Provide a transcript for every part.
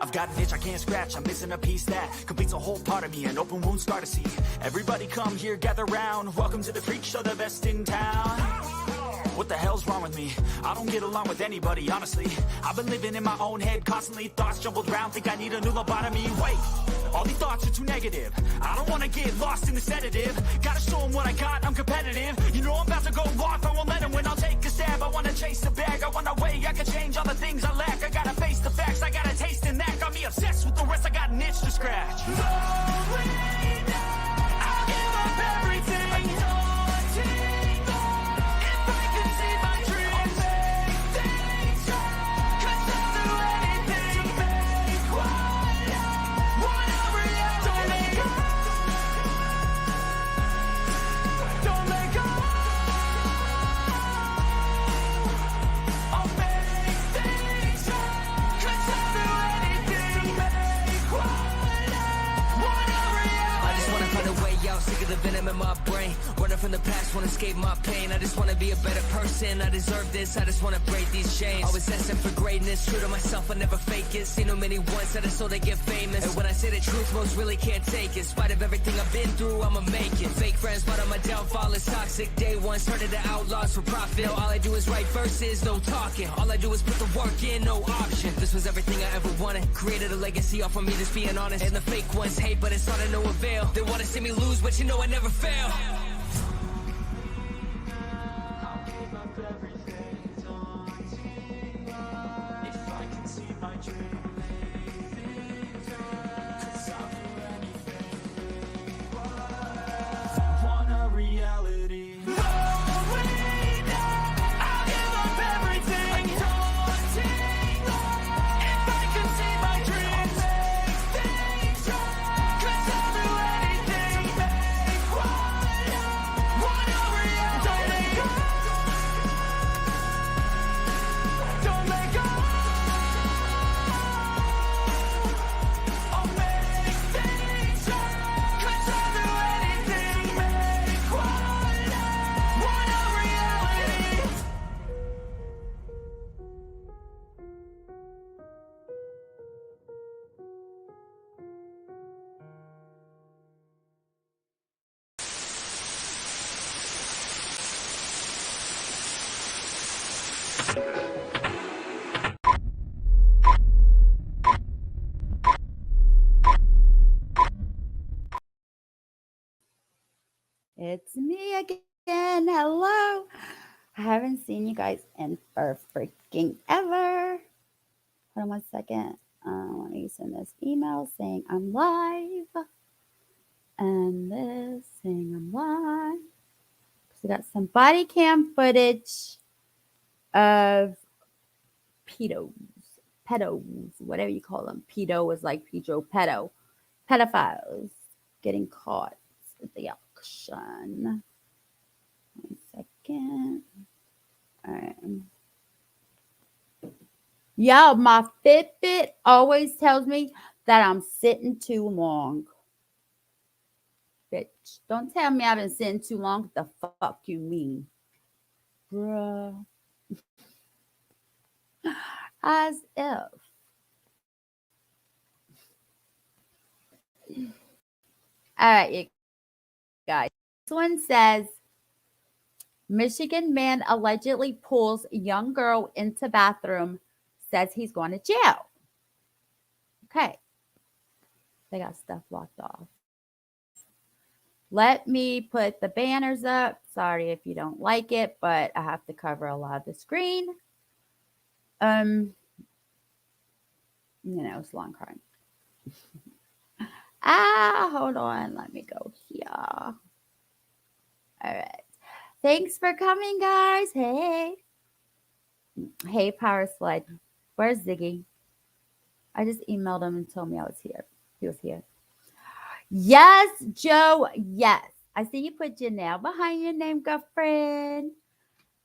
I've got an itch I can't scratch, I'm missing a piece that completes a whole part of me. An open wound scar to see. Everybody come here, gather round. Welcome to the freak show, the best in town. What the hell's wrong with me? I don't get along with anybody, honestly. I've been living in my own head constantly. Thoughts jumbled around, think I need a new lobotomy. Wait, all these thoughts are too negative. I don't wanna get lost in the sedative. Gotta show them what I got, I'm competitive. You know I'm about to go off, I won't let them win. I'll take a stab, I wanna chase the bag. I want a way I can change all the things I lack. I gotta face the facts, I got a taste in that. Got me obsessed with the rest, I got an itch to scratch. No way, no. I'll give up everything. Sick of the venom in my brain. Running from the past, wanna escape my pain. I just wanna be a better person. I deserve this, I just wanna break these chains. Always asking for greatness, true to myself, I never fake it. Seen too many ones that are so they get famous. And when I say the truth, most really can't take it. In spite of everything I've been through, I'ma make it. Fake friends, part of my downfall is toxic. Day one, started to outlaws for profit. Now all I do is write verses, no talking. All I do is put the work in, no option. This was everything I ever wanted. Created a legacy off of me, just being honest. And the fake ones hate, but it's all to no avail. They wanna see me lose, but you know I never fail. I'll give up everything, daunting, if I can see my dream. Want a reality. It's me again. Hello. I haven't seen you guys in for freaking ever. Hold on one second. Let me send this email saying I'm live. And this saying I'm live. So we got some body cam footage of pedos, whatever you call them. Pedo is like pedo. Pedophiles getting caught at the auction. 1 second. All right. Yo, my Fitbit always tells me that I'm sitting too long. Bitch, don't tell me I've been sitting too long. What the fuck you mean? Bruh. As if. All right, you guys. This one says, Michigan man allegedly pulls young girl into bathroom, says he's going to jail. Okay. They got stuff blocked off. Let me put the banners up. Sorry if you don't like it, but I have to cover a lot of the screen. It's long crying. Hold on. Let me go here. All right. Thanks for coming, guys. Hey, Power Sled. Where's Ziggy? I just emailed him and told me I was here. He was here. Yes, Joe. Yes. I see you put Janelle behind your name, girlfriend.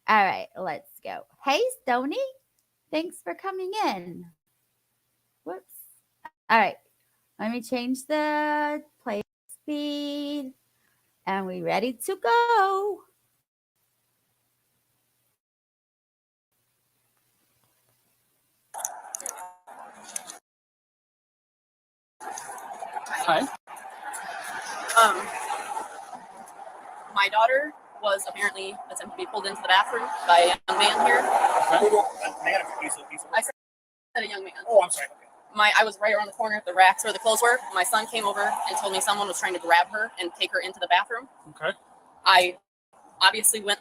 All right, let's go. Hey, Stony. Thanks for coming in. Whoops. All right. Let me change the play speed. And we ready to go. Hi. My daughter was apparently attempting to be pulled into the bathroom by a young man here. I said a young man. Oh, I'm sorry. I was right around the corner of the racks where the clothes were. My son came over and told me someone was trying to grab her and take her into the bathroom. Okay. I obviously went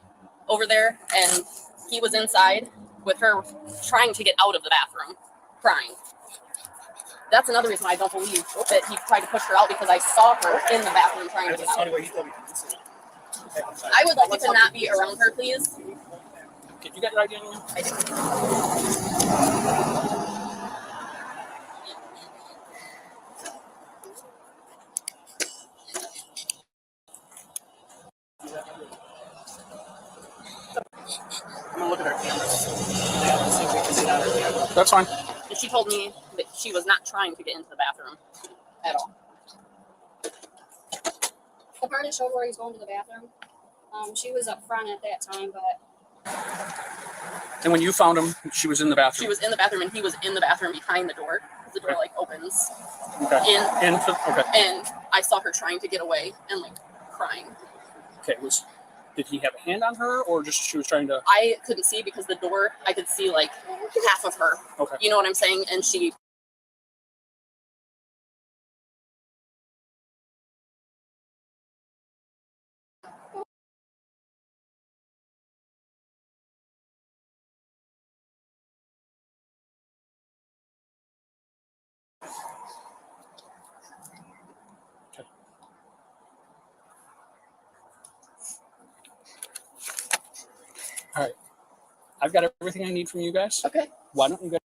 over there, and he was inside with her trying to get out of the bathroom, crying. That's another reason why I don't believe that he tried to push her out, because I saw her in the bathroom trying to get out. I would like you to not be around her, please. Okay, you got your ID on you? I do. I'm gonna look at our cameras. See if we can see that. That's fine. And she told me that she was not trying to get into the bathroom at all. The part that showed where he's going to the bathroom, she was up front at that time, but And when you found him, she was in the bathroom. She was in the bathroom, and he was in the bathroom behind the door. The door opens. Okay. Okay. And I saw her trying to get away and crying. Okay. Did he have a hand on her, or just she was trying to? I couldn't see because the door, I could see half of her. Okay. You know what I'm saying? And she. All right. I've got everything I need from you guys. Okay. Why don't you guys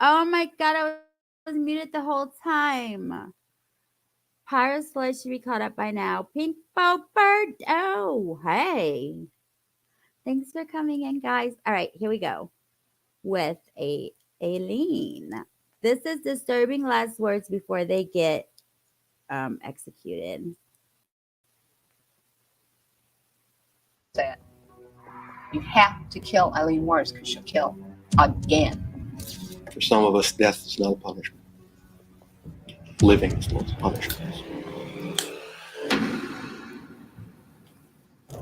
Oh my god, I was muted the whole time. Pirate's Floyd should be caught up by now. Pink Bow Bird. Oh, hey. Thanks for coming in, guys. All right, here we go with Aileen. This is disturbing last words before they get executed. That you have to kill Eileen Morris because she'll kill again. For some of us, death is not a punishment. Living is not a punishment.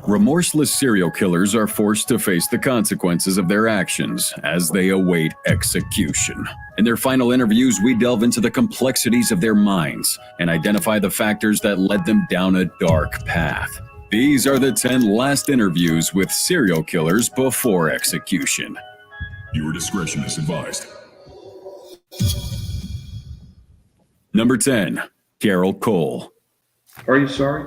Remorseless serial killers are forced to face the consequences of their actions as they await execution. In their final interviews, we delve into the complexities of their minds and identify the factors that led them down a dark path. These are the 10 last interviews with serial killers before execution. Your discretion is advised. Number 10, Carol Cole. Are you sorry?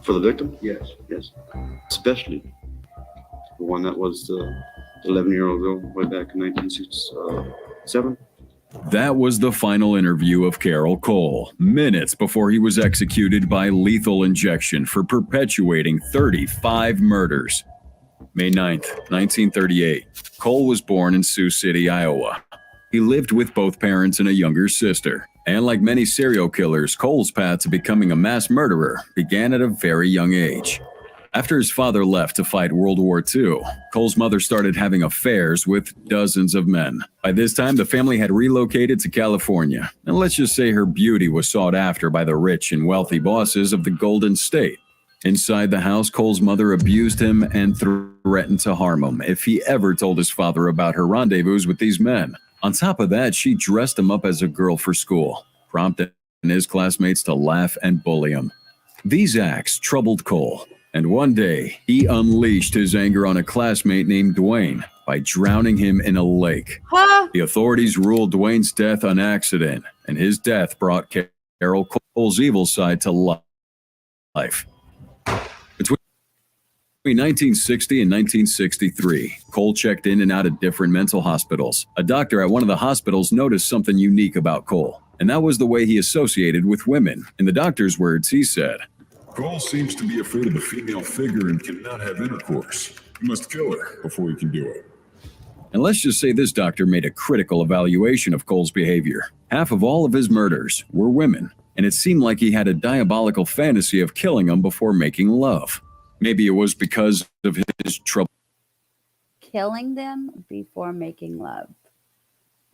For the victim? Yes. Yes. Especially the one that was the 11-year-old girl way back in 1967. That was the final interview of Carol Cole, minutes before he was executed by lethal injection for perpetuating 35 murders. May 9th, 1938. Cole was born in Sioux City, Iowa. He lived with both parents and a younger sister. And like many serial killers, Cole's path to becoming a mass murderer began at a very young age. After his father left to fight World War II, Cole's mother started having affairs with dozens of men. By this time, the family had relocated to California, and let's just say her beauty was sought after by the rich and wealthy bosses of the Golden State. Inside the house, Cole's mother abused him and threatened to harm him if he ever told his father about her rendezvous with these men. On top of that, she dressed him up as a girl for school, prompting his classmates to laugh and bully him. These acts troubled Cole, and one day he unleashed his anger on a classmate named Dwayne by drowning him in a lake. The authorities ruled Dwayne's death an accident, and his death brought Carol Cole's evil side to life. Between 1960 and 1963, Cole checked in and out of different mental hospitals. A doctor at one of the hospitals noticed something unique about Cole, and that was the way he associated with women. In the doctor's words, he said, Cole seems to be afraid of the female figure and cannot have intercourse. You must kill her before you can do it. And let's just say this doctor made a critical evaluation of Cole's behavior. Half of all of his murders were women, and it seemed like he had a diabolical fantasy of killing them before making love. Maybe it was because of his trouble. Killing them before making love.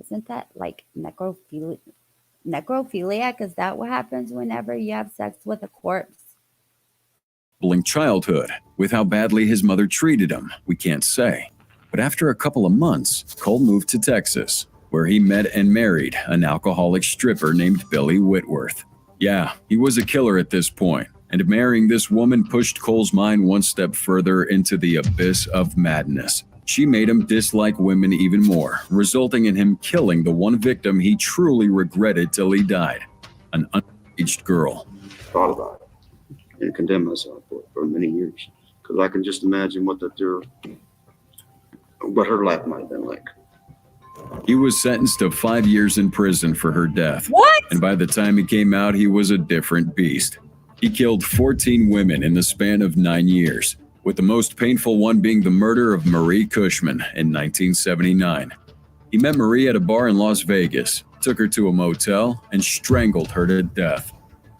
Isn't that like necrophiliac? Is that what happens whenever you have sex with a corpse? Childhood. With how badly his mother treated him, we can't say. But after a couple of months, Cole moved to Texas, where he met and married an alcoholic stripper named Billy Whitworth. Yeah, he was a killer at this point. And marrying this woman pushed Cole's mind one step further into the abyss of madness. She made him dislike women even more, resulting in him killing the one victim he truly regretted till he died, an underaged girl. Thought about it and condemned myself for many years, because I can just imagine what her life might have been like. He was sentenced to 5 years in prison for her death. What? And by the time he came out, he was a different beast. He killed 14 women in the span of 9 years, with the most painful one being the murder of Marie Cushman in 1979. He met Marie at a bar in Las Vegas, took her to a motel, and strangled her to death.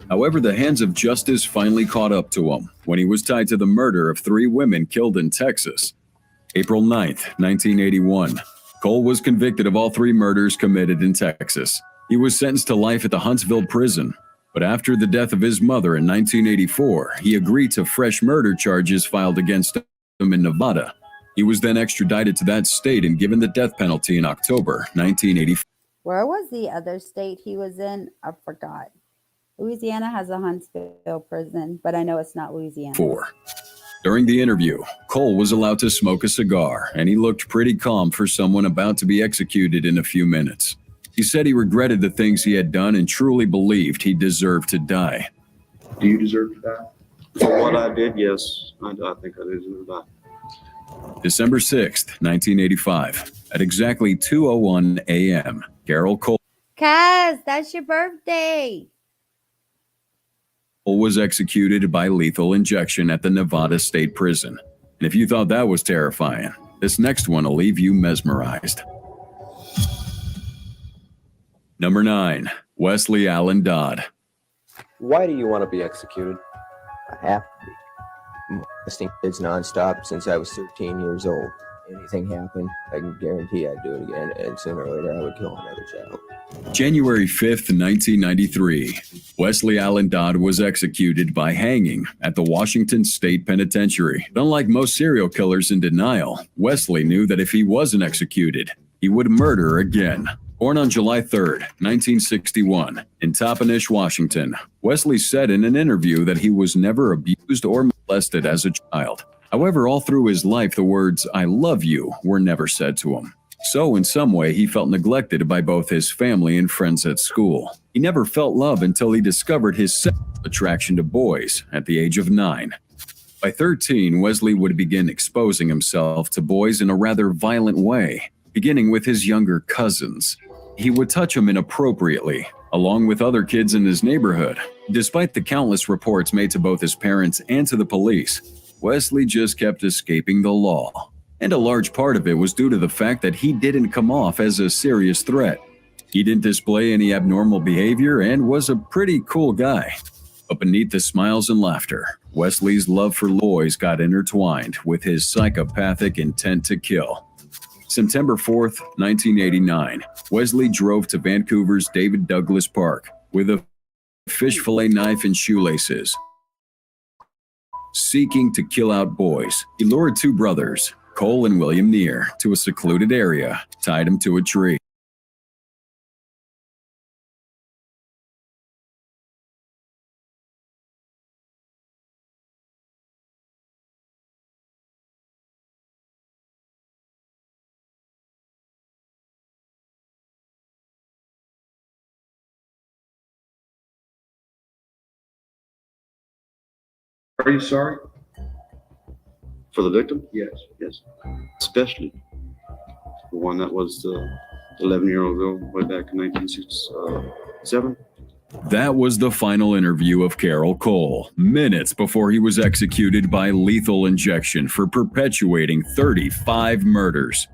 However, the hands of justice finally caught up to him when he was tied to the murder of 3 women killed in Texas. April 9th, 1981. Cole was convicted of all 3 murders committed in Texas. He was sentenced to life at the Huntsville prison. But after the death of his mother in 1984, he agreed to fresh murder charges filed against him in Nevada. He was then extradited to that state and given the death penalty in October 1984. Where was the other state he was in? I forgot. Louisiana has a Huntsville prison, but I know it's not Louisiana. During the interview, Cole was allowed to smoke a cigar, and he looked pretty calm for someone about to be executed in a few minutes. He said he regretted the things he had done and truly believed he deserved to die. Do you deserve to die? For what I did, yes, I think I deserve to die. December 6th, 1985. At exactly 2:01 a.m., Carol Cole Kaz, that's your birthday. was executed by lethal injection at the Nevada State Prison. And if you thought that was terrifying, this next one will leave you mesmerized. Number 9. Wesley Allen Dodd. Why do you want to be executed? I have to be. I'm molesting kids nonstop since I was 13 years old. Anything happened, I can guarantee I'd do it again, and sooner or later I would kill another child. January 5th, 1993. Wesley Allen Dodd was executed by hanging at the Washington State Penitentiary. Unlike most serial killers in denial, Wesley knew that if he wasn't executed, he would murder again. Born on July 3rd, 1961, in Toppenish, Washington, Wesley said in an interview that he was never abused or molested as a child. However, all through his life, the words, "I love you," were never said to him. So in some way, he felt neglected by both his family and friends at school. He never felt love until he discovered his sexual attraction to boys at the age of 9. By 13, Wesley would begin exposing himself to boys in a rather violent way, beginning with his younger cousins. He would touch them inappropriately, along with other kids in his neighborhood. Despite the countless reports made to both his parents and to the police, Wesley just kept escaping the law. And a large part of it was due to the fact that he didn't come off as a serious threat. He didn't display any abnormal behavior and was a pretty cool guy. But beneath the smiles and laughter, Wesley's love for boys got intertwined with his psychopathic intent to kill. September 4th, 1989, Wesley drove to Vancouver's David Douglas Park with a fish fillet knife and shoelaces. Seeking to kill out boys, he lured 2 brothers, Cole and William Neer, to a secluded area, tied them to a tree. Are you sorry? For the victim? Yes. Yes. Especially the one that was the 11-year-old girl way back in 1967. That was the final interview of Carol Cole, minutes before he was executed by lethal injection for perpetuating 35 murders.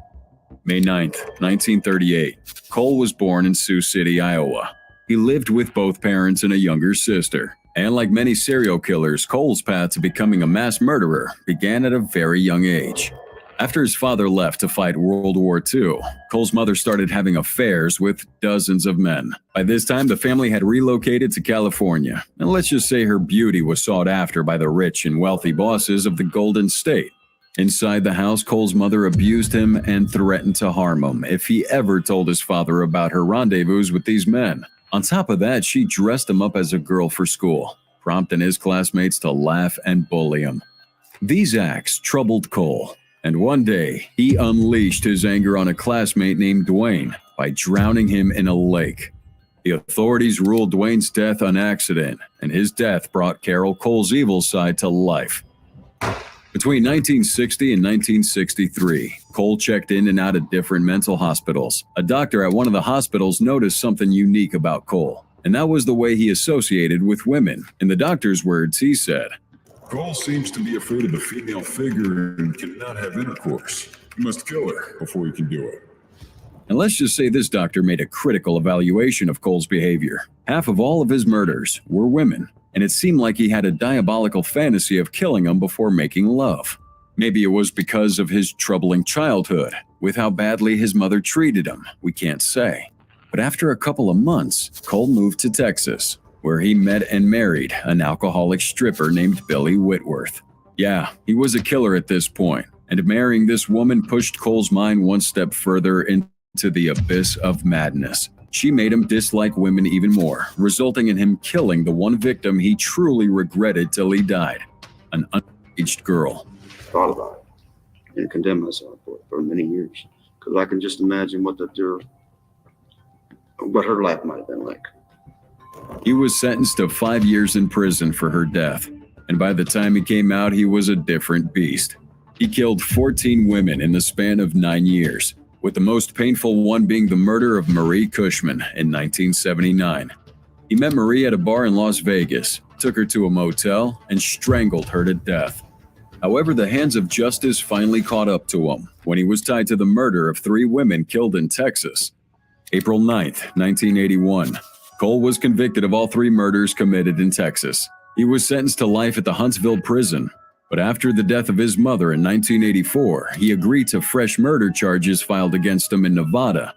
May 9th, 1938. Cole was born in Sioux City, Iowa. He lived with both parents and a younger sister. And like many serial killers, Cole's path to becoming a mass murderer began at a very young age. After his father left to fight World War II, Cole's mother started having affairs with dozens of men. By this time, the family had relocated to California, and let's just say her beauty was sought after by the rich and wealthy bosses of the Golden State. Inside the house, Cole's mother abused him and threatened to harm him if he ever told his father about her rendezvous with these men. On top of that, she dressed him up as a girl for school, prompting his classmates to laugh and bully him. These acts troubled Cole, and one day he unleashed his anger on a classmate named Dwayne by drowning him in a lake. The authorities ruled Dwayne's death an accident, and his death brought Carol Cole's evil side to life. Between 1960 and 1963, Cole checked in and out of different mental hospitals. A doctor at one of the hospitals noticed something unique about Cole, and that was the way he associated with women. In the doctor's words, he said, Cole seems to be afraid of the female figure and cannot have intercourse. You must kill her before you can do it. And let's just say this doctor made a critical evaluation of Cole's behavior. Half of all of his murders were women, and it seemed like he had a diabolical fantasy of killing them before making love. Maybe it was because of his troubling childhood, with how badly his mother treated him, we can't say. But after a couple of months, Cole moved to Texas, where he met and married an alcoholic stripper named Billy Whitworth. Yeah, he was a killer at this point, and marrying this woman pushed Cole's mind one step further into the abyss of madness. She made him dislike women even more, resulting in him killing the one victim he truly regretted till he died, an underage girl. Thought about it and condemned myself for many years, because I can just imagine what her life might have been like. He was sentenced to 5 years in prison for her death, and by the time he came out, he was a different beast. He killed 14 women in the span of 9 years, with the most painful one being the murder of Marie Cushman in 1979. He met Marie at a bar in Las Vegas, took her to a motel, and strangled her to death. However, the hands of justice finally caught up to him when he was tied to the murder of 3 women killed in Texas. April 9th, 1981. Cole was convicted of all 3 murders committed in Texas. He was sentenced to life at the Huntsville prison, but after the death of his mother in 1984, he agreed to fresh murder charges filed against him in Nevada.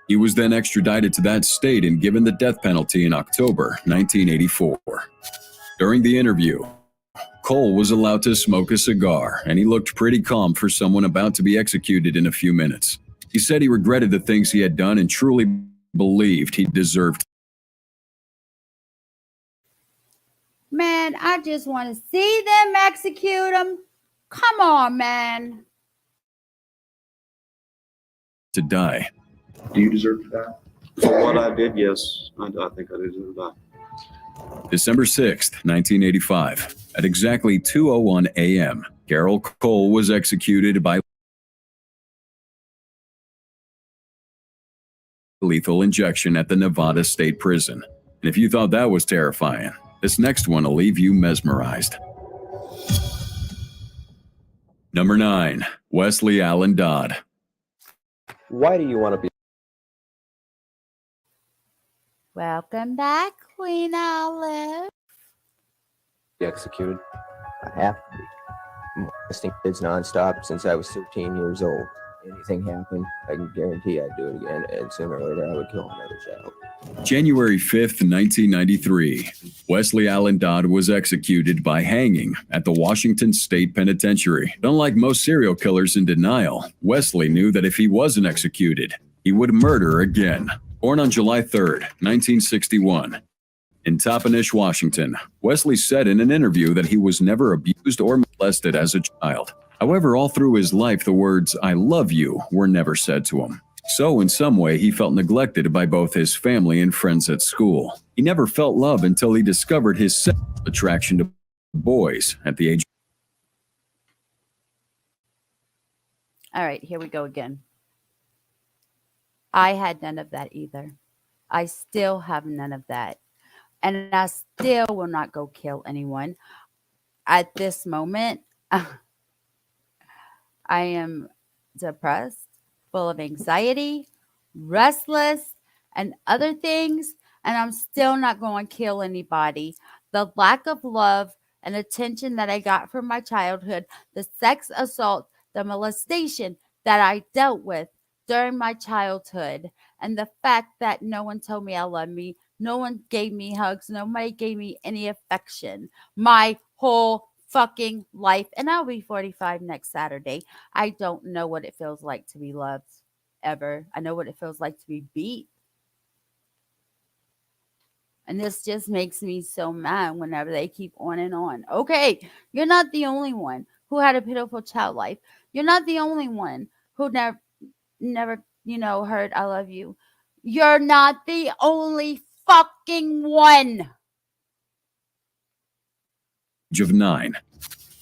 He was then extradited to that state and given the death penalty in October 1984. During the interview, Cole was allowed to smoke a cigar, and he looked pretty calm for someone about to be executed in a few minutes. He said he regretted the things he had done and truly believed he deserved. Man, I just want to see them execute him. Come on, man. To die. Do you deserve that? For what I did, yes, I think I deserve that. December 6th, 1985. At exactly 2:01 a.m., Carol Cole was executed by lethal injection at the Nevada State Prison. And if you thought that was terrifying, this next one will leave you mesmerized. Number 9. Wesley Allen Dodd. Why do you want to be Welcome back, Queen Olive. executed? I have to be. I'm molesting kids nonstop since I was 13 years old. Anything happened, I can guarantee I'd do it again, and sooner or later I would kill another child. January 5th, 1993. Wesley Allen Dodd was executed by hanging at the Washington State Penitentiary. Unlike most serial killers in denial, Wesley knew that if he wasn't executed, he would murder again. Born on July 3rd, 1961, in Toppenish, Washington, Wesley said in an interview that he was never abused or molested as a child. However, all through his life, the words, "I love you," were never said to him. So in some way, he felt neglected by both his family and friends at school. He never felt love until he discovered his sexual attraction to boys at the age. All right, here we go again. I had none of that either. I still have none of that. And I still will not go kill anyone. At this moment, I am depressed, full of anxiety, restless, and other things, and I'm still not going to kill anybody. The lack of love and attention that I got from my childhood, the sex assault, the molestation that I dealt with during my childhood, and the fact that no one told me I love me, no one gave me hugs, nobody gave me any affection. My whole fucking life, and I'll be 45 next Saturday. I don't know what it feels like to be loved ever. I know what it feels like to be beat. And this just makes me so mad whenever they keep on and on. Okay, you're not the only one who had a pitiful child life. You're not the only one who never, heard I love you. You're not the only fucking one. Of 9.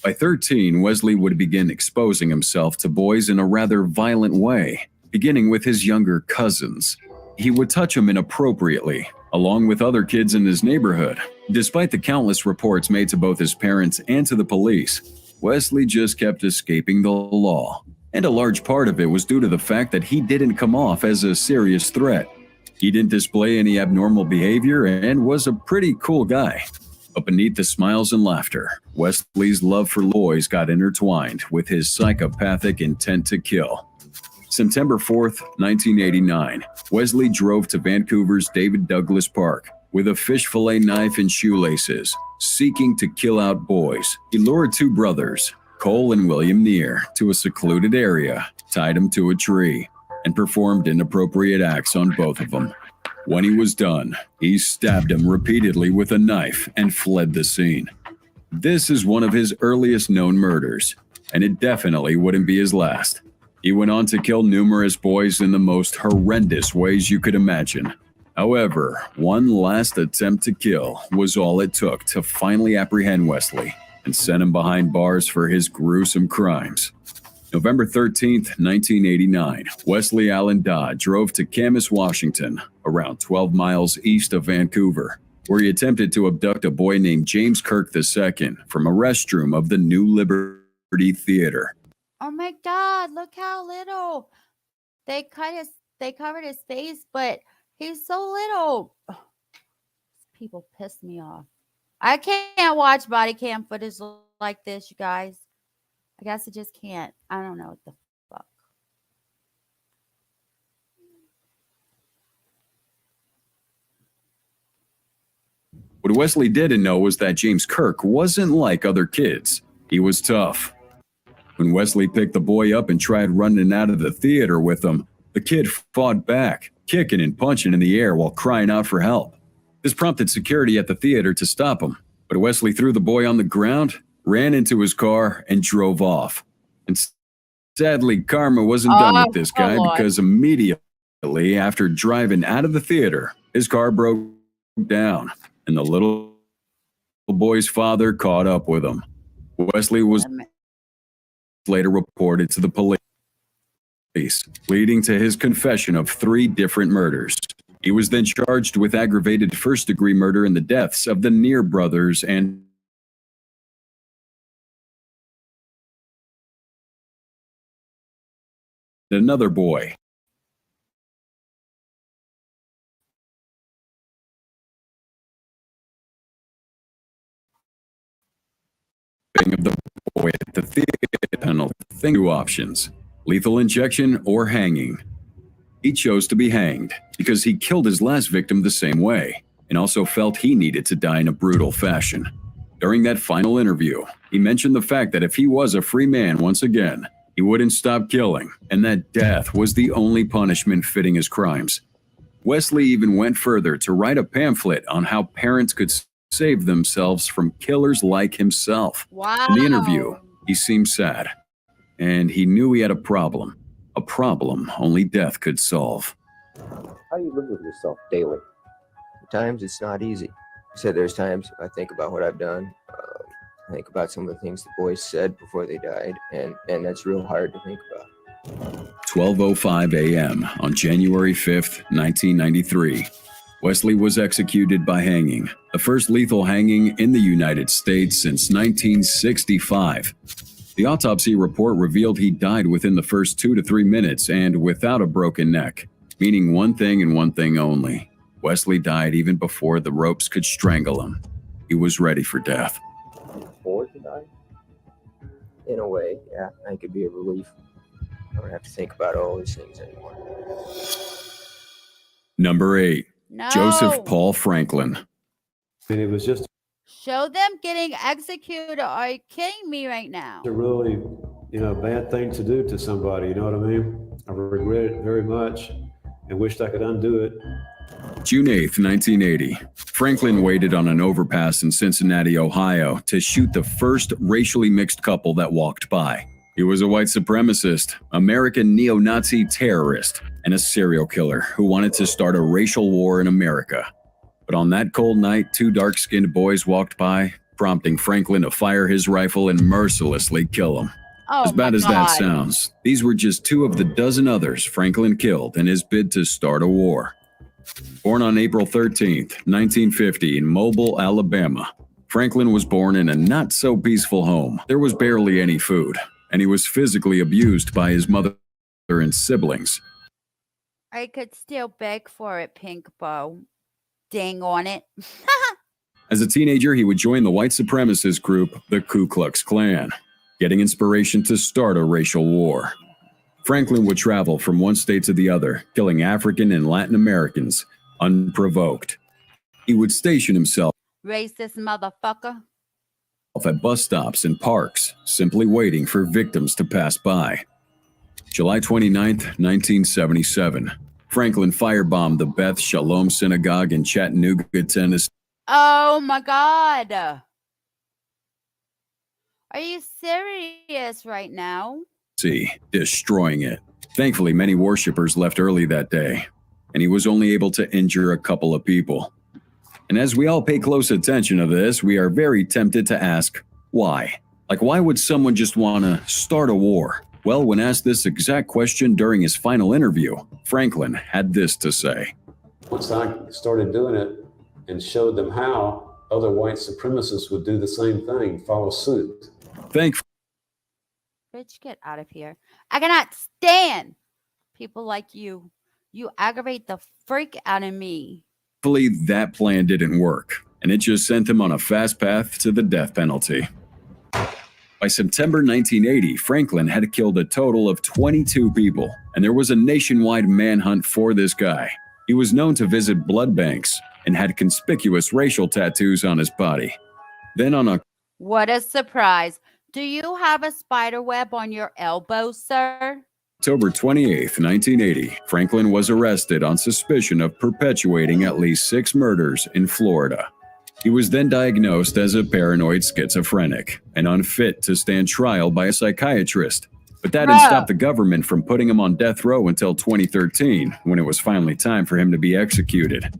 By 13, Wesley would begin exposing himself to boys in a rather violent way, beginning with his younger cousins. He would touch them inappropriately, along with other kids in his neighborhood. Despite the countless reports made to both his parents and to the police, Wesley just kept escaping the law. And a large part of it was due to the fact that he didn't come off as a serious threat. He didn't display any abnormal behavior and was a pretty cool guy. But beneath the smiles and laughter, Wesley's love for boys got intertwined with his psychopathic intent to kill. September 4th, 1989, Wesley drove to Vancouver's David Douglas Park with a fish fillet knife and shoelaces, seeking to kill out boys. He lured 2 brothers, Cole and William Neer, to a secluded area, tied them to a tree, and performed inappropriate acts on both of them. When he was done, he stabbed him repeatedly with a knife and fled the scene. This is one of his earliest known murders, and it definitely wouldn't be his last. He went on to kill numerous boys in the most horrendous ways you could imagine. However, one last attempt to kill was all it took to finally apprehend Wesley and send him behind bars for his gruesome crimes. November 13th, 1989, Wesley Allen Dodd drove to Camas, Washington, around 12 miles east of Vancouver, where he attempted to abduct a boy named James Kirk II from a restroom of the New Liberty Theater. Oh my God, look how little. They covered his face, but he's so little. Ugh, people piss me off. I can't watch body cam footage like this, you guys. I guess I just can't. I don't know what the fuck. What Wesley didn't know was that James Kirk wasn't like other kids. He was tough. When Wesley picked the boy up and tried running out of the theater with him, the kid fought back, kicking and punching in the air while crying out for help. This prompted security at the theater to stop him, but Wesley threw the boy on the ground, ran into his car, and drove off. And sadly, karma wasn't done with this guy because immediately after driving out of the theater, his car broke down, and the little boy's father caught up with him. Wesley was later reported to the police, leading to his confession of 3 different murders. He was then charged with aggravated first-degree murder in the deaths of the Neer brothers and another boy. Of the boy at the theater tunnel, 2 options: lethal injection or hanging. He chose to be hanged because he killed his last victim the same way and also felt he needed to die in a brutal fashion. During that final interview, he mentioned the fact that if he was a free man once again, he wouldn't stop killing, and that death was the only punishment fitting his crimes. Wesley even went further to write a pamphlet on how parents could save themselves from killers like himself. Wow. In the interview, he seemed sad, and he knew he had a problem only death could solve. How do you live with yourself daily? At times it's not easy. I said there's times I think about what I've done. I think about some of the things the boys said before they died, and that's real hard to think about. 12:05 a.m. on January 5th, 1993. Wesley was executed by hanging, the first lethal hanging in the United States since 1965. The autopsy report revealed he died within the first 2 to 3 minutes and without a broken neck, meaning one thing and one thing only. Wesley died even before the ropes could strangle him. He was ready for death. Forward to die? In a way, yeah, I think it'd be a relief. I don't have to think about all these things anymore. Number 8. No. Joseph Paul Franklin. And it was just Show them getting executed. Are you kidding me right now? a really, bad thing to do to somebody. You know what I mean? I regret it very much and wished I could undo it. June 8th, 1980. Franklin waited on an overpass in Cincinnati, Ohio, to shoot the first racially mixed couple that walked by. He was a white supremacist, American neo-Nazi terrorist, and a serial killer who wanted to start a racial war in America. But on that cold night, 2 dark-skinned boys walked by, prompting Franklin to fire his rifle and mercilessly kill him. Oh, As bad as that sounds, these were just 2 of the dozen others Franklin killed in his bid to start a war. Born on April 13th, 1950 in Mobile, Alabama, Franklin was born in a not-so-peaceful home. There was barely any food, and he was physically abused by his mother and siblings. I could still beg for it, Pink Bow. Dang on it. As a teenager, he would join the white supremacist group, the Ku Klux Klan, getting inspiration to start a racial war. Franklin would travel from one state to the other, killing African and Latin Americans unprovoked. He would station himself Racist motherfucker. at bus stops and parks, simply waiting for victims to pass by. July 29th, 1977. Franklin firebombed the Beth Shalom Synagogue in Chattanooga, Tennessee. Oh my God. Are you serious right now? Destroying it. Thankfully, many worshippers left early that day, and he was only able to injure a couple of people. And as we all pay close attention to this, we are very tempted to ask, why? Like, why would someone just want to start a war? Well, when asked this exact question during his final interview, Franklin had this to say. Once I started doing it and showed them how, other white supremacists would do the same thing, follow suit. Thankfully, Bitch, get out of here. I cannot stand people like you. You aggravate the freak out of me. that plan didn't work, and it just sent him on a fast path to the death penalty. By September 1980, Franklin had killed a total of 22 people, and there was a nationwide manhunt for this guy. He was known to visit blood banks and had conspicuous racial tattoos on his body. Then on What a surprise. Do you have a spider web on your elbow, sir? October 28, 1980, Franklin was arrested on suspicion of perpetuating at least 6 murders in Florida. He was then diagnosed as a paranoid schizophrenic and unfit to stand trial by a psychiatrist. But that didn't stop the government from putting him on death row until 2013, when it was finally time for him to be executed.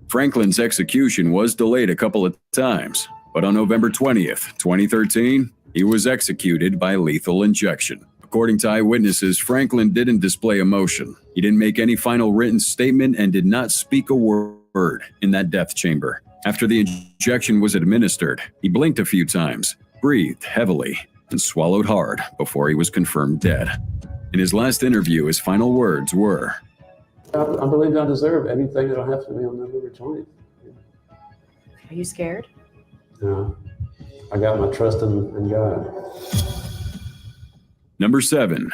Franklin's execution was delayed a couple of times, but on November 20th, 2013, he was executed by lethal injection. According to eyewitnesses, Franklin didn't display emotion. He didn't make any final written statement and did not speak a word in that death chamber. After the injection was administered, he blinked a few times, breathed heavily, and swallowed hard before he was confirmed dead. In his last interview, his final words were, I believe I deserve anything that'll happen to me on November 20th. Are you scared? No, I got my trust in God. Number 7.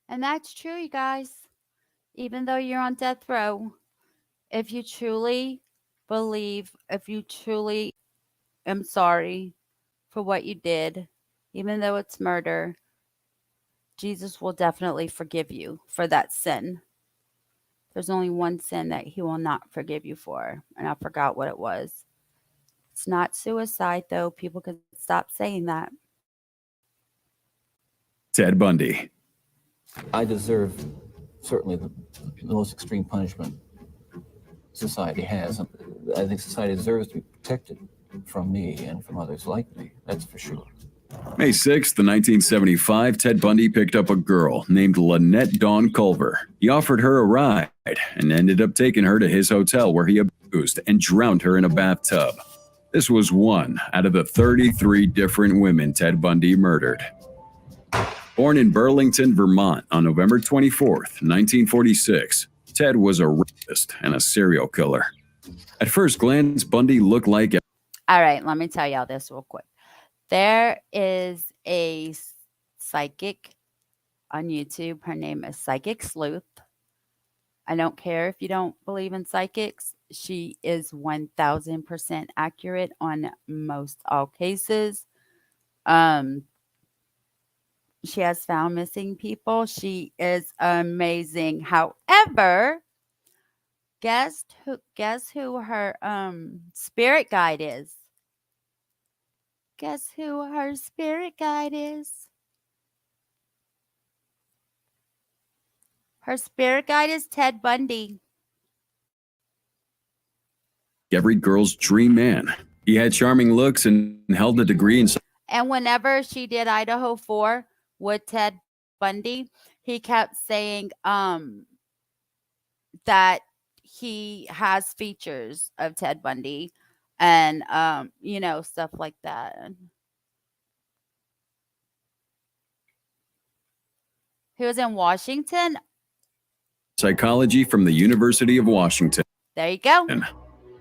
And that's true, you guys. Even though you're on death row, if you truly believe, if you truly am sorry for what you did, even though it's murder, Jesus will definitely forgive you for that sin. There's only one sin that he will not forgive you for, and I forgot what it was. It's not suicide, though. People can stop saying that. Ted Bundy. I deserve certainly the most extreme punishment society has. I think society deserves to be protected from me and from others like me. That's for sure. May 6th, 1975, Ted Bundy picked up a girl named Lynette Dawn Culver. He offered her a ride and ended up taking her to his hotel where he abused and drowned her in a bathtub. This was one out of the 33 different women Ted Bundy murdered. Born in Burlington, Vermont on November 24th, 1946, Ted was a rapist and a serial killer. At first glance, Bundy looked like... All right, let me tell y'all this real quick. There is a psychic on YouTube. Her name is Psychic Sleuth. I don't care if you don't believe in psychics. She is 1000% accurate on most all cases. She has found missing people. She is amazing. However, guess who her spirit guide is? Guess who her spirit guide is? Her spirit guide is Ted Bundy. Every girl's dream man. He had charming looks and held a degree in... And whenever she did Idaho 4 with Ted Bundy, he kept saying that he has features of Ted Bundy and stuff like that. He was in Washington. Psychology from the University of Washington. There you go.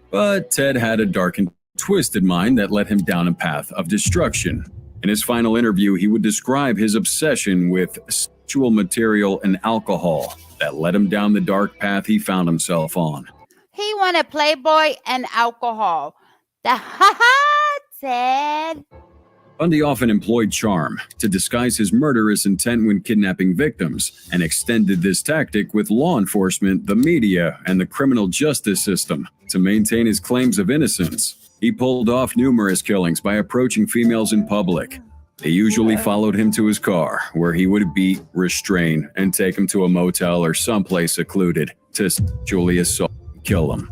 But Ted had a dark and twisted mind that led him down a path of destruction. In his final interview, he would describe his obsession with sexual material and alcohol that led him down the dark path he found himself on. He wanted Playboy and alcohol. Ted. Bundy often employed charm to disguise his murderous intent when kidnapping victims, and extended this tactic with law enforcement, the media, and the criminal justice system to maintain his claims of innocence. He pulled off numerous killings by approaching females in public. They usually followed him to his car, where he would beat, restrain, and take him to a motel or someplace secluded to sexually assault and kill them.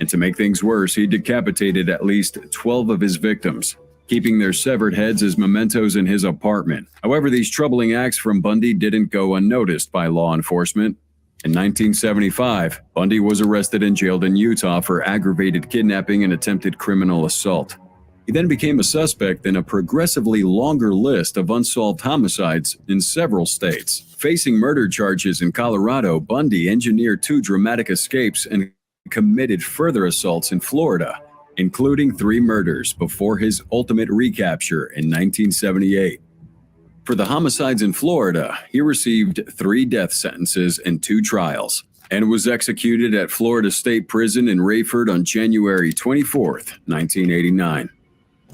And to make things worse, he decapitated at least 12 of his victims. keeping their severed heads as mementos in his apartment. However, these troubling acts from Bundy didn't go unnoticed by law enforcement. In 1975, Bundy was arrested and jailed in Utah for aggravated kidnapping and attempted criminal assault. He then became a suspect in a progressively longer list of unsolved homicides in several states. Facing murder charges in Colorado, Bundy engineered 2 dramatic escapes and committed further assaults in Florida, including 3 murders before his ultimate recapture in 1978. For the homicides in Florida, he received 3 death sentences and 2 trials, and was executed at Florida State Prison in Rayford on January 24, 1989.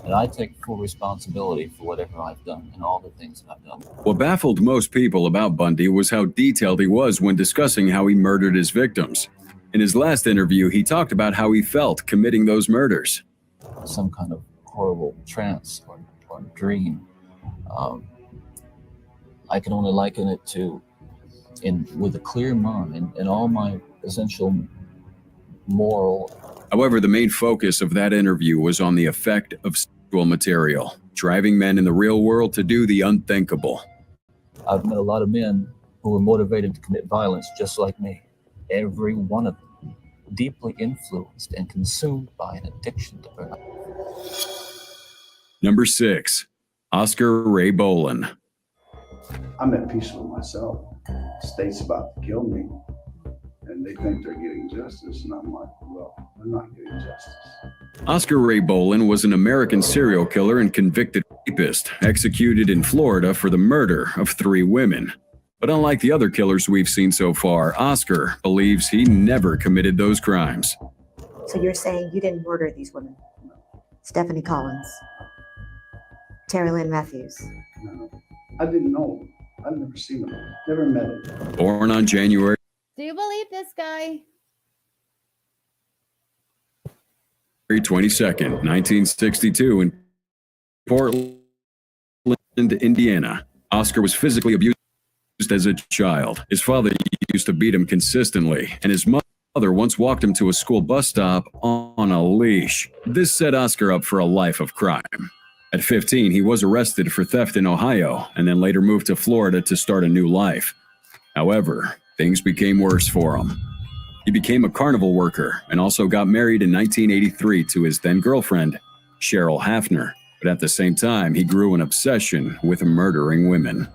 And I take full responsibility for whatever I've done and all the things that I've done. What baffled most people about Bundy was how detailed he was when discussing how he murdered his victims. In his last interview, he talked about how he felt committing those murders. Some kind of horrible trance or dream. I can only liken it to, with a clear mind and all my essential moral. However, the main focus of that interview was on the effect of sexual material, driving men in the real world to do the unthinkable. I've met a lot of men who were motivated to commit violence just like me. Every one of them deeply influenced and consumed by an addiction to burnout. Number 6, Oscar Ray Bolin. I'm at peace with myself. The state's about to kill me, and they think they're getting justice, and I'm like, well, they're not getting justice. Oscar Ray Bolin was an American serial killer and convicted rapist, executed in Florida for the murder of 3 women. But unlike the other killers we've seen so far, Oscar believes he never committed those crimes. So you're saying you didn't murder these women? Stephanie Collins, Terry Lynn Matthews. No, I didn't know them. I've never seen them. Never met them. Born on January Do you believe this guy? 22nd, 1962 in Portland, Indiana. Oscar was physically abused as a child. His father used to beat him consistently, and his mother once walked him to a school bus stop on a leash. This set Oscar up for a life of crime. At 15, he was arrested for theft in Ohio, and then later moved to Florida to start a new life. However, things became worse for him. He became a carnival worker and also got married in 1983 to his then-girlfriend, Cheryl Hafner. But at the same time, he grew an obsession with murdering women.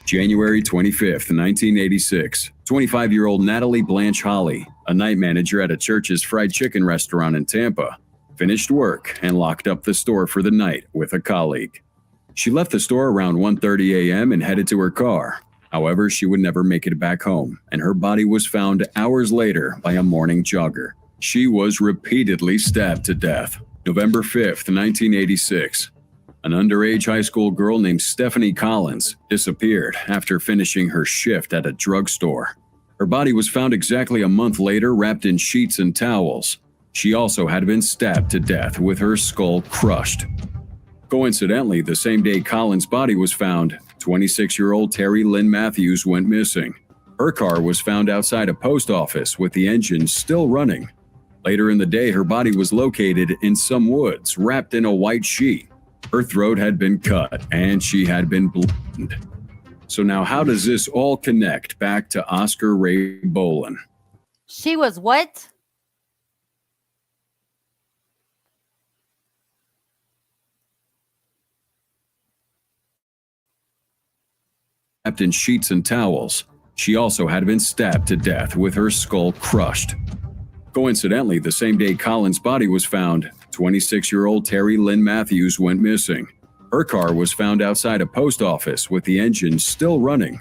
January 25th, 1986, 25-year-old Natalie Blanche Holly, a night manager at a Church's Fried Chicken restaurant in Tampa, finished work and locked up the store for the night with a colleague. She left the store around 1:30 a.m. and headed to her car. However, she would never make it back home, and her body was found hours later by a morning jogger. She was repeatedly stabbed to death. November 5th, 1986. An underage high school girl named Stephanie Collins disappeared after finishing her shift at a drugstore. Her body was found exactly a month later, wrapped in sheets and towels. She also had been stabbed to death with her skull crushed. Coincidentally, the same day Collins' body was found, 26-year-old Terry Lynn Matthews went missing. Her car was found outside a post office with the engine still running. Later in the day, her body was located in some woods, wrapped in a white sheet. Her throat had been cut, and she had been bludgeoned. So now how does this all connect back to Oscar Ray Bolin? She was what? Wrapped in sheets and towels. She also had been stabbed to death with her skull crushed. Coincidentally, the same day Collins' body was found, 26-year-old Terry Lynn Matthews went missing. Her car was found outside a post office with the engine still running.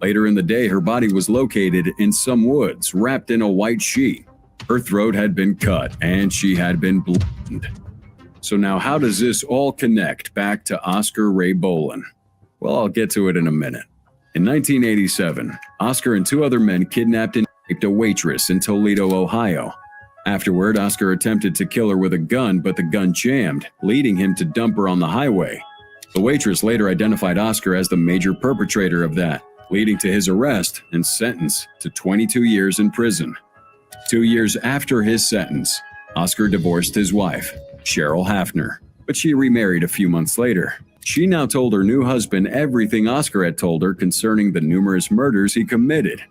Later in the day, her body was located in some woods, wrapped in a white sheet. Her throat had been cut, and she had been bludgeoned. So now how does this all connect back to Oscar Ray Bolin? Well, I'll get to it in a minute. In 1987, Oscar and 2 other men kidnapped and raped a waitress in Toledo, Ohio. Afterward, Oscar attempted to kill her with a gun, but the gun jammed, leading him to dump her on the highway. The waitress later identified Oscar as the major perpetrator of that, leading to his arrest and sentence to 22 years in prison. 2 years after his sentence, Oscar divorced his wife, Cheryl Hafner, but she remarried a few months later. She now told her new husband everything Oscar had told her concerning the numerous murders he committed.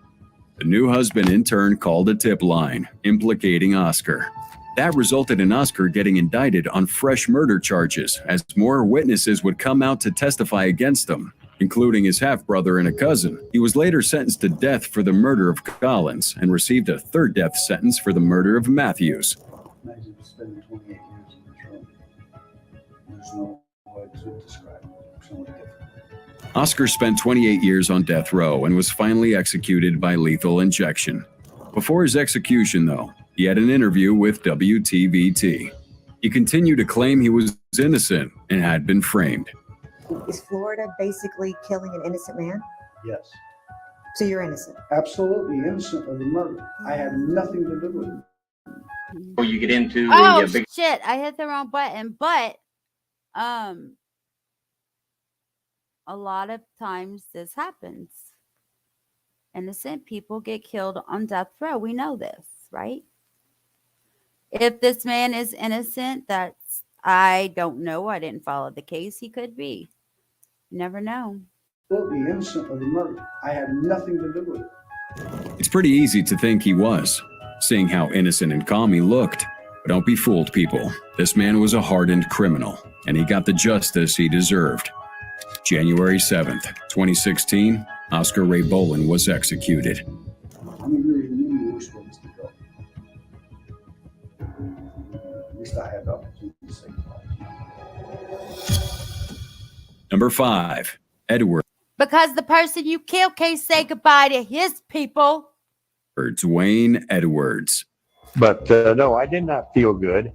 The new husband in turn called a tip line, implicating Oscar. That resulted in Oscar getting indicted on fresh murder charges as more witnesses would come out to testify against him, including his half-brother and a cousin. He was later sentenced to death for the murder of Collins and received a third death sentence for the murder of Matthews. Imagine spending 28 years in control. There's no way to describe it. It's only different. Oscar spent 28 years on death row and was finally executed by lethal injection. Before his execution, though, he had an interview with WTVT. He continued to claim he was innocent and had been framed. Is Florida basically killing an innocent man? Yes. So you're innocent? Absolutely innocent of the murder. I had nothing to do with it. Before you get into Oh the big shit! I hit the wrong button. But a lot of times this happens. Innocent people get killed on death row. We know this, right? If this man is innocent, I don't know. I didn't follow the case. He could be. You never know. Absolutely innocent of the murder. I had nothing to do with it. It's pretty easy to think he was, seeing how innocent and calm he looked. But don't be fooled, people. This man was a hardened criminal, and he got the justice he deserved. January 7th, 2016, Oscar Ray Boland was executed. How many years you were supposed to go? At least I had the opportunity to say Number 5, Edward Because the person you kill can't say goodbye to his people. Wayne Edwards. But no, I did not feel good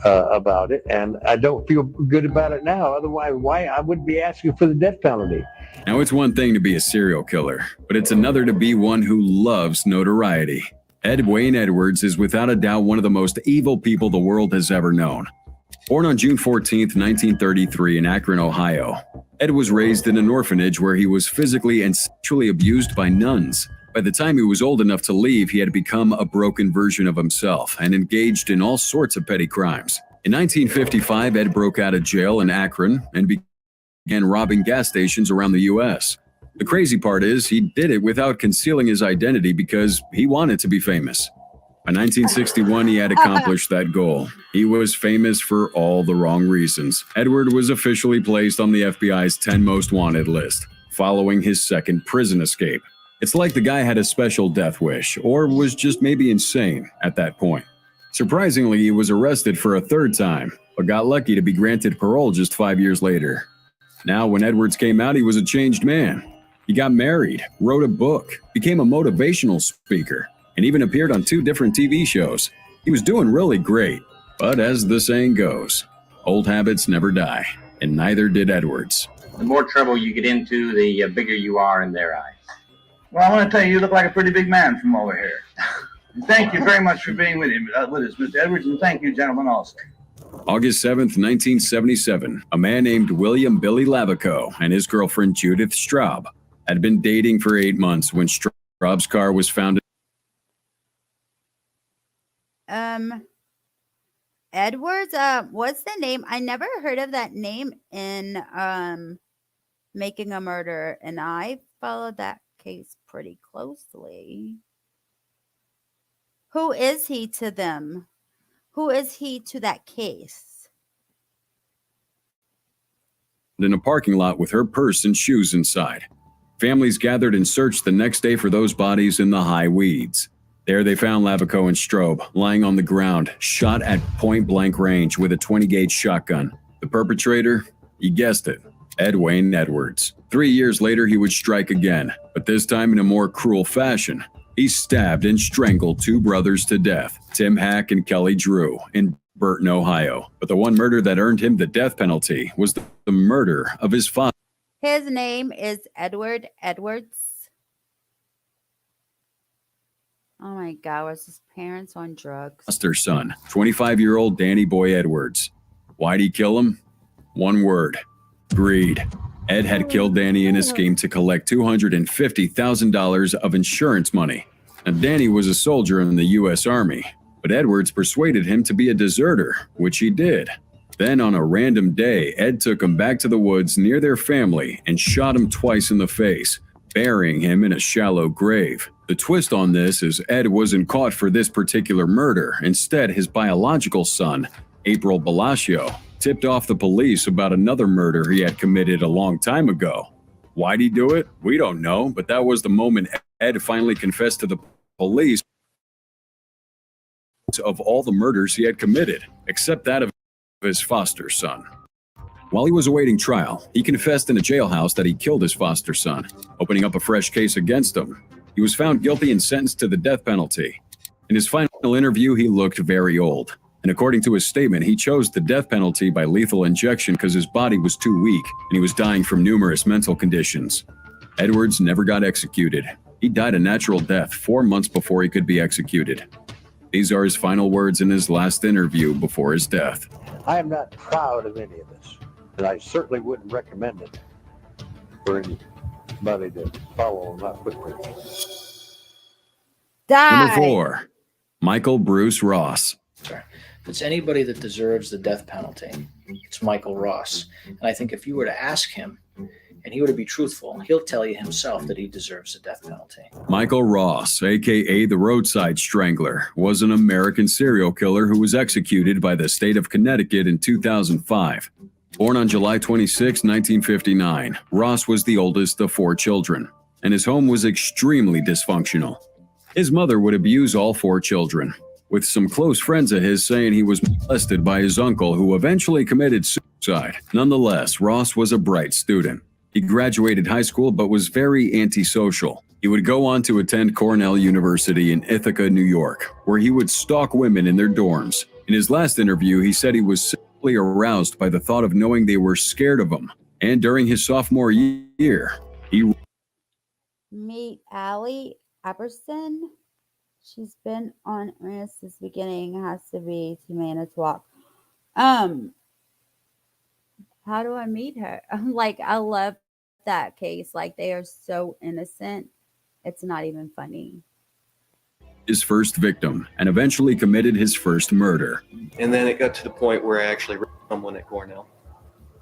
about it, and I don't feel good about it now. Otherwise, why I would be asking for the death penalty? Now, it's one thing to be a serial killer, but it's another to be one who loves notoriety. Ed Wayne Edwards is without a doubt one of the most evil people the world has ever known. Born on June 14, 1933 in Akron, Ohio, Ed was raised in an orphanage where he was physically and sexually abused by nuns. By the time he was old enough to leave, he had become a broken version of himself and engaged in all sorts of petty crimes. In 1955, Ed broke out of jail in Akron and began robbing gas stations around the U.S. The crazy part is he did it without concealing his identity because he wanted to be famous. By 1961, he had accomplished that goal. He was famous for all the wrong reasons. Edward was officially placed on the FBI's 10 most wanted list, following his second prison escape. It's like the guy had a special death wish, or was just maybe insane at that point. Surprisingly, he was arrested for a third time, but got lucky to be granted parole just 5 years later. Now, when Edwards came out, he was a changed man. He got married, wrote a book, became a motivational speaker, and even appeared on 2 different TV shows. He was doing really great, but as the saying goes, old habits never die, and neither did Edwards. the more trouble you get into, the bigger you are in their eyes. Well, I want to tell you, you look like a pretty big man from over here. And thank you very much for being with us, Mr. Edwards, and thank you, gentlemen, also. August 7th, 1977, a man named William Billy Lavico and his girlfriend Judith Straub had been dating for 8 months when Straub's car was found. Edwards, what's the name? I never heard of that name in Making a Murder, and I followed that case pretty closely. Who is he to them? Who is he to that case? In a parking lot with her purse and shoes inside. Families gathered and searched the next day for those bodies in the high weeds. There they found Lavico and Straub lying on the ground, shot at point-blank range with a 20-gauge shotgun. The perpetrator? You guessed it, Ed Wayne Edwards. 3 years later, he would strike again, but this time in a more cruel fashion. He stabbed and strangled 2 brothers to death, Tim Hack and Kelly Drew, in Burton, Ohio. But the one murder that earned him the death penalty was the murder of his father. His name is Edward Edwards. Oh my God, was his parents on drugs? Their son, 25-year-old Danny Boy Edwards. Why'd he kill him? One word: greed. Ed had killed Danny in a scheme to collect $250,000 of insurance money. Now, Danny was a soldier in the U.S. Army, but Edwards persuaded him to be a deserter, which he did. Then on a random day, Ed took him back to the woods near their family and shot him twice in the face, burying him in a shallow grave. The twist on this is Ed wasn't caught for this particular murder. Instead, his biological son, April Balacio, tipped off the police about another murder he had committed a long time ago. Why'd he do it? We don't know, but that was the moment Ed finally confessed to the police of all the murders he had committed, except that of his foster son. While he was awaiting trial, he confessed in a jailhouse that he killed his foster son, opening up a fresh case against him. He was found guilty and sentenced to the death penalty. In his final interview, he looked very old. And according to his statement, he chose the death penalty by lethal injection because his body was too weak and he was dying from numerous mental conditions. Edwards never got executed. He died a natural death 4 months before he could be executed. These are his final words in his last interview before his death. I am not proud of any of this, and I certainly wouldn't recommend it for anybody to follow in my footprints. Number 4, Michael Bruce Ross. If it's anybody that deserves the death penalty, it's Michael Ross. And I think if you were to ask him, and he were to be truthful, he'll tell you himself that he deserves the death penalty. Michael Ross, aka the Roadside Strangler, was an American serial killer who was executed by the state of Connecticut in 2005. Born on July 26, 1959, Ross was the oldest of 4 children, and his home was extremely dysfunctional. His mother would abuse all 4 children, with some close friends of his saying he was molested by his uncle, who eventually committed suicide. Nonetheless, Ross was a bright student. He graduated high school but was very antisocial. He would go on to attend Cornell University in Ithaca, New York, where he would stalk women in their dorms. In his last interview, he said he was simply aroused by the thought of knowing they were scared of him. And during his sophomore year, he Meet Allie Aberson. She's been on since the beginning. Has to be 2 minutes walk. How do I meet her? Like, I love that case. Like, they are so innocent. It's not even funny. his first victim and eventually committed his first murder. And then it got to the point where I actually raped someone at Cornell.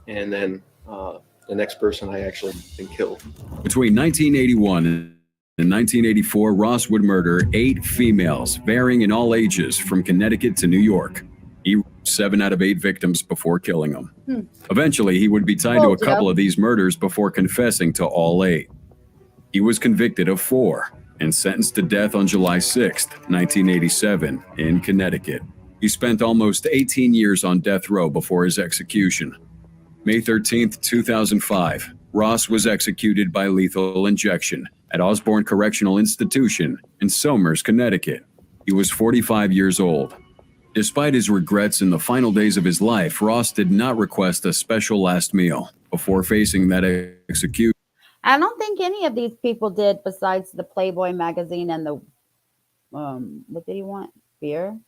And then the next person I actually been killed. Between 1981 and 1984, Ross would murder 8 females, varying in all ages, from Connecticut to New York. He raped 7 out of 8 victims before killing them. Eventually, he would be tied to a couple of these murders before confessing to all 8. He was convicted of 4 and sentenced to death on July 6, 1987, in Connecticut. He spent almost 18 years on death row before his execution. May 13, 2005, Ross was executed by lethal injection at Osborne Correctional Institution in Somers, Connecticut. He was 45 years old. Despite his regrets in the final days of his life, Ross did not request a special last meal before facing that execution. I don't think any of these people did, besides the Playboy magazine and the what did he want? Beer?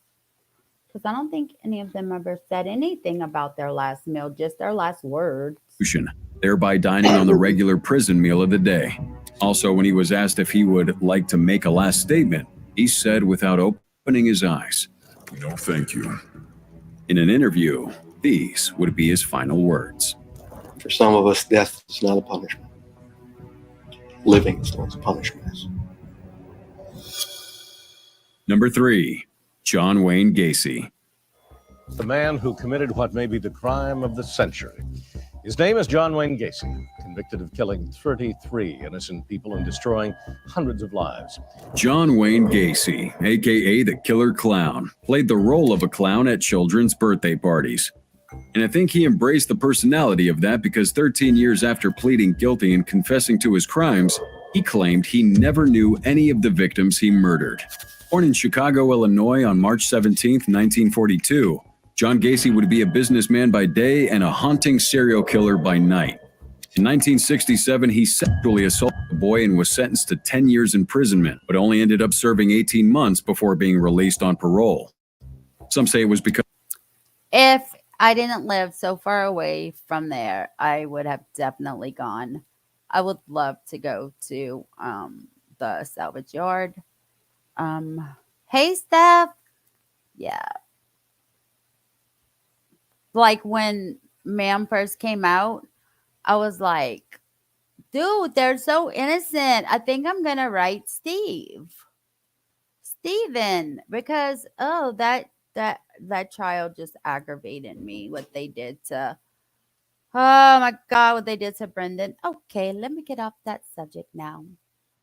Because I don't think any of them ever said anything about their last meal, just their last words. Thereby dining on the regular prison meal of the day. Also, when he was asked if he would like to make a last statement, he said without opening his eyes, "No, thank you." In an interview, these would be his final words. For some of us, death is not a punishment. Living is what punishment is. Number 3, John Wayne Gacy. The man who committed what may be the crime of the century. His name is John Wayne Gacy, convicted of killing 33 innocent people and destroying hundreds of lives. John Wayne Gacy, aka the Killer Clown, played the role of a clown at children's birthday parties. And I think he embraced the personality of that because 13 years after pleading guilty and confessing to his crimes, he claimed he never knew any of the victims he murdered. Born in Chicago, Illinois on March 17, 1942, John Gacy would be a businessman by day and a haunting serial killer by night. In 1967, he sexually assaulted a boy and was sentenced to 10 years imprisonment, but only ended up serving 18 months before being released on parole. Some say it was because If I didn't live so far away from there, I would have definitely gone. I would love to go to the salvage yard. Hey, Steph. Yeah. like when Ma'am first came out, I was like, dude, they're so innocent. I think I'm gonna write Steven, because that child just aggravated me. What they did to, oh my God, what they did to Brendan. Okay, let me get off that subject now.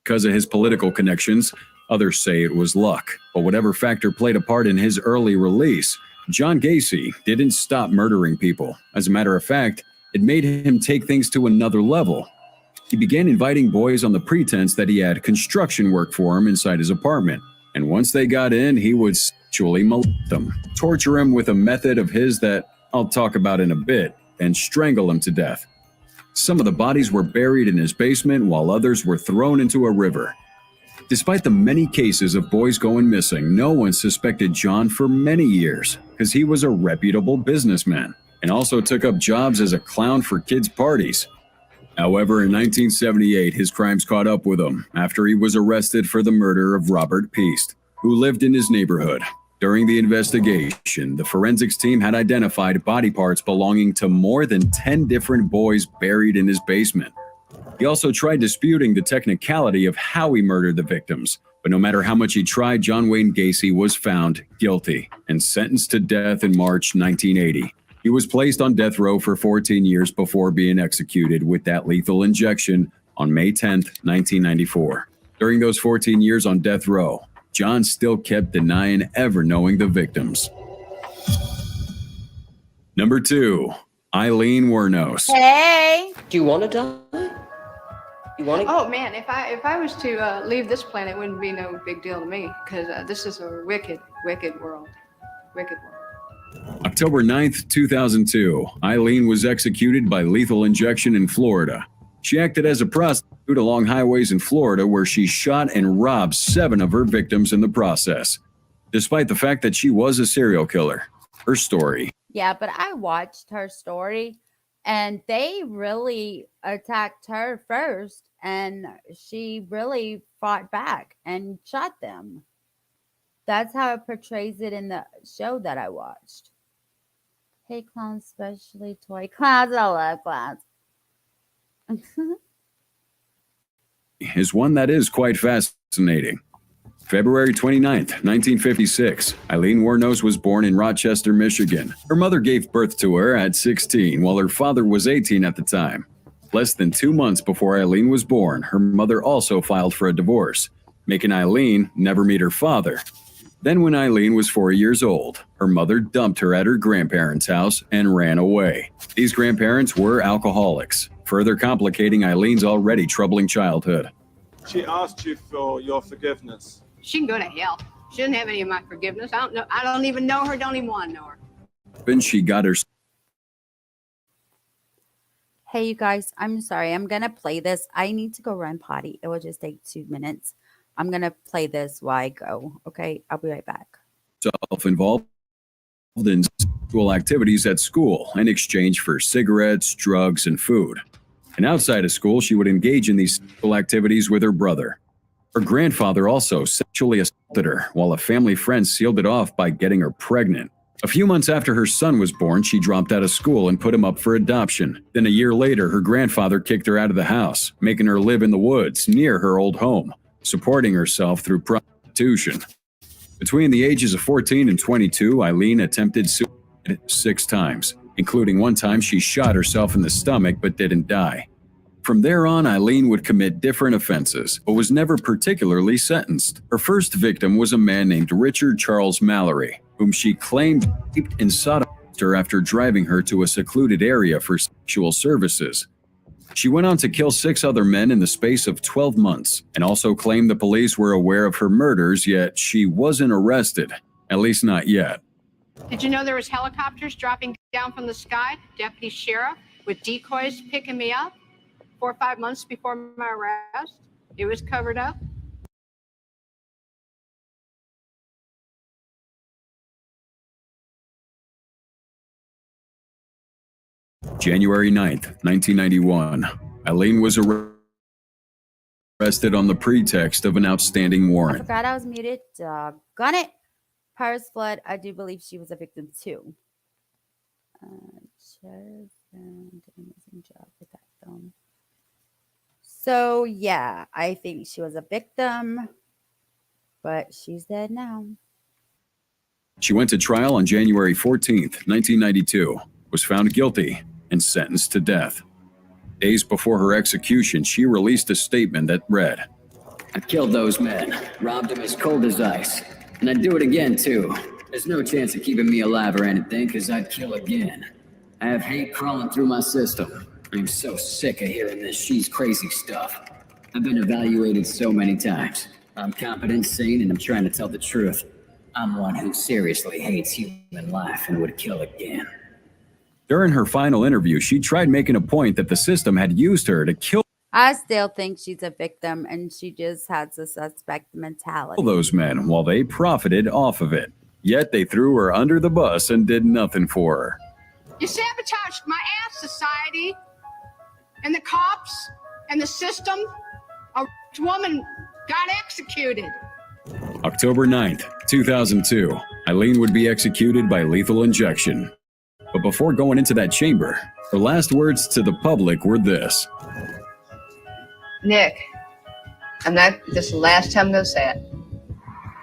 Because of his political connections, others say it was luck. But whatever factor played a part in his early release, John Gacy didn't stop murdering people. As a matter of fact, it made him take things to another level. He began inviting boys on the pretense that he had construction work for him inside his apartment. And once they got in, he would sexually molest them, torture him with a method of his that I'll talk about in a bit, and strangle him to death. Some of the bodies were buried in his basement, while others were thrown into a river. Despite the many cases of boys going missing, no one suspected John for many years, because he was a reputable businessman and also took up jobs as a clown for kids' parties. However, in 1978, his crimes caught up with him after he was arrested for the murder of Robert Peast, who lived in his neighborhood. During the investigation, the forensics team had identified body parts belonging to more than 10 different boys buried in his basement. He also tried disputing the technicality of how he murdered the victims, but no matter how much he tried, John Wayne Gacy was found guilty and sentenced to death in March 1980. He was placed on death row for 14 years before being executed with that lethal injection on May 10, 1994. During those 14 years on death row, John still kept denying ever knowing the victims. Number 2, Eileen Wuornos. Hey! Do you want to die? You want to? Oh man, if I was to leave this planet, it wouldn't be no big deal to me, because this is a wicked world. Wicked world. October 9th, 2002, Eileen was executed by lethal injection in Florida. She acted as a prostitute along highways in Florida where she shot and robbed 7 of her victims in the process. Despite the fact that she was a serial killer, her story. Yeah, but I watched her story and they really attacked her first and she really fought back and shot them. That's how it portrays it in the show that I watched. Hey, clowns, especially toy clowns. I love clowns. Is one that is quite fascinating. February 29th, 1956, Eileen Wuornos was born in Rochester, Michigan. Her mother gave birth to her at 16, while her father was 18 at the time. Less than 2 months before Eileen was born, her mother also filed for a divorce, making Eileen never meet her father. Then when Eileen was 4 years old, her mother dumped her at her grandparents' house and ran away. These grandparents were alcoholics, further complicating Eileen's already troubling childhood. She asked you for your forgiveness. She can go to hell. She doesn't have any of my forgiveness. I don't know. I don't even know her. Don't even want to know her. Then she got her. Hey, you guys, I'm sorry. I'm going to play this. I need to go run potty. It will just take 2 minutes. I'm going to play this while I go. Okay, I'll be right back. Self-involved in sexual activities at school in exchange for cigarettes, drugs, and food. And outside of school, she would engage in these sexual activities with her brother. Her grandfather also sexually assaulted her, while a family friend sealed it off by getting her pregnant. A few months after her son was born, she dropped out of school and put him up for adoption. Then a year later, her grandfather kicked her out of the house, making her live in the woods near her old home, supporting herself through prostitution. Between the ages of 14 and 22, Eileen attempted suicide 6 times, including one time she shot herself in the stomach but didn't die. From there on, Eileen would commit different offenses, but was never particularly sentenced. Her first victim was a man named Richard Charles Mallory, whom she claimed raped and sodomized her after driving her to a secluded area for sexual services. She went on to kill 6 other men in the space of 12 months, and also claimed the police were aware of her murders, yet she wasn't arrested, at least not yet. Did you know there was helicopters dropping down from the sky? Deputy sheriff with decoys picking me up 4 or 5 months before my arrest. It was covered up. January 9th, 1991, Eileen was arrested on the pretext of an outstanding I warrant. forgot I was muted. Doggone it. Paris Flood, I do believe she was a victim too. Sheriff did an amazing job with that film. So yeah, I think she was a victim, but she's dead now. She went to trial on January 14th, 1992, was found guilty, and sentenced to death. Days before her execution, she released a statement that read, I killed those men, robbed them as cold as ice, and I'd do it again too. There's no chance of keeping me alive or anything, because I'd kill again. I have hate crawling through my system. I'm so sick of hearing this she's crazy stuff. I've been evaluated so many times. I'm competent, sane, and I'm trying to tell the truth. I'm one who seriously hates human life and would kill again. During her final interview, she tried making a point that the system had used her to kill I still think she's a victim and she just has a suspect mentality. those men while they profited off of it. Yet they threw her under the bus and did nothing for her. You sabotaged my ass, society, and the cops, and the system. A woman got executed. October 9th, 2002, Eileen would be executed by lethal injection. But before going into that chamber, her last words to the public were this. Nick, this is the last time I'm going to say it.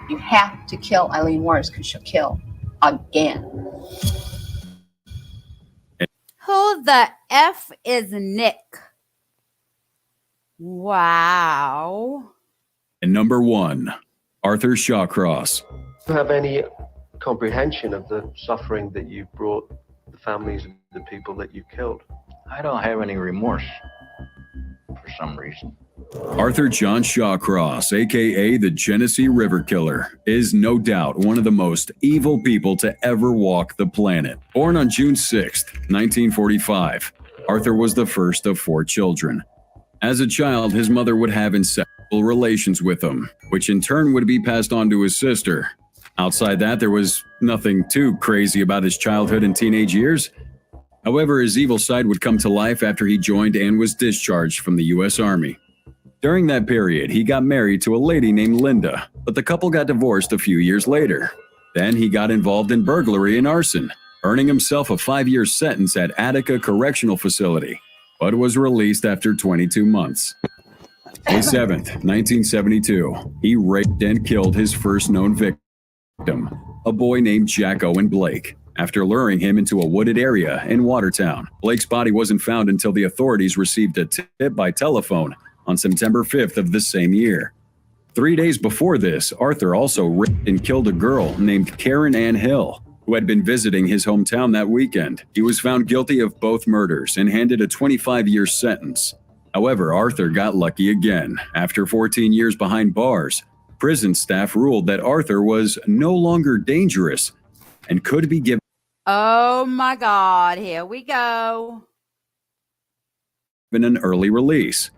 You have to kill Eileen Warnes because she'll kill again. Who the F is Nick? Wow. And number 1, Arthur Shawcross. Do you have any comprehension of the suffering that you brought the families of the people that you killed? I don't have any remorse for some reason. Arthur John Shawcross, aka the Genesee River Killer, is no doubt one of the most evil people to ever walk the planet. Born on June 6, 1945, Arthur was the first of 4 children. As a child, his mother would have incestual relations with him, which in turn would be passed on to his sister. Outside that, there was nothing too crazy about his childhood and teenage years. However, his evil side would come to life after he joined and was discharged from the U.S. Army. During that period, he got married to a lady named Linda, but the couple got divorced a few years later. Then he got involved in burglary and arson, earning himself a 5-year sentence at Attica Correctional Facility, but was released after 22 months. May 7th, 1972, he raped and killed his first known victim, a boy named Jack Owen Blake. After luring him into a wooded area in Watertown, Blake's body wasn't found until the authorities received a tip by telephone on September 5th of the same year. 3 days before this, Arthur also raped and killed a girl named Karen Ann Hill, who had been visiting his hometown that weekend. He was found guilty of both murders and handed a 25-year sentence. However, Arthur got lucky again. After 14 years behind bars, prison staff ruled that Arthur was no longer dangerous and could be given Oh my God, here we go. an early release.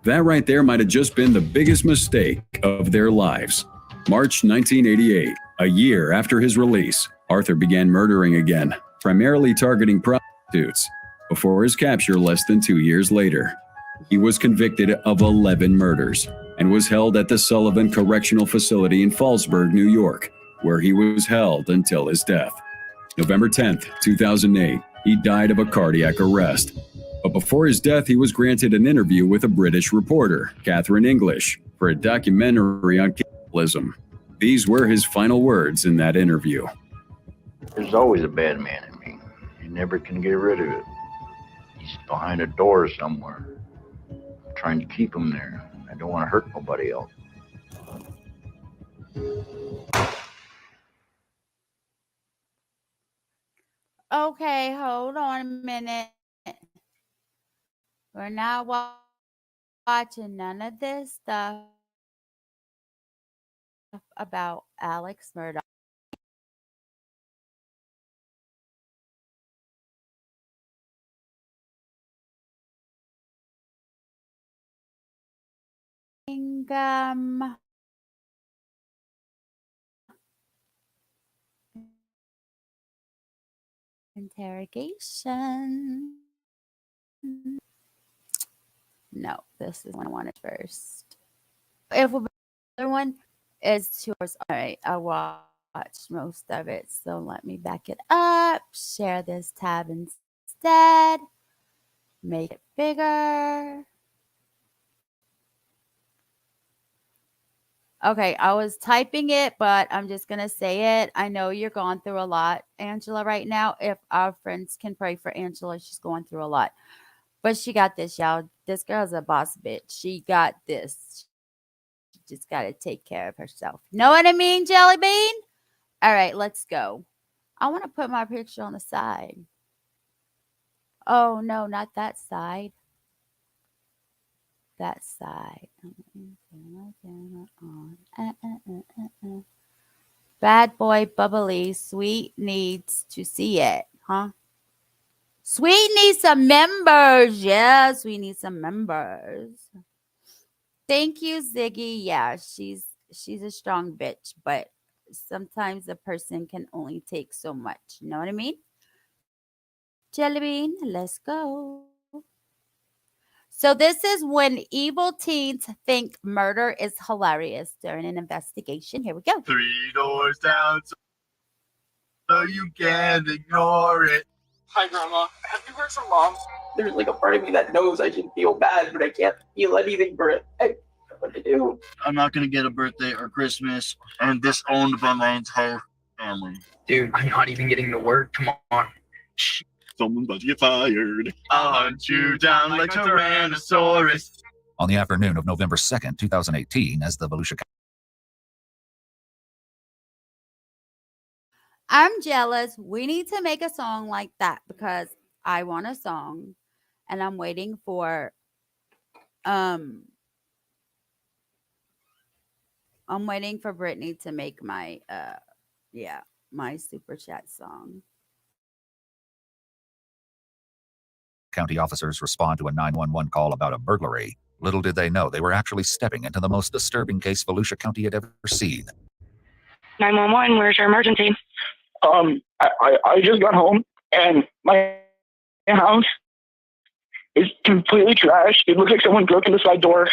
That right there might have just been the biggest mistake of their lives. March 1988, a year after his release, Arthur began murdering again, primarily targeting prostitutes, before his capture less than 2 years later. He was convicted of 11 murders and was held at the Sullivan Correctional Facility in Fallsburg, New York, where he was held until his death. November 10th, 2008, he died of a cardiac arrest. But before his death, he was granted an interview with a British reporter, Catherine English, for a documentary on cannibalism. These were his final words in that interview. There's always a bad man in me. You never can get rid of it. He's behind a door somewhere. I'm trying to keep him there. I don't want to hurt nobody else. Okay, hold on a minute. We're not watching none of this stuff about Alex Murdaugh. Interrogation. No, this is one I wanted first. If the other one is yours, all right, I watched most of it, so let me back it up, share this tab instead. instead. Make it bigger. Okay, I was typing it, but I'm just going to say it. I know you're going through a lot, Angela, right now. If our friends can pray for Angela, she's going through a lot. But she got this, y'all. This girl's a boss bitch. She got this. She just got to take care of herself. Know what I mean, Jelly Bean? All right, let's go. I want to put my picture on the side. Oh, no, not that side. That side. Bad boy bubbly. Sweet needs to see it, huh? Sweet needs some members. Yes, we need some members. Thank you, Ziggy. Yeah, she's a strong bitch, but sometimes a person can only take so much. You know what I mean? Jelly Bean, let's go. So this is when evil teens think murder is hilarious during an investigation. Here we go. 3 doors down, so you can't ignore it. Hi, Grandma. Have you heard from Mom? There's like a part of me that knows I should feel bad, but I can't feel anything for it. I don't know what to do. I'm not gonna get a birthday or Christmas, and disowned by my entire family. Dude, I'm not even getting to work. Come on. Someone's about to get fired. I'll hunt you down like Tyrannosaurus. On the afternoon of November 2nd, 2018, as the Volusia County. I'm jealous. We need to make a song like that because I want a song and I'm waiting for Brittany to make my my super chat song. County officers respond to a 911 call about a burglary. Little did they know they were actually stepping into the most disturbing case Volusia County had ever seen. 911, where's your emergency? I just got home and my house is completely trashed. It looks like someone broke in the side door.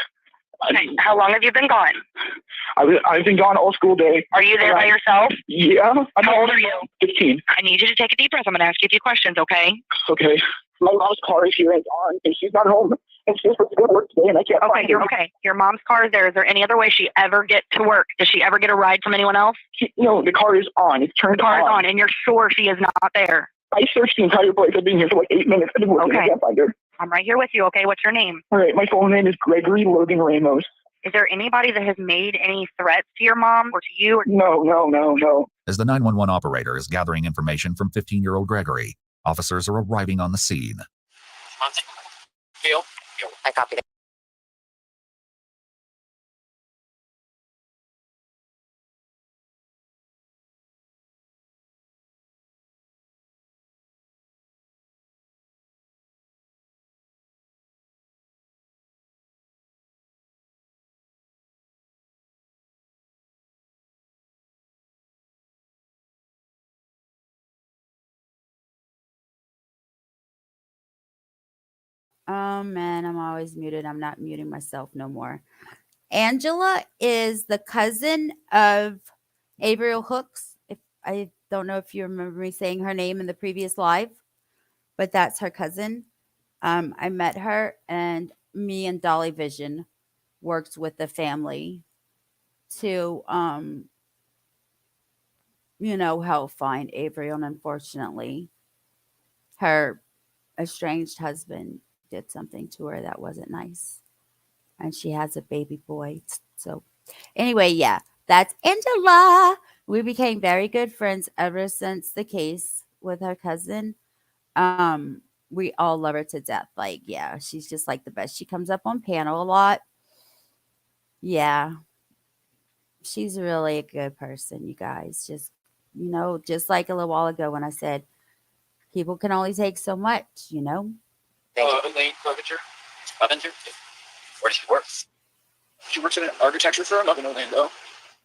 Okay. How long have you been gone? I've been gone all school day. Are you there by yourself? Yeah. How old are you? 15. I need you to take a deep breath. I'm going to ask you a few questions, okay? Okay. My mom's car is here and gone, and she's not home. And she's supposed to go to work today, and I can't find her. Okay. Your mom's car is there. Is there any other way she ever get to work? Does she ever get a ride from anyone else? No, the car is on. It's turned on. The car is on, and you're sure she is not there? I searched the entire place. I've been here for like 8 minutes. I can't find her. I'm right here with you, okay? What's your name? All right, my full name is Gregory Logan Ramos. Is there anybody that has made any threats to your mom or to you? No. As the 911 operator is gathering information from 15-year-old Gregory, officers are arriving on the scene. Phil? I copy that. Oh man, I'm always muted. I'm not muting myself no more. Angela is the cousin of Averill Hooks. If I don't know if you remember me saying her name in the previous live, but that's her cousin. I met her, and me and Dolly Vision worked with the family to help find Averill. And unfortunately, her estranged husband did something to her that wasn't nice, and she has a baby boy. So anyway, yeah, that's Angela. We became very good friends ever since the case with her cousin. We all love her to death. Like, yeah, she's just like the best. She comes up on panel a lot. Yeah, she's really a good person, you guys. Just like a little while ago when I said people can only take so much, Elaine Clevenger. Where does she work? She works in an architecture firm up in Orlando.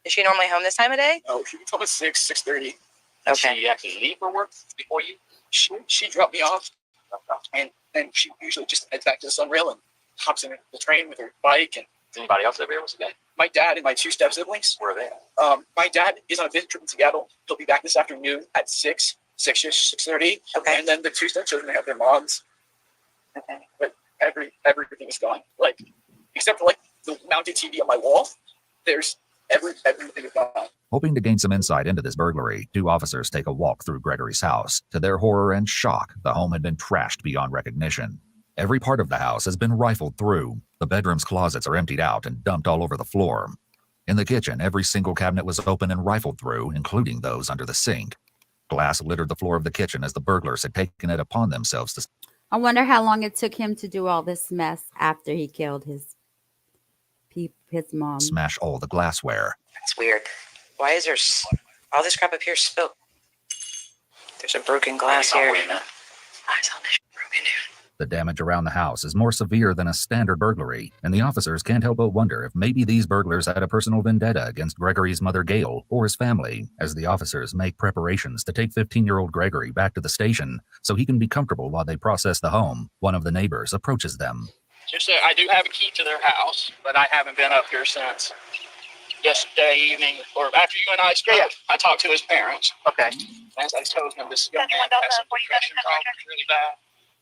Is she normally home this time of day? Oh, she gets home at 6:30. Okay. She actually leave for work before you. She dropped me off, and then she usually just heads back to the Sunrail and hops in the train with her bike. And is anybody else ever able today? My dad and my 2 step siblings. Where are they? My dad is on a business trip in Seattle. He'll be back this afternoon at 6. 6-ish, 6:30. Okay. And then the two stepchildren have their moms. Okay. But everything is gone. Like, except for like the mounted TV on my wall, there's everything is gone. Hoping to gain some insight into this burglary, 2 officers take a walk through Gregory's house. To their horror and shock, the home had been trashed beyond recognition. Every part of the house has been rifled through. The bedroom's closets are emptied out and dumped all over the floor. In the kitchen, every single cabinet was open and rifled through, including those under the sink. Glass littered the floor of the kitchen as the burglars had taken it upon themselves to... I wonder how long it took him to do all this mess after he killed his mom. Smash all the glassware. That's weird. Why is there all this crap up here spilled? There's a broken glass here. I saw this broken here. The damage around the house is more severe than a standard burglary, and the officers can't help but wonder if maybe these burglars had a personal vendetta against Gregory's mother Gail or his family. As the officers make preparations to take 15-year-old Gregory back to the station so he can be comfortable while they process the home, one of the neighbors approaches them. Just that I do have a key to their house, but I haven't been up here since yesterday evening, or after you and I spoke. Yeah. I talked to his parents. Okay. As I told him, this young man has some depression problems really bad.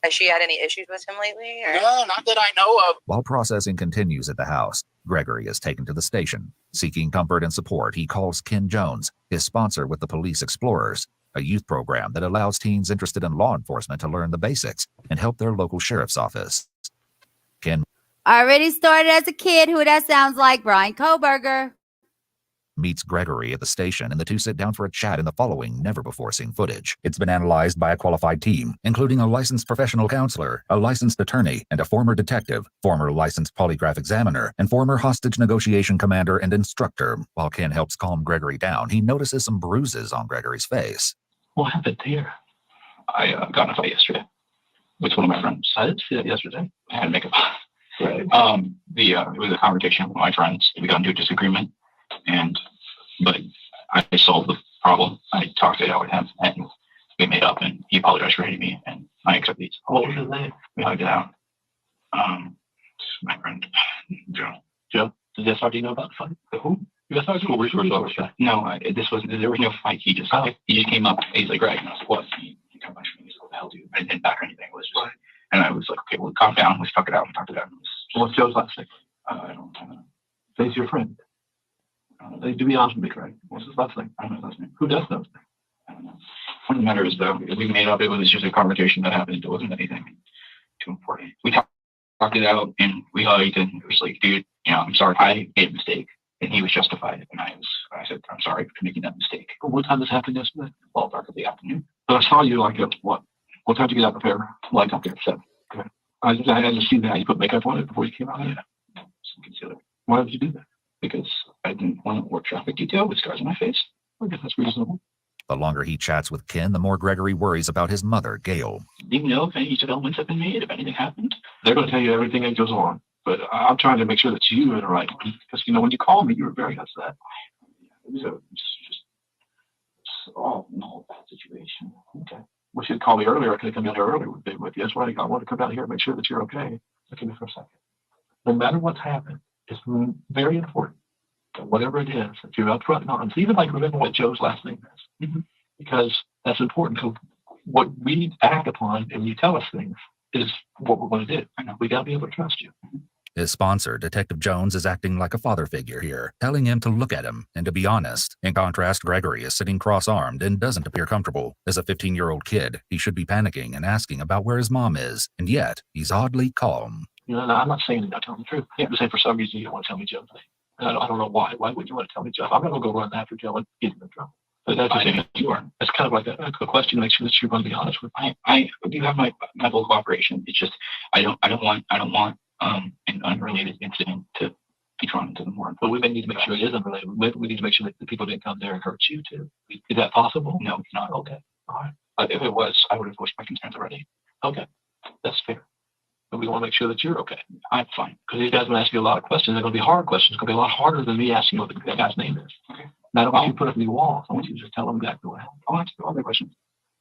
Has she had any issues with him lately? Or? No, not that I know of. While processing continues at the house, Gregory is taken to the station. Seeking comfort and support, he calls Ken Jones, his sponsor with the Police Explorers, a youth program that allows teens interested in law enforcement to learn the basics and help their local sheriff's office. Ken already started as a kid. Who that sounds like? Brian Koberger. Meets Gregory at the station, and the two sit down for a chat in the following never-before-seen footage. It's been analyzed by a qualified team, including a licensed professional counselor, a licensed attorney, and a former detective, former licensed polygraph examiner, and former hostage negotiation commander and instructor. While Ken helps calm Gregory down, he notices some bruises on Gregory's face. What happened here? I got in a fight yesterday with one of my friends. I didn't see that yesterday. I had to make a right. It was a conversation with my friends. We got into a disagreement. But I solved the problem. I talked it out with him, and we made up, and he apologized for hitting me, and I accepted it. What was his name? We hugged it out. My friend, Joe. Joe? Does that start, do you know about the fight? Who? You guys who? No, there was no fight. He just came up, and he's like, Greg, and I was like, what? He got a bunch of me. He's like, what the hell, dude? I didn't back or anything. It was just, and I was like, okay, well, calm down. Let's talk it out. And talked it out. What's Joe's last name? I don't know. Face your friend. To be honest with me, Craig, what's his last name? I don't know his last name. Who does know? I don't know. One of the matter is, though, we made up. It was just a conversation that happened. It wasn't anything too important. We talked it out, and we hugged, and it was like, dude, I'm sorry. I made a mistake, and he was justified. And I said, I'm sorry for making that mistake. But what time this happened yesterday? Well, dark of the afternoon. But I saw you like at what? What time did you get out there? Like up there at 7. Okay. I had to see that you put makeup on it before you came out. Yeah. Some concealer. Why did you do that? Because I didn't want to work traffic detail with scars on my face. I guess that's reasonable. The longer he chats with Ken, the more Gregory worries about his mother, Gail. Do you know if any developments have been made, if anything happened? They're going to tell you everything that goes on. But I'm trying to make sure that you are the right one. Because, when you called me, you were very upset. It was just all in a whole bad situation. Okay. Wish you'd call me earlier. I could have come down here earlier with you. That's why I want to come down here and make sure that you're okay. Look at me for a second. No matter what's happened, it's very important that whatever it is that you're upfront and honest, even like remember what Joe's last name is, because that's important. Because what we act upon and you tell us things is what we're going to do. I know we got to be able to trust you. His sponsor, Detective Jones, is acting like a father figure here, telling him to look at him and to be honest. In contrast, Gregory is sitting cross-armed and doesn't appear comfortable. As a 15-year-old kid, he should be panicking and asking about where his mom is, and yet he's oddly calm. I'm not saying you're not telling the truth. You have to say for some reason you don't want to tell me Joe's name. I don't know why. Why would you want to tell me Joe? I'm not going to go run after Joe and get him in trouble. But that's the thing you are. It's kind of like a question to make sure that you're going to be honest with me. I do have my full cooperation. It's just I don't want an unrelated incident to be drawn into the more. But we may need to make sure it is unrelated. We need to make sure that the people didn't come there and hurt you too. Is that possible? No, it's not. Okay. All right. If it was, I would have voiced my concerns already. Okay. That's fair. But we want to make sure that you're okay. I'm fine. Because these guys are going to ask you a lot of questions. They're going to be hard questions. It's going to be a lot harder than me asking you what that guy's name is. Okay. Now, I don't want you to put up any walls. I want you to just tell them exactly what happened. I'll answer all their questions.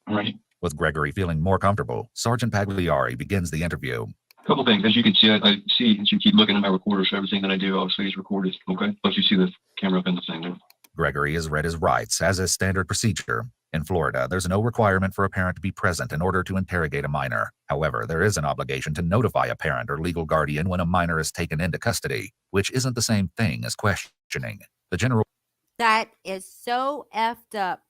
I'm ready. With Gregory feeling more comfortable, Sergeant Pagliari begins the interview. A couple things. As you can see, I see as you keep looking at my recorder, so everything that I do obviously is recorded. Okay. Plus you see the camera up in the thing there. Gregory has read his rights, as is standard procedure. In Florida, there's no requirement for a parent to be present in order to interrogate a minor. However, there is an obligation to notify a parent or legal guardian when a minor is taken into custody, which isn't the same thing as questioning. The general That is so effed up.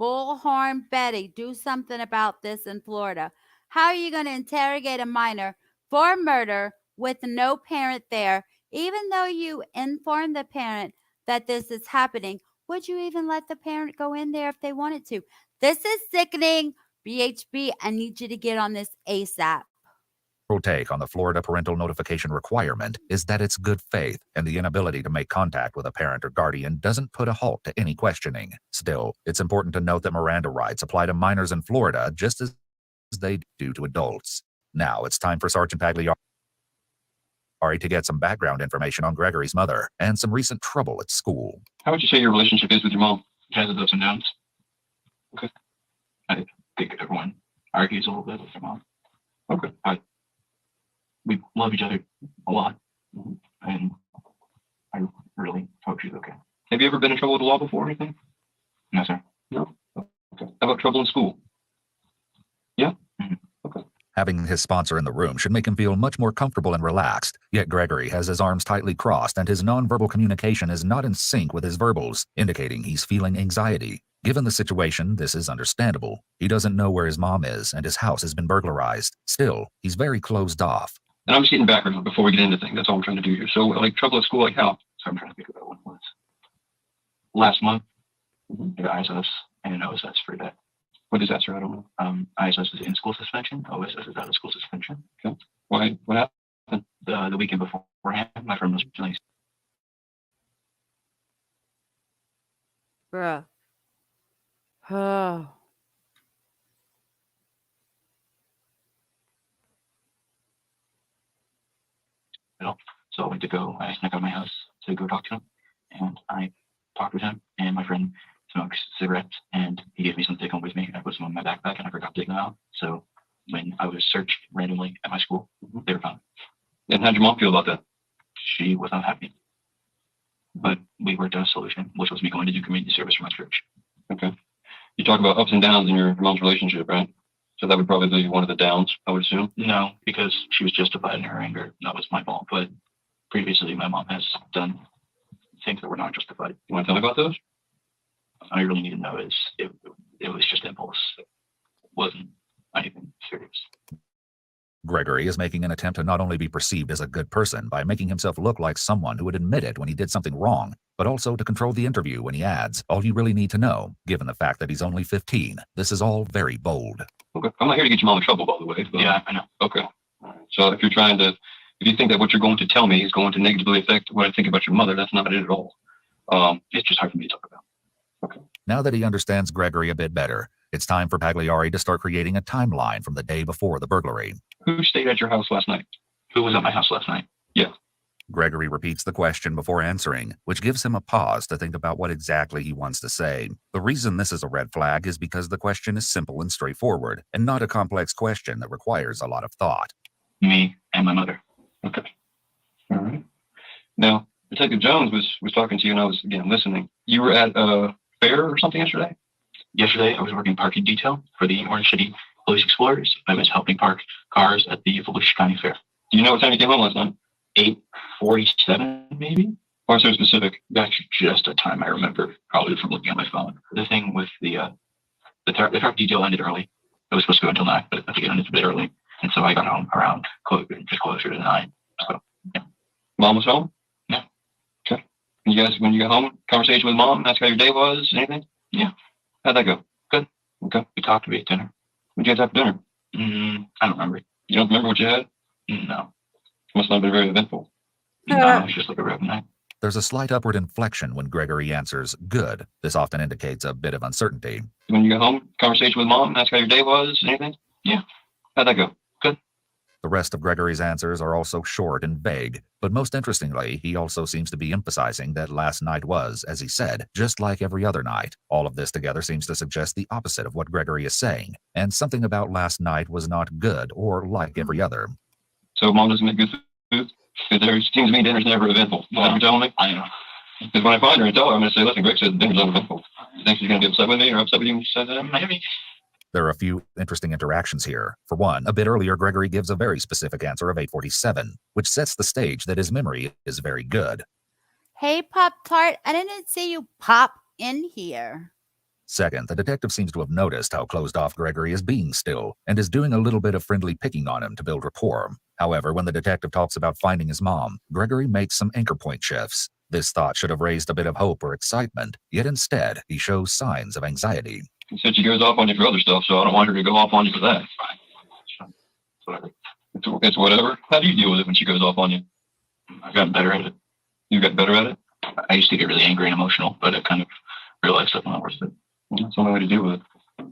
Bullhorn Betty, do something about this in Florida. How are you going to interrogate a minor for murder with no parent there? Even though you inform the parent that this is happening, would you even let the parent go in there if they wanted to? This is sickening. BHB, I need you to get on this ASAP. take on the Florida parental notification requirement is that it's good faith, and the inability to make contact with a parent or guardian doesn't put a halt to any questioning. Still, it's important to note that Miranda rights apply to minors in Florida just as they do to adults. Now it's time for Sergeant Pagliari to get some background information on Gregory's mother and some recent trouble at school. How would you say your relationship is with your mom? It has its ups and downs. Okay. I think everyone argues a little bit with their mom. Okay. We love each other a lot. And I really hope she's okay. Have you ever been in trouble with the law before or anything? No, sir. No? Okay. How about trouble in school? Yeah? Okay. Having his sponsor in the room should make him feel much more comfortable and relaxed, yet Gregory has his arms tightly crossed and his nonverbal communication is not in sync with his verbals, indicating he's feeling anxiety. Given the situation, this is understandable. He doesn't know where his mom is, and his house has been burglarized. Still, he's very closed off. And I'm just getting background before we get into things. That's all I'm trying to do here. So, like, trouble at school, like how? So I'm trying to think about what it was. Last month, I got ISS and OSS for that. What is that, sir? I don't know. ISS is in-school suspension. OSS is out-of-school suspension. Okay. What happened the weekend beforehand? My friend was released. Bruh. Oh. So I went to go, I snuck out of my house to go talk to him, and I talked with him, and my friend smokes cigarettes, and he gave me some to take home with me. I put some in my backpack, and I forgot to take them out. So when I was searched randomly at my school, they were found. And how'd your mom feel about that? She was not happy. But we worked out a solution, which was me going to do community service for my church. Okay. You talk about ups and downs in your mom's relationship, right? So that would probably be one of the downs, I would assume. No, because she was justified in her anger. That was my fault. But previously, my mom has done things that were not justified. You want to tell me about those? All you really need to know is it was just impulse. It wasn't anything serious. Gregory is making an attempt to not only be perceived as a good person by making himself look like someone who would admit it when he did something wrong, but also to control the interview when he adds, all you really need to know, given the fact that he's only 15. This is all very bold. Okay. I'm not here to get your mom in trouble, by the way. But, yeah, I know. Okay. So if you think that what you're going to tell me is going to negatively affect what I think about your mother, that's not it at all. It's just hard for me to talk about. Okay. Now that he understands Gregory a bit better, it's time for Pagliari to start creating a timeline from the day before the burglary. Who stayed at your house last night? Who was at my house last night? Yeah. Gregory repeats the question before answering, which gives him a pause to think about what exactly he wants to say. The reason this is a red flag is because the question is simple and straightforward, and not a complex question that requires a lot of thought. Me and my mother. Okay. All right. Now, Detective Jones was talking to you, and I was, again, listening. You were at a fair or something yesterday? Yesterday, I was working parking detail for the Orange City Police Explorers. I was helping park cars at the Volusia County Fair. Do you know what time you came home last night? 8:47, maybe? Or so specific? That's just a time I remember, probably from looking at my phone. The thing with the park detail ended early. It was supposed to go until 9, but I think it ended a bit early. And so I got home around just closer to 9. So, yeah. Mom was home? Yeah. Okay. And you guys, when you got home, conversation with mom, ask how your day was, anything? Yeah. How'd that go? Good. Okay. We talked to me at dinner. What did you guys have for dinner? I don't remember. You don't remember what you had? No. It must not have been very eventful. No, it was just like a regular night. There's a slight upward inflection when Gregory answers good. This often indicates a bit of uncertainty. When you got home, conversation with mom, ask how your day was, anything? Yeah. How'd that go? Good. The rest of Gregory's answers are also short and vague, but most interestingly, he also seems to be emphasizing that last night was, as he said, just like every other night. All of this together seems to suggest the opposite of what Gregory is saying, and something about last night was not good or like every other. So mom doesn't make good food? Because there seems to me dinner's never eventful. Is that what you're telling me? I know. Because when I find her and tell her, I'm going to say, listen, Greg said the dinner's uneventful. You think she's going to be upset with me or upset with you when she says that? Maybe. There are a few interesting interactions here. For one, a bit earlier, Gregory gives a very specific answer of 8:47, which sets the stage that his memory is very good. Hey, Pop-Tart, I didn't see you pop in here. Second, the detective seems to have noticed how closed off Gregory is being still and is doing a little bit of friendly picking on him to build rapport. However, when the detective talks about finding his mom, Gregory makes some anchor point shifts. This thought should have raised a bit of hope or excitement, yet instead, he shows signs of anxiety. She said she goes off on you for other stuff, so I don't want her to go off on you for that. Whatever. It's whatever. How do you deal with it when she goes off on you? I've gotten better at it. You got better at it? I used to get really angry and emotional, but I kind of realized that's not worth it. That's the only way to deal with it.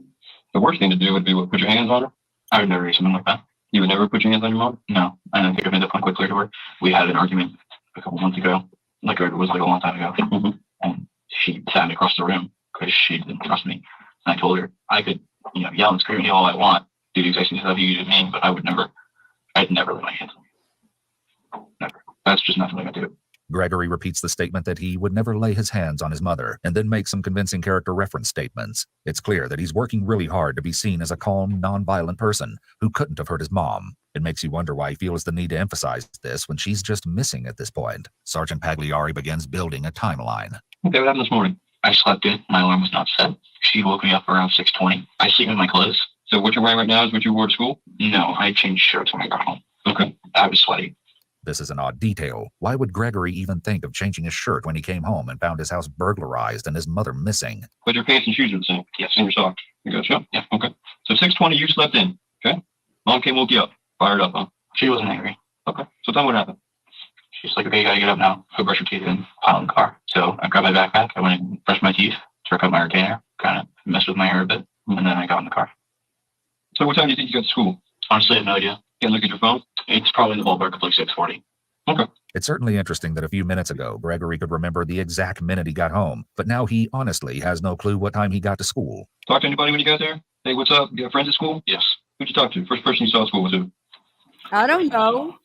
The worst thing to do would be put your hands on her. I would never do something like that. You would never put your hands on your mom? No. I don't think I've made that point quite clear to her. We had an argument a couple months ago. Like it was like a long time ago. And she sat me across the room because she didn't trust me. And I told her I could, yell and scream at you all I want, do the exact same stuff you did to me, but I'd never lay my hands on you. Never. That's just not something I do. Gregory repeats the statement that he would never lay his hands on his mother, and then makes some convincing character reference statements. It's clear that he's working really hard to be seen as a calm, non-violent person who couldn't have hurt his mom. It makes you wonder why he feels the need to emphasize this when she's just missing at this point. Sergeant Pagliari begins building a timeline. Okay, what happened this morning? I slept in. My alarm was not set. She woke me up around 6:20. I sleep in my clothes. So what you're wearing right now is what you wore to school? No, I changed shirts when I got home. Okay. I was sweaty. This is an odd detail. Why would Gregory even think of changing his shirt when he came home and found his house burglarized and his mother missing? But your pants and shoes are the same. Yes. And your socks. You gotcha? Yeah, okay. So 6:20, you slept in. Okay. Mom came, woke you up. Fired up, huh? She wasn't angry. Okay. So tell me what happened. She's like, okay, you gotta get up now. Go brush your teeth and pile in the car. So I grabbed my backpack. I went and brushed my teeth, took out my retainer, kind of messed with my hair a bit, and then I got in the car. So what time do you think you got to school? Honestly, I have no idea. Can't look at your phone? It's probably in the ballpark of like 6:40. Okay. It's certainly interesting that a few minutes ago, Gregory could remember the exact minute he got home, but now he honestly has no clue what time he got to school. Talk to anybody when you got there? Hey, what's up? You got friends at school? Yes. Who'd you talk to? First person you saw at school was who? I don't know.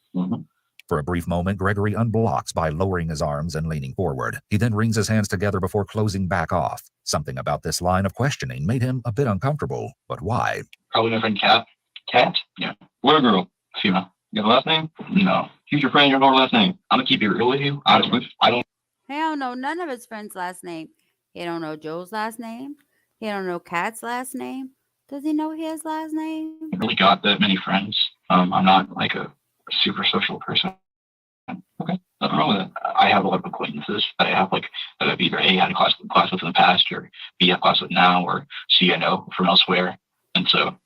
For a brief moment, Gregory unblocks by lowering his arms and leaning forward. He then wrings his hands together before closing back off. Something about this line of questioning made him a bit uncomfortable. But why? Probably my friend Kat. Kat? Yeah. What a girl? Female. You got a last name? No. Who's your friend? You don't know her last name. I'm gonna keep it real with you. Honestly, I don't. He don't know none of his friends' last name. He don't know Joe's last name. He don't know Kat's last name. Does he know his last name? Really got that many friends. I'm not like a super social person. Okay, nothing wrong with it. I have a lot of acquaintances that I have that I've either A, had a class with in the past, or B, have class with now, or C, I know from elsewhere. And so,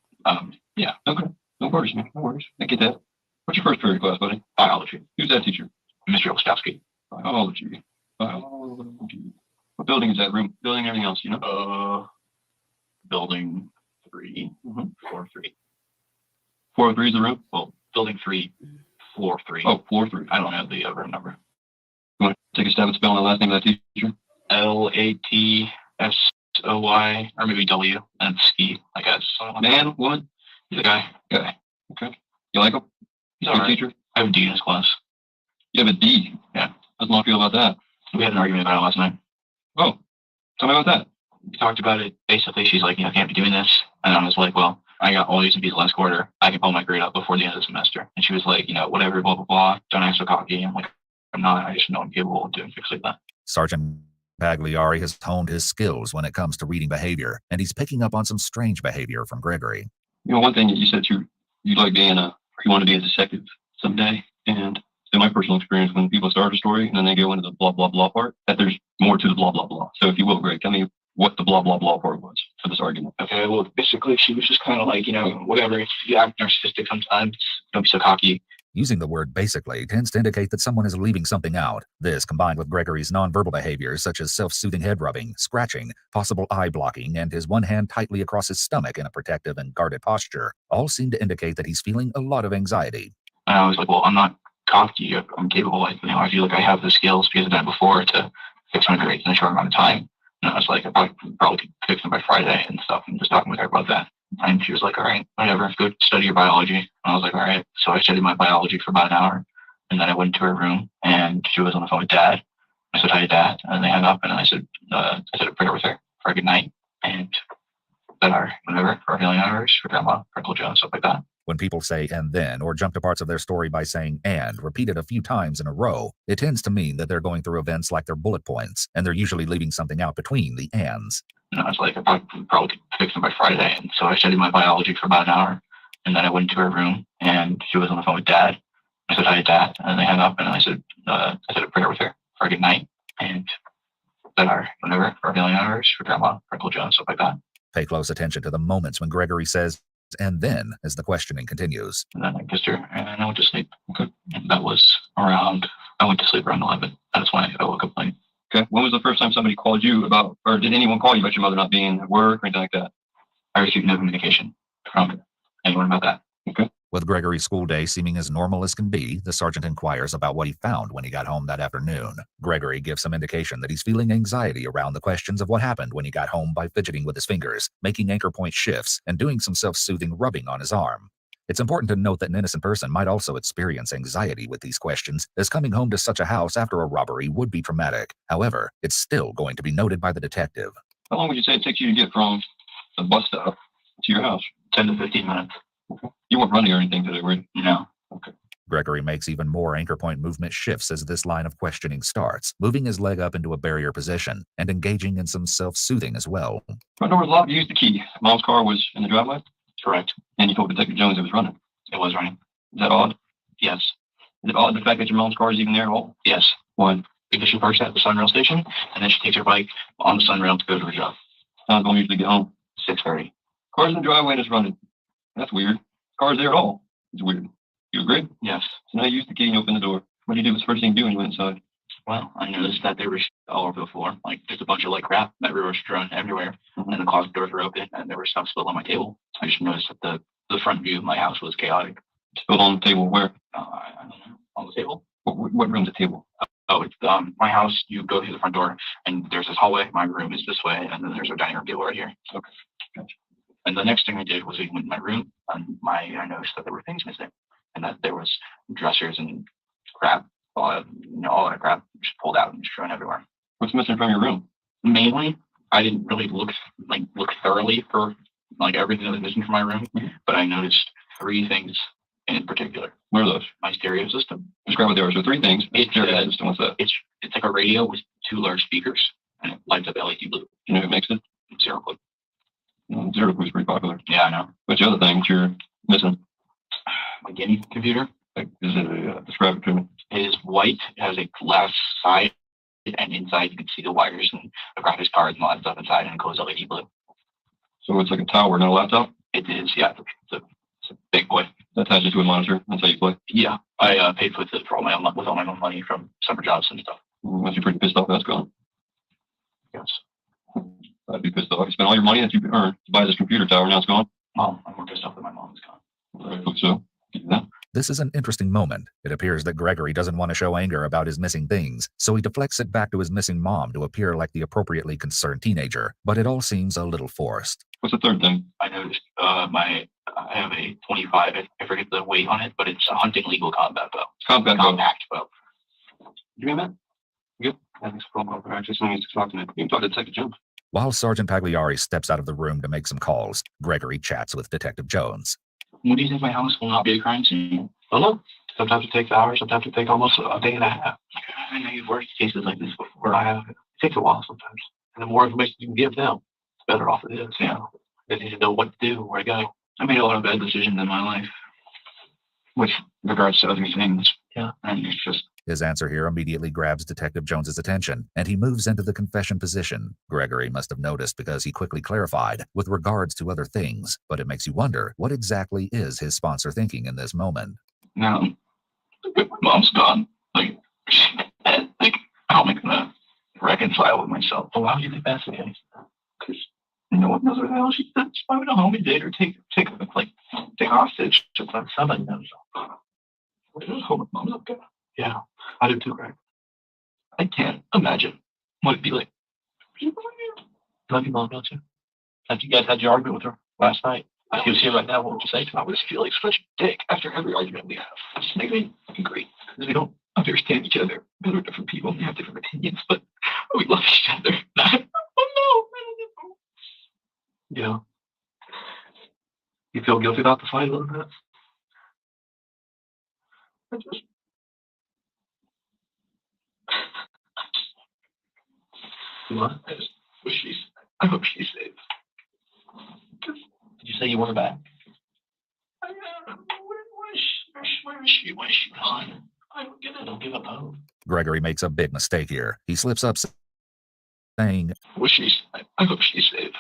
yeah, okay. No worries, man. No worries. I get that. What's your first period class, buddy? Biology. Who's that teacher? Mr. Olszewski. Biology. What building is that? Room? Building and everything else, Building 3. Floor 3. 403 is the room? Well, building 3. Floor 3. Oh, floor 3. I don't have the room number. You want to take a stab at spelling the last name of that teacher? Latsoy, or maybe W, and ski, I guess. Man, woman? He's a guy. Guy. Okay. You like him? He's a good teacher. I have a D in his class. You have a D? Yeah. How does Mom feel about that? We had an argument about it last night. Oh, tell me about that. We talked about it. Basically, she's like, can't be doing this. And I was like, well, I got all A's and B's last quarter. I can pull my grade up before the end of the semester. And she was like, whatever, blah, blah, blah. Don't act so cocky. I'm like, I'm not. I just know I'm capable of doing things like that. Sergeant Pagliari has honed his skills when it comes to reading behavior, and he's picking up on some strange behavior from Gregory. One thing you said you like being you want to be a detective someday. And in my personal experience, when people start a story and then they go into the blah, blah, blah part, that there's more to the blah, blah, blah. So if you will, Greg, tell me what the blah, blah, blah part was for this argument. Okay, well, basically, she was just kind of like, whatever. If you act narcissistic sometimes, don't be so cocky. Using the word basically tends to indicate that someone is leaving something out. This, combined with Gregory's nonverbal behaviors such as self-soothing head rubbing, scratching, possible eye blocking, and his one hand tightly across his stomach in a protective and guarded posture, all seem to indicate that he's feeling a lot of anxiety. And I was like, well, I'm not cocky. I'm capable. I feel like I have the skills because I've done it before to fix my grades in a short amount of time. And I was like, I probably could fix them by Friday and stuff. And just talking with her about that. And she was like, all right, whatever, go study your biology. And I was like, all right. So I studied my biology for about an hour. And then I went into her room and she was on the phone with Dad. I said, hi, Dad. And they hung up, and I said a prayer with her for a good night. And that our whatever, for our healing hours, for Grandma, for Uncle Joe, stuff like that. When people say and then or jump to parts of their story by saying and repeated a few times in a row, it tends to mean that they're going through events like they're bullet points, and they're usually leaving something out between the ands. And I was like, I probably could fix them by Friday. And so I studied my biology for about an hour. And then I went into her room, and she was on the phone with Dad. I said, hi, Dad. And they hung up, and I said a prayer with her for a good night. And that our whatever, for our healing hours, for Grandma, for Uncle Joe, stuff like that. Pay close attention to the moments when Gregory says, and then, as the questioning continues. And then I kissed her, and I went to sleep. Okay. And that was I went to sleep around 11. That's when I woke up late. Okay. When was the first time somebody called you about, or did anyone call you about your mother not being at work or anything like that? I received no communication from anyone about that. Okay. With Gregory's school day seeming as normal as can be, the sergeant inquires about what he found when he got home that afternoon. Gregory gives some indication that he's feeling anxiety around the questions of what happened when he got home by fidgeting with his fingers, making anchor point shifts, and doing some self-soothing rubbing on his arm. It's important to note that an innocent person might also experience anxiety with these questions, as coming home to such a house after a robbery would be traumatic. However, it's still going to be noted by the detective. How long would you say it takes you to get from the bus stop to your house? 10 to 15 minutes. Okay. You weren't running or anything today, were you? No. Okay. Gregory makes even more anchor point movement shifts as this line of questioning starts, moving his leg up into a barrier position and engaging in some self-soothing as well. Front door was locked. You used the key. Mom's car was in the driveway? Correct. And you told Detective Jones it was running? It was running. Is that odd? Yes. Is it odd the fact that your mom's car is even there at all? Yes. Why? Because she parks at the Sunrail station, and then she takes her bike on the Sunrail to go to her job. How long usually get home? 6:30. Car's in the driveway and it's running. That's weird. Car's there at all. It's weird. You agree? Yes. So now you used the key and you opened the door. What did you do? What's the first thing you do when you went inside? Well, I noticed that there was all over the floor, like just a bunch of like crap that was strewn everywhere, and the closet doors were open, and there was stuff spilled on my table. I just noticed that the front view of my house was chaotic. Spilled on the table where? I don't know. On the table. What room's the table? Oh, it's my house. You go through the front door, and there's this hallway. My room is this way, and then there's a dining room table right here. Okay. Gotcha. And the next thing I did was I went in my room, and I noticed that there were things missing, and that there was dressers and crap, all that crap just pulled out and strewn everywhere. What's missing from your room? Mainly, I didn't really look thoroughly for like everything that was missing from my room, but I noticed 3 things in particular. What are those? My stereo system. Describe what they are. So 3 things. Stereo system. What's that? It's like a radio with 2 large speakers, and it lights up LED blue. You know who makes it? Zero clue. Zero Clue is pretty popular. Yeah, I know. What's the other thing that you're missing? My gaming computer. Like, is it describe it to me? It is white. It has a glass side, and inside you can see the wires and the graphics cards and all that stuff inside, and it goes LED blue. So it's like a tower, not a laptop? It is, yeah. It's a big boy. Attached it to a monitor. That's how you play? Yeah. I paid for it with all my own money from summer jobs and stuff. Must be pretty pissed off that's gone. Yes. I'd be pissed off. You spent all your money that you earned to buy this computer tower, now it's gone? Well, I'm more pissed off that my mom's gone. I hope so. Yeah. This is an interesting moment. It appears that Gregory doesn't want to show anger about his missing things, so he deflects it back to his missing mom to appear like the appropriately concerned teenager, but it all seems a little forced. What's the third thing? I noticed I have a 25, I forget the weight on it, but it's a hunting legal combat bow. Compact bow. You mean that? You good? I think so. Actually, someone needs to talk to me. You can talk to Detective Jones. While Sergeant Pagliari steps out of the room to make some calls, Gregory chats with Detective Jones. When do you think my house will not be a crime scene? I don't know. Sometimes it takes hours. Sometimes it takes almost a day and a half. I know you've worked cases like this before. It takes a while sometimes. And the more information you can give them, the better off it is. You know, they need to know what to do, where to go. I made a lot of bad decisions in my life with regards to other things. Yeah. And it's just. His answer here immediately grabs Detective Jones's attention, and he moves into the confession position. Gregory must have noticed because he quickly clarified with regards to other things, but it makes you wonder what exactly is his sponsor thinking in this moment. Now, my mom's gone. Like, how am I gonna reconcile with myself? Well, why would you think that's the case? Because no one knows where the hell she is. Why would a homie date or take hostage to let somebody knows? I just hope my mom's okay. Yeah, I do too, Greg. I can't imagine what it'd be like. Love your mom, don't you? After you guys had your argument with her last night, if he was here right now, what would you say to him? I would just feel like such a dick after every argument we have. It just makes me fucking great. Because we don't understand each other. We're different people and have different opinions, but we love each other. Oh no! You know, you feel guilty about the fight a little bit? I just, what? I just wish I hope she's safe. Did you say you want her back? Where is she? Why is she gone? I don't get it. Don't give up hope. Gregory makes a big mistake here. He slips up saying, I hope she's safe.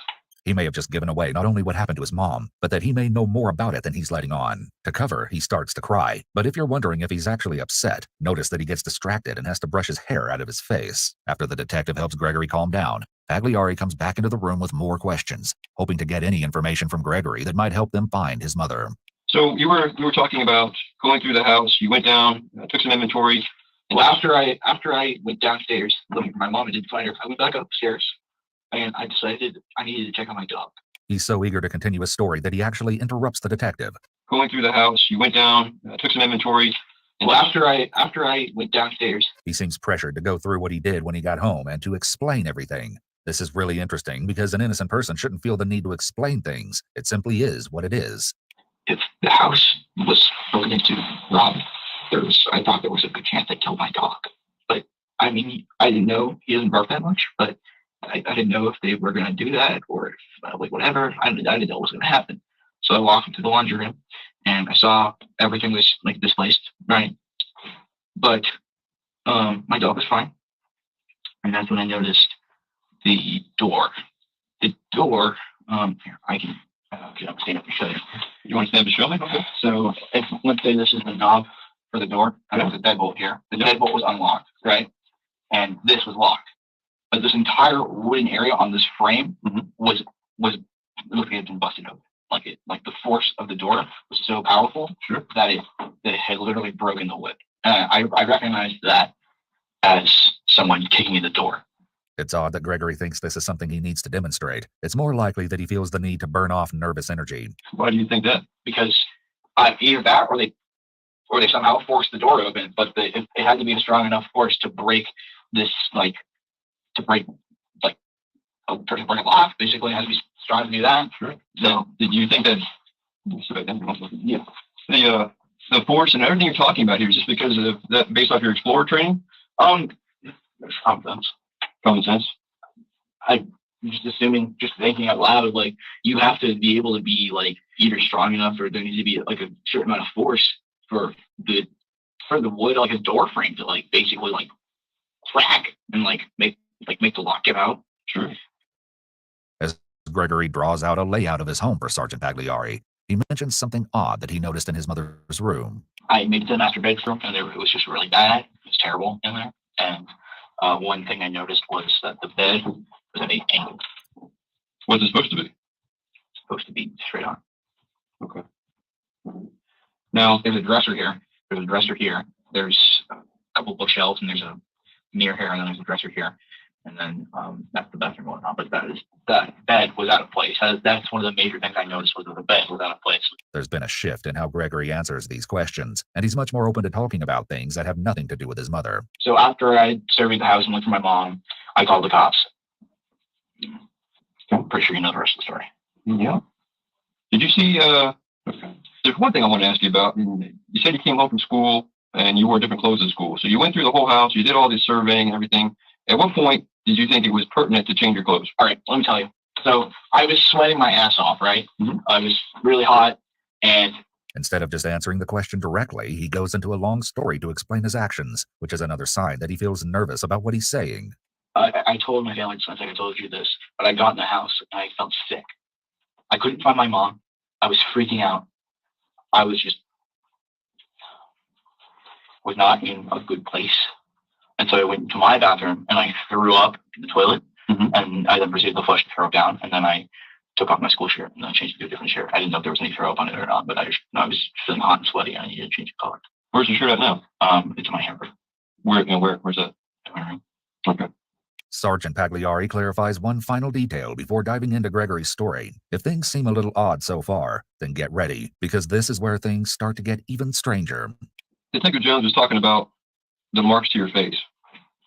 He may have just given away not only what happened to his mom, but that he may know more about it than he's letting on. To cover, he starts to cry. But if you're wondering if he's actually upset, notice that he gets distracted and has to brush his hair out of his face. After the detective helps Gregory calm down, Pagliari comes back into the room with more questions, hoping to get any information from Gregory that might help them find his mother. So you were talking about going through the house. You went down, took some inventory. Well, after I went downstairs looking for my mom and didn't find her, I went back upstairs and I decided I needed to check on my dog. He's so eager to continue his story that he actually interrupts the detective. Going through the house, you went down, took some inventory. Well, after I went downstairs, he seems pressured to go through what he did when he got home and to explain everything. This is really interesting because an innocent person shouldn't feel the need to explain things. It simply is what it is. If the house was broken into, robbed, I thought there was a good chance they killed my dog. But I mean, I didn't know he doesn't bark that much, but I didn't know if they were going to do that or if, like whatever. I didn't know what was going to happen. So I walked into the laundry room and I saw everything was like displaced, right? But my dog was fine. And that's when I noticed the door. The door, here, I can stand up and show you. You want to stand up and show me? Okay. So let's say this is the knob for the door. And there's a deadbolt here. The deadbolt was unlocked, right? And this was locked. But this entire wooden area on this frame was looking like it had been busted open. Like the force of the door was so powerful that it had literally broken the wood. I recognized that as someone kicking in the door. It's odd that Gregory thinks this is something he needs to demonstrate. It's more likely that he feels the need to burn off nervous energy. Why do you think that? Because either that or they somehow forced the door open, but it had to be a strong enough force to break this, to break a lock. Basically, it has to be strong to do that. Sure. So, did you think that? Yeah. The force and everything you're talking about here is just because of that, based off your Explorer training? There's common sense. I'm just assuming, just thinking out loud, you have to be able to be either strong enough or there needs to be a certain amount of force for the wood, a door frame to basically crack and make the lock give out. Sure. As Gregory draws out a layout of his home for Sergeant Pagliari, he mentions something odd that he noticed in his mother's room. I made it to the master bedroom and it was just really bad. It was terrible in there. And one thing I noticed was that the bed was at an angle. What's it supposed to be? It's supposed to be straight on. Okay. Now, there's a dresser here. There's a dresser here. There's a couple bookshelves, and there's a mirror here, and then there's a dresser here. And then that's the bathroom going on. But that bed was out of place. That's one of the major things I noticed was that the bed was out of place. There's been a shift in how Gregory answers these questions, and he's much more open to talking about things that have nothing to do with his mother. So after I surveyed the house and looked for my mom, I called the cops. I'm pretty sure you know the rest of the story. Yeah. Did you see, there's one thing I want to ask you about. You said you came home from school and you wore different clothes at school. So you went through the whole house, you did all this surveying and everything. At what point did you think it was pertinent to change your clothes? All right, let me tell you. So I was sweating my ass off, right? Mm-hmm. I was really hot, and instead of just answering the question directly, he goes into a long story to explain his actions, which is another sign that he feels nervous about what he's saying. I told my family, I think I told you this, but I got in the house and I felt sick. I couldn't find my mom. I was freaking out. I was not in a good place. And so I went into my bathroom and I threw up in the toilet. Mm-hmm. And I then proceeded to flush the throw up down. And then I took off my school shirt and then changed it to a different shirt. I didn't know if there was any throw up on it or not, but I was feeling hot and sweaty and I needed to change the color. Where's your shirt at now? It's in my hamper. Where's that? In my room. Okay. Sergeant Pagliari clarifies one final detail before diving into Gregory's story. If things seem a little odd so far, then get ready, because this is where things start to get even stranger. Detective Jones was talking about the marks to your face.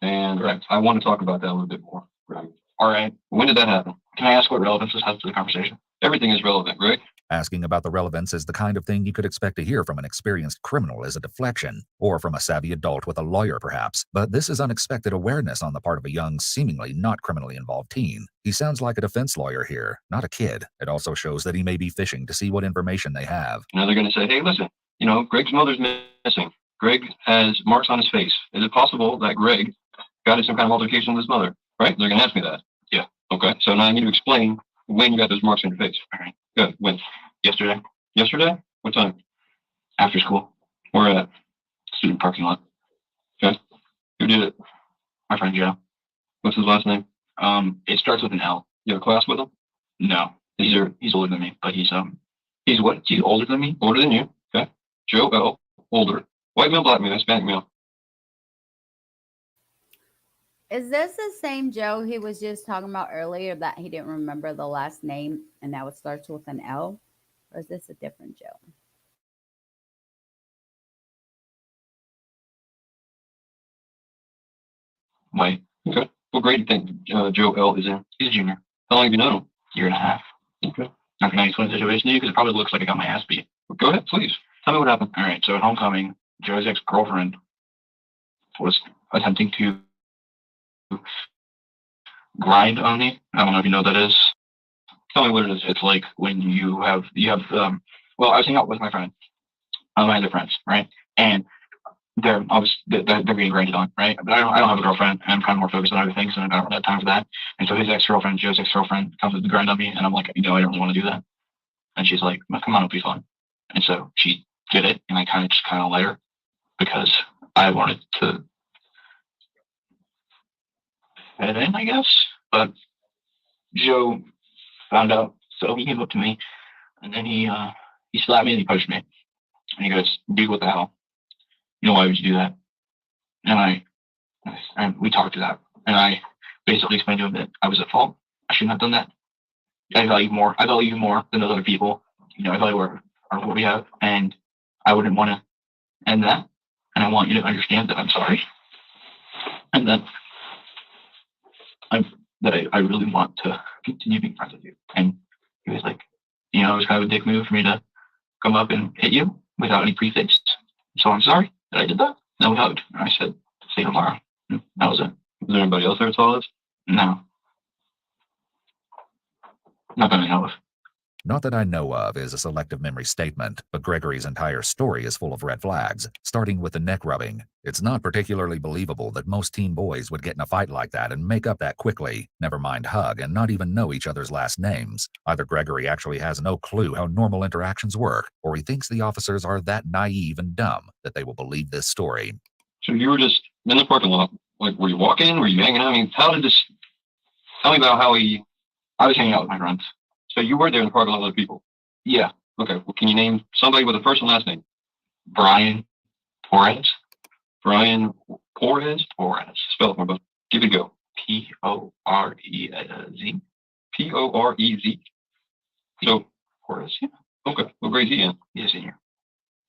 And Correct. I want to talk about that a little bit more. Right. All right. When did that happen? Can I ask what relevance this has to the conversation? Everything is relevant, Greg. Asking about the relevance is the kind of thing you could expect to hear from an experienced criminal as a deflection, or from a savvy adult with a lawyer perhaps. But this is unexpected awareness on the part of a young, seemingly not criminally involved teen. He sounds like a defense lawyer here, not a kid. It also shows that he may be fishing to see what information they have. Now they're going to say, hey, listen, Greg's mother's missing. Greg has marks on his face. Is it possible that Greg got in some kind of altercation with his mother? Right? They're going to ask me that. Yeah. Okay. So now I need to explain when you got those marks on your face. All right. Good. When? Yesterday, Yesterday? What time? after school, Where at? student parking lot. Okay. Who did it? My friend Joe. What's his last name? It starts with an L. You have a class with him? No, he's older than me, but he's what? He's older than me. Older than you. Okay. Joe L. Older. White male, black male, Hispanic male. Is this the same Joe he was just talking about earlier that he didn't remember the last name and now it starts with an L? Or is this a different Joe? White. Okay. What grade do you think Joe L is in? He's a junior. How long have you known him? Year and a half. Okay. Not gonna explain the situation to you because it probably looks like I got my ass beat. Go ahead, please. Tell me what happened. All right. So at homecoming, Joe's ex-girlfriend was attempting to grind on me. I don't know if you know what that is. Tell me what it is. It's like when you have well, I was hanging out with my friend, my other friends, right? And they're getting grinded on, right? But I don't have a girlfriend, and I'm kind of more focused on other things, and I don't have time for that. And so his ex-girlfriend, Joe's ex-girlfriend, comes to grind on me, and I'm like, I don't really want to do that. And she's like, come on, it'll be fun. And so she did it, and I kind of let her because I wanted to fit in, I guess. But Joe found out, so he came up to me, and then he slapped me and he punched me. And he goes, dude, what the hell? Why would you do that? And we talked to that. And I basically explained to him that I was at fault. I shouldn't have done that. I value you more than those other people. I value what we have. And I wouldn't want to end that. And I want you to understand that I'm sorry. And then I really want to continue being friends with you. And he was like, it was kind of a dick move for me to come up and hit you without any pretext. So I'm sorry that I did that. Then we hugged. And I said, see you tomorrow. And that was it. Was there anybody else there that saw this? No. Not that I know of. Not that I know of is a selective memory statement, but Gregory's entire story is full of red flags, starting with the neck rubbing. It's not particularly believable that most teen boys would get in a fight like that and make up that quickly, never mind hug, and not even know each other's last names. Either Gregory actually has no clue how normal interactions work, or he thinks the officers are that naive and dumb that they will believe this story. So you were just in the parking lot. Like, were you walking? Were you hanging out? I mean, tell me about how I was hanging out with my friends. So you were there in the parking lot with other people? Yeah. Okay. Well, can you name somebody with a first and last name? Brian Torres. Brian Porez? Spell it for me. Give it a go. Porez. Porez. So, Porez. Yeah. Okay. What grade is he in? He's a senior.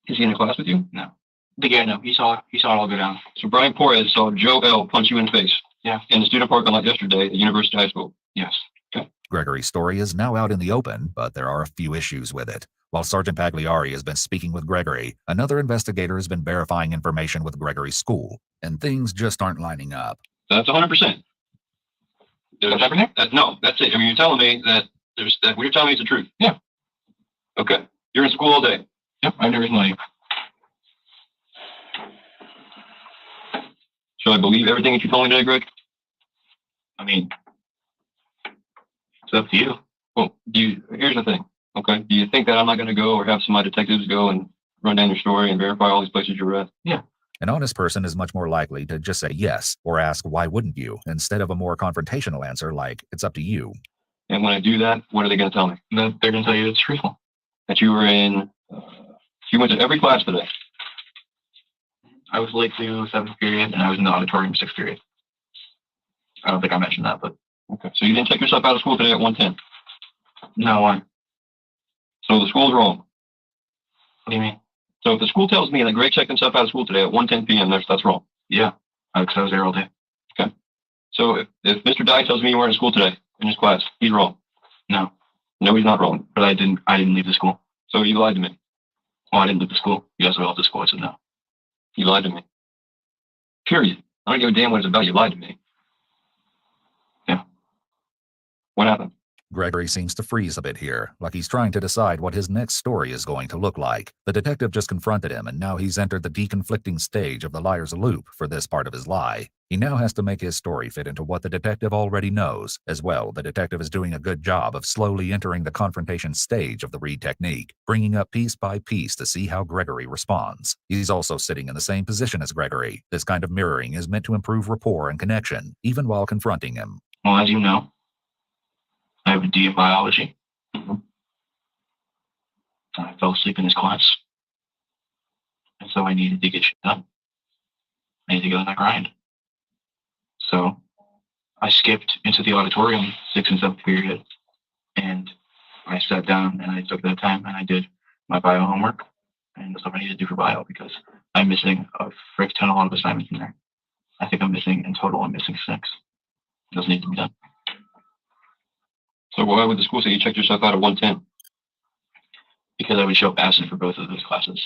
Is he in a class with you? No. No. He saw it all go down. So Brian Porez saw Joe L. punch you in the face. Yeah. In the student parking lot yesterday at University High School. Yes. Okay. Gregory's story is now out in the open, but there are a few issues with it. While Sergeant Pagliari has been speaking with Gregory, another investigator has been verifying information with Gregory's school, and things just aren't lining up. That's 100%. That's everything? No, that's it. I mean, you're telling me that what you're telling me is the truth. Yeah. Okay. You're in school all day. Yep. I never know you. Should I believe everything that you told me today, Greg? I mean, it's up to you. Well, here's the thing. Okay. Do you think that I'm not going to go or have some of my detectives go and run down your story and verify all these places you're at? Yeah. An honest person is much more likely to just say yes or ask, why wouldn't you, instead of a more confrontational answer like, it's up to you. And when I do that, what are they going to tell me? They're going to tell you it's truthful. That you were you went to every class today. I was late to 7th period, and I was in the auditorium 6th period. I don't think I mentioned that, but... Okay. So you didn't check yourself out of school today at 1:10? No, why? So the school's wrong. What do you mean? So if the school tells me that Greg checked himself out of school today at 1:10 p.m., that's wrong. Yeah, because I was there all day. Okay. So if Mr. Dye tells me you weren't in school today in his class, he's wrong. No, he's not wrong. But I didn't leave the school. So you lied to me. Well, I didn't leave the school. You guys left the school. I said no. You lied to me. Period. I don't give a damn what it's about. You lied to me. Yeah. What happened? Gregory seems to freeze a bit here, like he's trying to decide what his next story is going to look like. The detective just confronted him, and now he's entered the deconflicting stage of the liar's loop for this part of his lie. He now has to make his story fit into what the detective already knows. As well, the detective is doing a good job of slowly entering the confrontation stage of the Reid technique, bringing up piece by piece to see how Gregory responds. He's also sitting in the same position as Gregory. This kind of mirroring is meant to improve rapport and connection, even while confronting him. Well, as you know, I have a D in biology. I fell asleep in this class. And so I needed to get shit done. I needed to get on that grind. So I skipped into the auditorium 6th and 7th period. And I sat down and I took that time and I did my bio homework. And that's what I need to do for bio because I'm missing a frick ton of lot of assignments in there. I think I'm missing 6. It doesn't need to be done. So why would the school say you checked yourself out at 110? Because I would show up absent for both of those classes.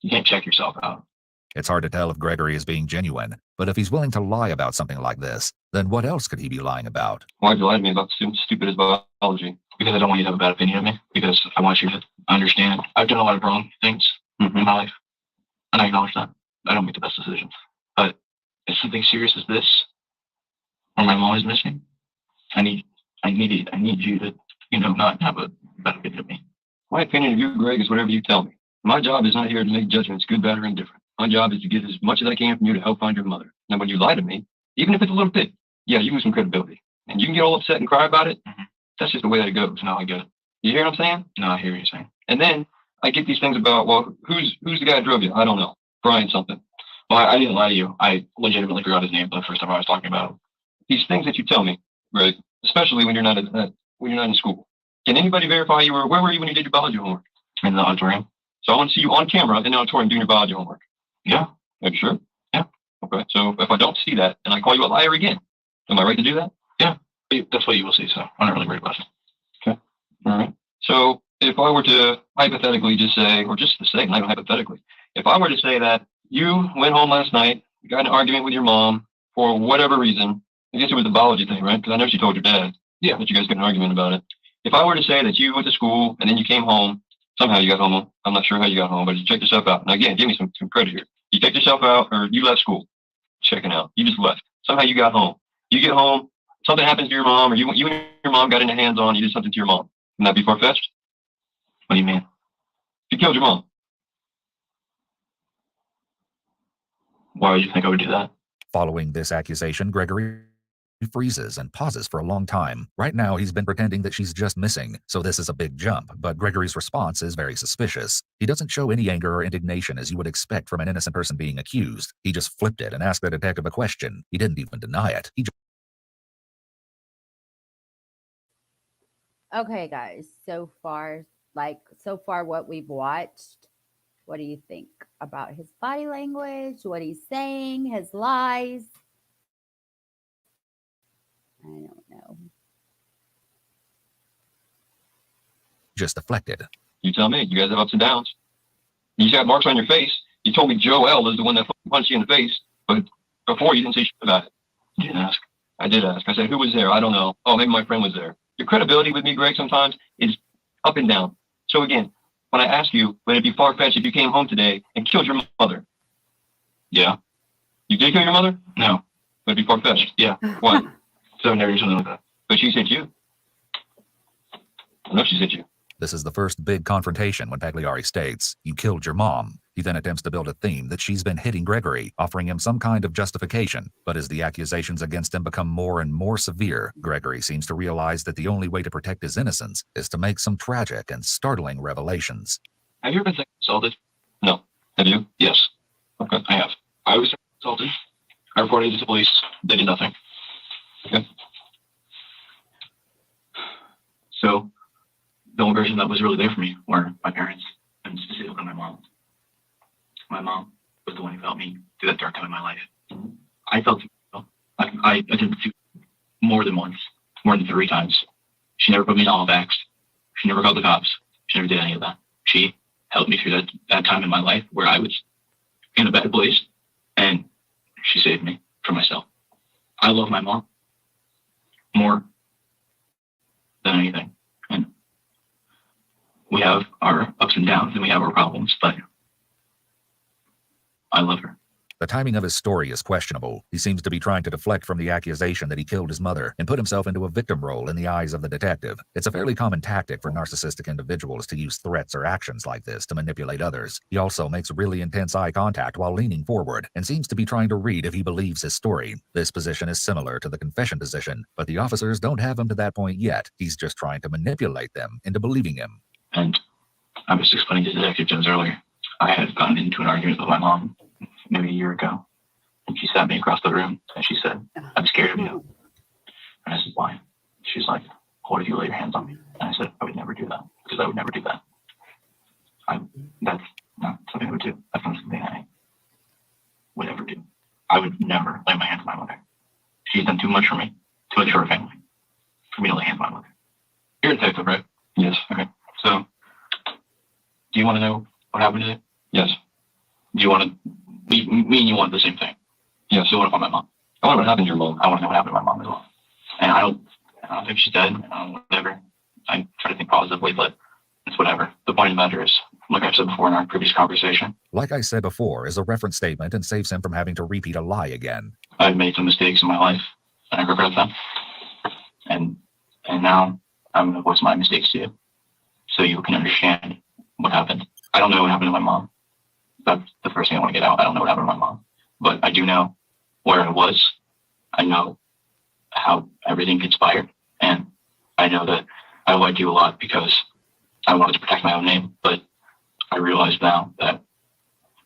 You can't check yourself out. It's hard to tell if Gregory is being genuine, but if he's willing to lie about something like this, then what else could he be lying about? Why'd you lie to me about stupid as biology? Because I don't want you to have a bad opinion of me. Because I want you to understand I've done a lot of wrong things in my life. And I acknowledge that. I don't make the best decisions. But if something serious as this, or my mom is missing, I need you to, not have a bad opinion of me. My opinion of you, Greg, is whatever you tell me. My job is not here to make judgments, good, bad, or indifferent. My job is to get as much as I can from you to help find your mother. Now, when you lie to me, even if it's a little bit, yeah, you lose some credibility. And you can get all upset and cry about it. That's just the way that it goes. No, I get it. You hear what I'm saying? No, I hear what you're saying. And then I get these things about, well, who's the guy that drove you? I don't know. Brian something. Well, I didn't lie to you. I legitimately forgot his name the first time I was talking about him. These things that you tell me, Greg, especially when you're not in school. Can anybody verify where were you when you did your biology homework? In the auditorium. So I want to see you on camera in the auditorium doing your biology homework. Yeah. Are you sure? Yeah. Okay. So if I don't see that and I call you a liar again, am I right to do that? Yeah. That's what you will see. So I'm not really worried about it. Okay. All right. So if I were to hypothetically just say, or just to say, not even hypothetically, if I were to say that you went home last night, got in an argument with your mom for whatever reason, I guess it was the biology thing, right? Because I know she told your dad. Yeah. That you guys got an argument about it. If I were to say that you went to school and then you came home, somehow you got home. I'm not sure how you got home, but you checked yourself out. Now again, give me some credit here. You checked yourself out, or you left school, checking out. You just left. Somehow you got home. You get home, something happens to your mom, or you and your mom got into hands-on. You did something to your mom. Wouldn't that be far-fetched? What do you mean? You killed your mom. Why would you think I would do that? Following this accusation, Gregory freezes and pauses for a long time. Right now, he's been pretending that she's just missing, so this is a big jump, but Gregory's response is very suspicious. He doesn't show any anger or indignation as you would expect from an innocent person being accused. He just flipped it and asked the detective a question. He didn't even deny it. Okay, guys, so far what we've watched, what do you think about his body language, what he's saying, his lies? I don't know. Just deflected. You tell me. You guys have ups and downs. You got marks on your face. You told me Joel is the one that punched you in the face, but before you didn't say shit about it. You didn't ask. I did ask. I said, who was there? I don't know. Oh, maybe my friend was there. Your credibility with me, Greg, sometimes is up and down. So again, when I ask you, would it be far-fetched if you came home today and killed your mother? Yeah. You did kill your mother? No. Would it be far-fetched? Yeah. Why? So I've never done something like that. But she said you. I know she said you. This is the first big confrontation when Pagliari states, "You killed your mom." He then attempts to build a theme that she's been hitting Gregory, offering him some kind of justification. But as the accusations against him become more and more severe, Gregory seems to realize that the only way to protect his innocence is to make some tragic and startling revelations. Have you ever been sexually assaulted? No. Have you? Yes. Okay. I have. I was sexually assaulted. I reported it to the police. They did nothing. Okay. So the only person that was really there for me were my parents, and specifically my mom. My mom was the one who helped me through that dark time in my life. I felt I attempted to more than once, more than 3 times. She never put me in all backs. She never called the cops. She never did any of that. She helped me through that time in my life where I was in a bad place, and she saved me from myself. I love my mom more than anything. And we have our ups and downs and we have our problems, but I love her. The timing of his story is questionable. He seems to be trying to deflect from the accusation that he killed his mother and put himself into a victim role in the eyes of the detective. It's a fairly common tactic for narcissistic individuals to use threats or actions like this to manipulate others. He also makes really intense eye contact while leaning forward and seems to be trying to read if he believes his story. This position is similar to the confession position, but the officers don't have him to that point yet. He's just trying to manipulate them into believing him. And I was explaining to Detective Jones earlier, I had gotten into an argument with my mom maybe a year ago. And she sat me across the room and she said, I'm scared of you. And I said, why? She's like, what if you lay your hands on me? And I said, I would never do that, because I would never do that. That's not something I would do. That's not something I would ever do. I would never lay my hands on my mother. She's done too much for me, too much for her family, for me to lay hands on my mother. You're a detective, right? Yes. Okay. So, do you want to know what happened today? Yes. Do you want to, me and you want the same thing? Yes. You want to find my mom? I want to know what happened to your mom. I want to know what happened to my mom as well. And I don't think she's dead. Whatever. I try to think positively, but it's whatever. The point of the matter is, like I've said before in our previous conversation, Like I said before, is a reference statement and saves him from having to repeat a lie again. I've made some mistakes in my life, and I regret them. And now I'm going to voice my mistakes to you, so you can understand what happened. I don't know what happened to my mom. That's the first thing I want to get out. I don't know what happened to my mom, but I do know where I was. I know how everything conspired, and I know that I lied to you a lot because I wanted to protect my own name. But I realize now that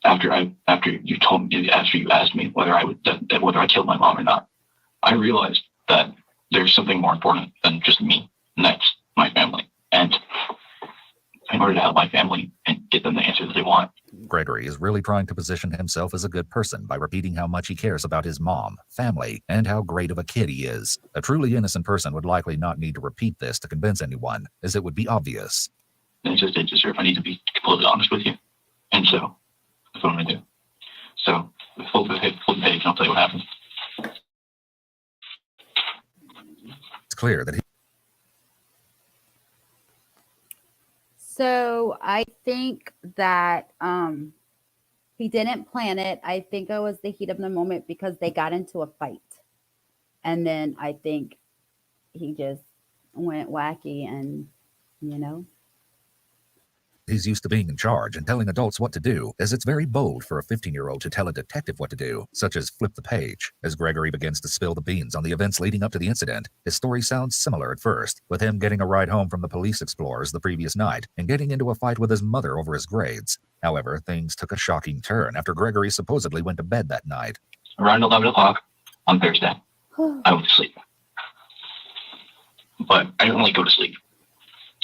after you asked me whether I killed my mom or not, I realized that there's something more important than just me, and that's my family. And in order to help my family and get them the answer that they want, Gregory is really trying to position himself as a good person by repeating how much he cares about his mom, family, and how great of a kid he is. A truly innocent person would likely not need to repeat this to convince anyone, as it would be obvious. and it just I need to be completely honest with you. And so that's what I'm going to do. So flip the page and I'll tell you what happened. It's clear that he So I think that he didn't plan it. I think it was the heat of the moment because they got into a fight. And then I think he just went wacky and, you know. He's used to being in charge and telling adults what to do, as it's very bold for a 15-year-old to tell a detective what to do, such as flip the page. As Gregory begins to spill the beans on the events leading up to the incident, his story sounds similar at first, with him getting a ride home from the police explorers the previous night and getting into a fight with his mother over his grades. However, things took a shocking turn after Gregory supposedly went to bed that night. Around 11 o'clock on Thursday, I went to sleep. But I didn't really go to sleep.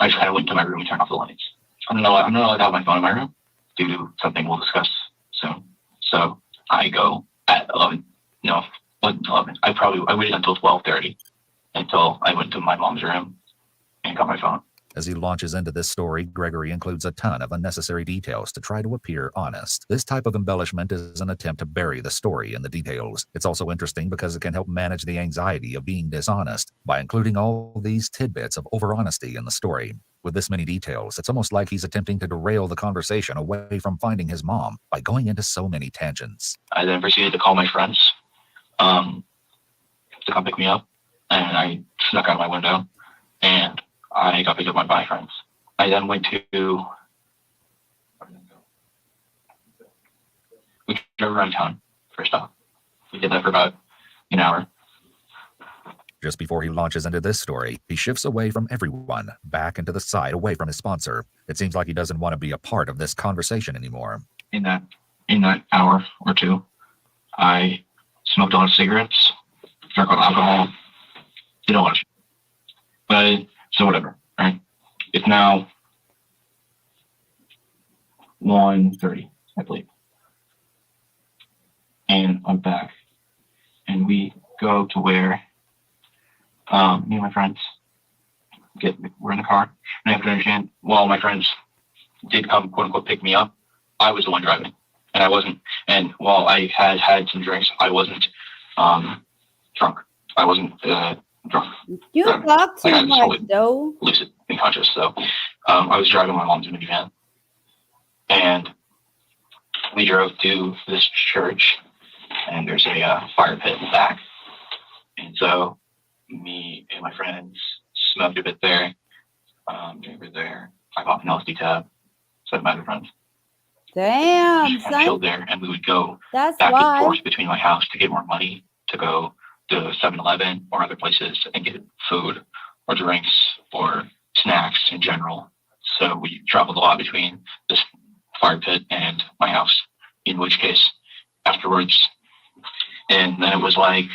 I just kind of went to my room and turned off the lights. I'm not allowed to have my phone in my room due to something we'll discuss soon. So I go at 11. No, 11. I waited until 12:30 until I went to my mom's room and got my phone. As he launches into this story, Gregory includes a ton of unnecessary details to try to appear honest. This type of embellishment is an attempt to bury the story in the details. It's also interesting because it can help manage the anxiety of being dishonest by including all these tidbits of over-honesty in the story. With this many details, it's almost like he's attempting to derail the conversation away from finding his mom by going into so many tangents. I then proceeded to call my friends to come pick me up, and I snuck out my window, and I got picked up by my friends. I then went to... We drove around town for a stop. We did that for about an hour. Just before he launches into this story, he shifts away from everyone, back into the side away from his sponsor. It seems like he doesn't want to be a part of this conversation anymore. In that hour or two, I smoked a lot of cigarettes, drank a lot of alcohol, did a lot of shit. But, so whatever, right? It's now 1:30, I believe. I'm back. And we go to where me and my friends we're in the car. And I have to understand, while my friends did come, quote unquote, pick me up, I was the one driving. And I wasn't. And while I had some drinks, I wasn't drunk. I wasn't drunk. You talk too much, though. Lucid and conscious. So I was driving my mom's minivan. And we drove to this church, and there's a fire pit in the back. And so me and my friends smoked a bit there. Over there. I bought an LSD tab. So I met my friends. Damn, son. Chilled there, and we would go That's back why. and forth between my house to get more money to go to 7-Eleven or other places and get food or drinks or snacks in general. So we traveled a lot between this fire pit and my house, in which case afterwards, and then it was like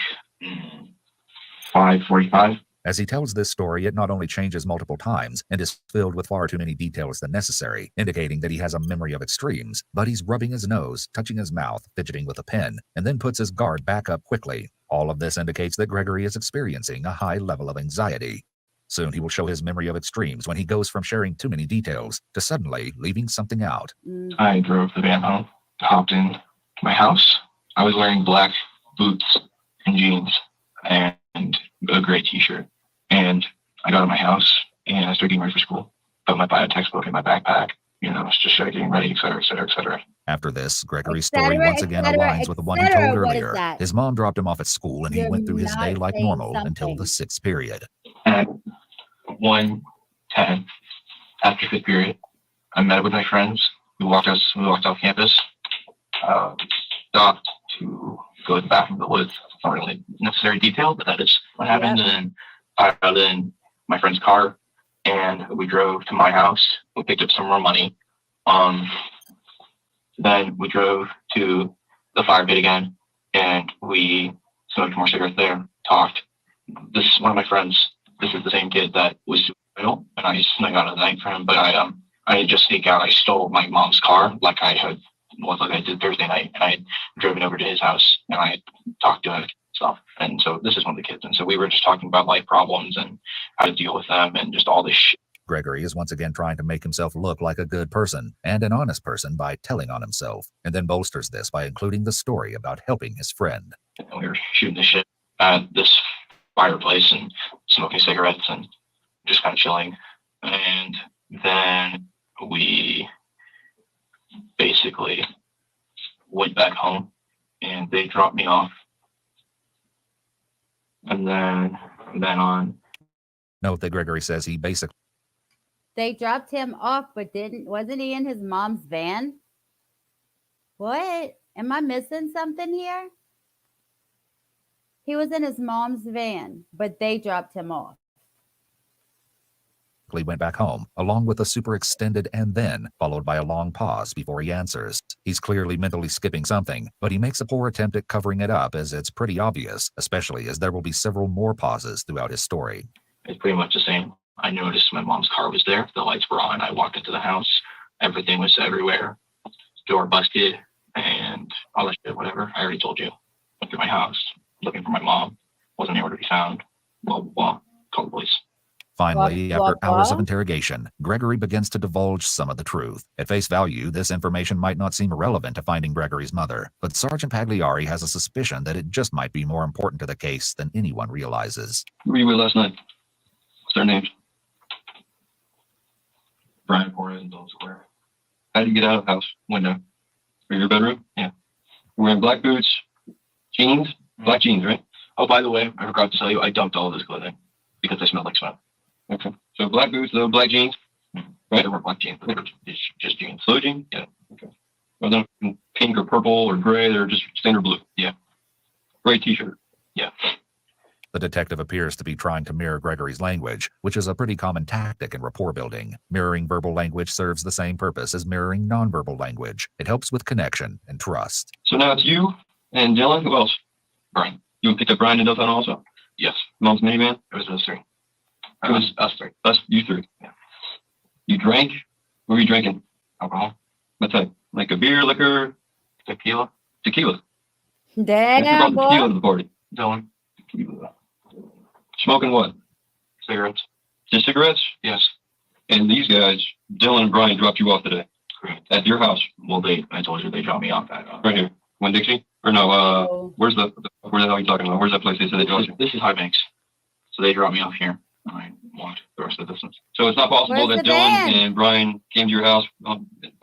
5:45. As he tells this story, it not only changes multiple times and is filled with far too many details than necessary, indicating that he has a memory of extremes, but he's rubbing his nose, touching his mouth, fidgeting with a pen, and then puts his guard back up quickly. All of this indicates that Gregory is experiencing a high level of anxiety. Soon he will show his memory of extremes when he goes from sharing too many details to suddenly leaving something out. I drove the van home, hopped in my house. I was wearing black boots and jeans and a gray t-shirt. And I got to my house and I started getting ready for school. Put my bio textbook in my backpack, just getting ready, et cetera, et cetera, et cetera. After this, Gregory's story once again aligns with the one he told earlier. His mom dropped him off at school and he went through his day like normal until the 6th period. At 1:10, after 5th period, I met up with my friends. We walked off campus, stopped to go to the bathroom in the woods. It's not really necessary detail, but that is what happened. And then I got in my friend's car and we drove to my house. We picked up some more money. Then we drove to the fire pit again and we smoked more cigarettes there, talked. This is one of my friends. This is the same kid that was suicidal, and I snuck out of the night for him, but I didn't just sneak out. I stole my mom's car like I did Thursday night, and I had driven over to his house and I had talked to him and stuff. And so this is one of the kids. And so we were just talking about life problems and how to deal with them and just all this shit. Gregory is once again trying to make himself look like a good person and an honest person by telling on himself, and then bolsters this by including the story about helping his friend. And we were shooting the shit at this fireplace and smoking cigarettes and just kind of chilling. And then we basically went back home and they dropped me off. And then from then on. Note that Gregory says he basically. They dropped him off, but wasn't he in his mom's van? What? Am I missing something here? He was in his mom's van, but they dropped him off. Went back home, along with a super extended and then, followed by a long pause before he answers. He's clearly mentally skipping something, but he makes a poor attempt at covering it up as it's pretty obvious, especially as there will be several more pauses throughout his story. It's pretty much the same. I noticed my mom's car was there. The lights were on. I walked into the house. Everything was everywhere. Door busted and all that shit, whatever. I already told you. Went through my house looking for my mom. Wasn't able to be found. Blah, blah, blah. Called the police. Finally, after hours of interrogation, Gregory begins to divulge some of the truth. At face value, this information might not seem relevant to finding Gregory's mother, but Sergeant Pagliari has a suspicion that it just might be more important to the case than anyone realizes. Who were you with last night? What's their names? Brian Porras and Bill Square. How did you get out of the house window? Or your bedroom? Yeah. You're wearing black boots, jeans, black jeans, right? Oh, by the way, I forgot to tell you, I dumped all of this clothing because they smelled like smoke. Okay. So black boots, though, black jeans. Right, they weren't black jeans, but they were just jeans. Blue jeans? Yeah. Okay. Well, they're pink or purple or gray, they're just standard blue. Yeah. Gray t-shirt. Yeah. The detective appears to be trying to mirror Gregory's language, which is a pretty common tactic in rapport building. Mirroring verbal language serves the same purpose as mirroring nonverbal language. It helps with connection and trust. So now it's you and Dylan. Who else? Brian. You picked up Brian and Delton also? Yes. Mom's minivan? It was us three. It was us three. Us, you three. Yeah. You drank? What were you drinking? Alcohol? What type? Like a beer, liquor? Tequila? Tequila. Damn, Who brought the tequila boy. to the party? Dylan. Smoking what? Cigarettes. Just cigarettes? Yes. And these guys, Dylan and Brian, dropped you off today Correct. at your house, Well, I told you they dropped me off at. right here. Winn-Dixie? Or no, where the hell are you talking about? Where's that place they said they dropped you? This is High Banks. So they dropped me off here. I walked the rest of the distance. So it's not possible Where's that the Dylan van? and Brian came to your house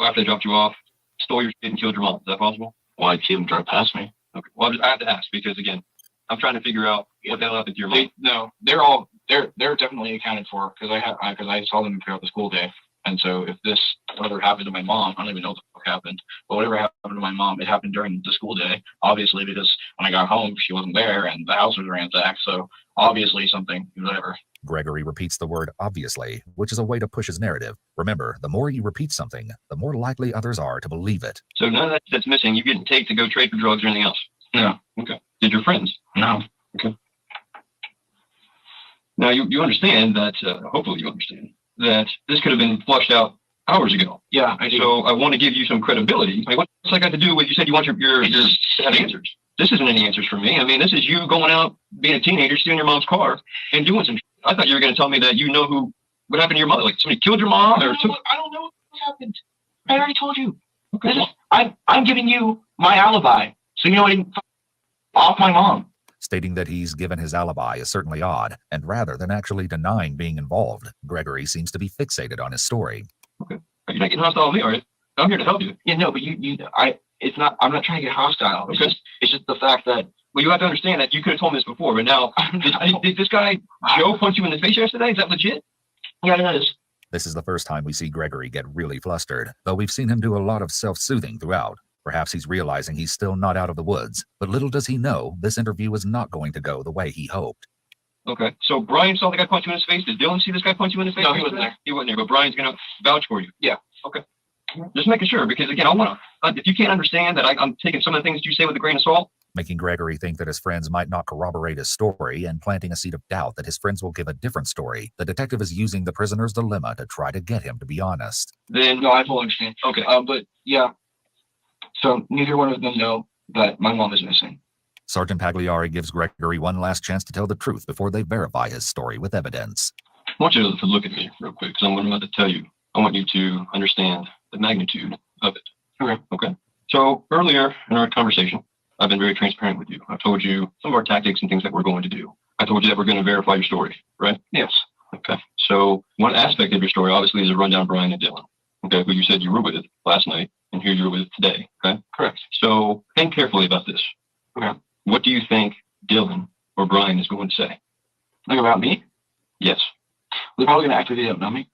after they dropped you off, stole your shit and killed your mom. Is that possible? Well, I see them drive past me. Okay. Well, I have to ask because again, I'm trying to figure out what the hell happened to your mom. No, they're definitely accounted for because I saw them throughout the school day. And so if whatever happened to my mom, I don't even know what the fuck happened, but whatever happened to my mom, it happened during the school day, obviously, because when I got home, she wasn't there and the house was ransacked. So obviously something, whatever. Gregory repeats the word obviously, which is a way to push his narrative. Remember, the more you repeat something, the more likely others are to believe it. So none of that's missing. You didn't take to go trade for drugs or anything else? No. Okay. Did your friends? No. Okay. Now you understand that, hopefully you understand, that this could have been flushed out hours ago. Yeah, I do. So I want to give you some credibility. Like, what's that got to do with, you said you want your to have answers. This isn't any answers for me. I mean, this is you going out, being a teenager, stealing your mom's car and doing some. I thought you were going to tell me that you know what happened to your mother. Like somebody killed your mom or took. I don't know what happened. I already told you. Okay. I'm giving you my alibi. So you know what? Off my mom. Stating that he's given his alibi is certainly odd, and rather than actually denying being involved, Gregory seems to be fixated on his story. Okay. You're not getting hostile with me, are you? I'm here to help you. Yeah, no, but I'm not trying to get hostile. It's just the fact that. Well, you have to understand that you could have told me this before, but now, did this guy, Joe, punch you in the face yesterday? Is that legit? Yeah, it is. This is the first time we see Gregory get really flustered, though we've seen him do a lot of self-soothing throughout. Perhaps he's realizing he's still not out of the woods, but little does he know this interview is not going to go the way he hoped. Okay, so Brian saw the guy punch you in his face. Did Dylan see this guy punch you in the face? No, he wasn't there. He wasn't there, but Brian's going to vouch for you. Yeah. Okay. Just making sure, because again, I want to, if you can't understand that I'm taking some of the things you say with a grain of salt. Making Gregory think that his friends might not corroborate his story and planting a seed of doubt that his friends will give a different story, the detective is using the prisoner's dilemma to try to get him to be honest. Then, No, I totally understand. okay. But yeah. So neither one of them know that my mom is missing. Sergeant Pagliari gives Gregory one last chance to tell the truth before they verify his story with evidence. I want you to look at me real quick, because I'm about to tell you. I want you to understand the magnitude of it. Okay. Okay. So earlier in our conversation, I've been very transparent with you. I've told you some of our tactics and things that we're going to do. I told you that we're going to verify your story, right? Yes. Okay. So one aspect of your story, obviously, is a rundown Brian and Dylan. Okay, who you said you were with last night, and here you're with today. Okay. Correct. So think carefully about this. Okay. What do you think Dylan or Brian is going to say? Like about me? Yes. They're probably going to act like they don't know me.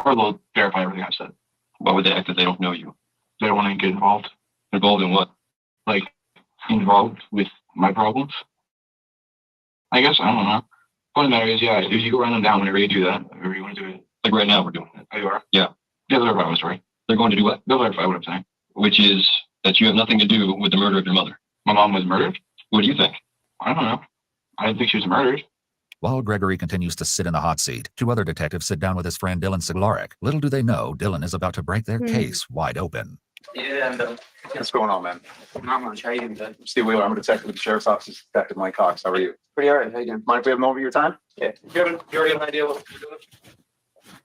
Or they'll verify everything I said. Why would they act that they don't know you? They don't want to get involved. Involved in what? Like, involved with my problems. I guess, I don't know. Point of the matter is, yeah, if you go run them down whenever you do that, whenever you want to do it. Like right now we're doing it. Oh, you are? Yeah. They'll verify my story. They're going to do what? They'll verify what I'm saying. Which is that you have nothing to do with the murder of your mother. My mom was murdered? What do you think? I don't know. I didn't think she was murdered. While Gregory continues to sit in the hot seat, two other detectives sit down with his friend Dylan Siglarek. Little do they know, Dylan is about to break their case wide open. Yeah, and what's going on, man? Not much. How you doing, bud? Steve Wheeler. I'm a detective with the Sheriff's Office. Detective Mike Cox. How are you? Pretty all right. How you doing? Mind if we have an overview of your time? Yeah. You already have an idea what you're doing?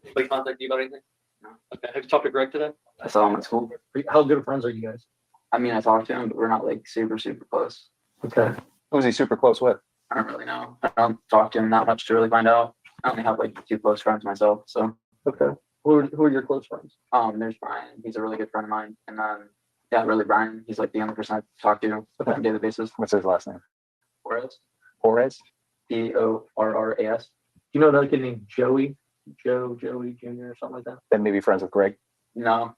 Anybody contact you about anything? No. Okay. Have you talked to Greg today? I saw him at school. How good of friends are you guys? I mean, I talked to him, but we're not like super close. Okay. Who's he super close with? I don't really know. I don't talk to him that much to really find out. I only have like 2 close friends myself. So. Okay. Who are your close friends? There's Brian. He's a really good friend of mine. And then, yeah, really Brian. He's like the only person I talk to on a daily basis. What's his last name? Porras. Porras? Porras. You know another kid named Joey? Joey Jr. or something like that? That may be friends with Greg? No.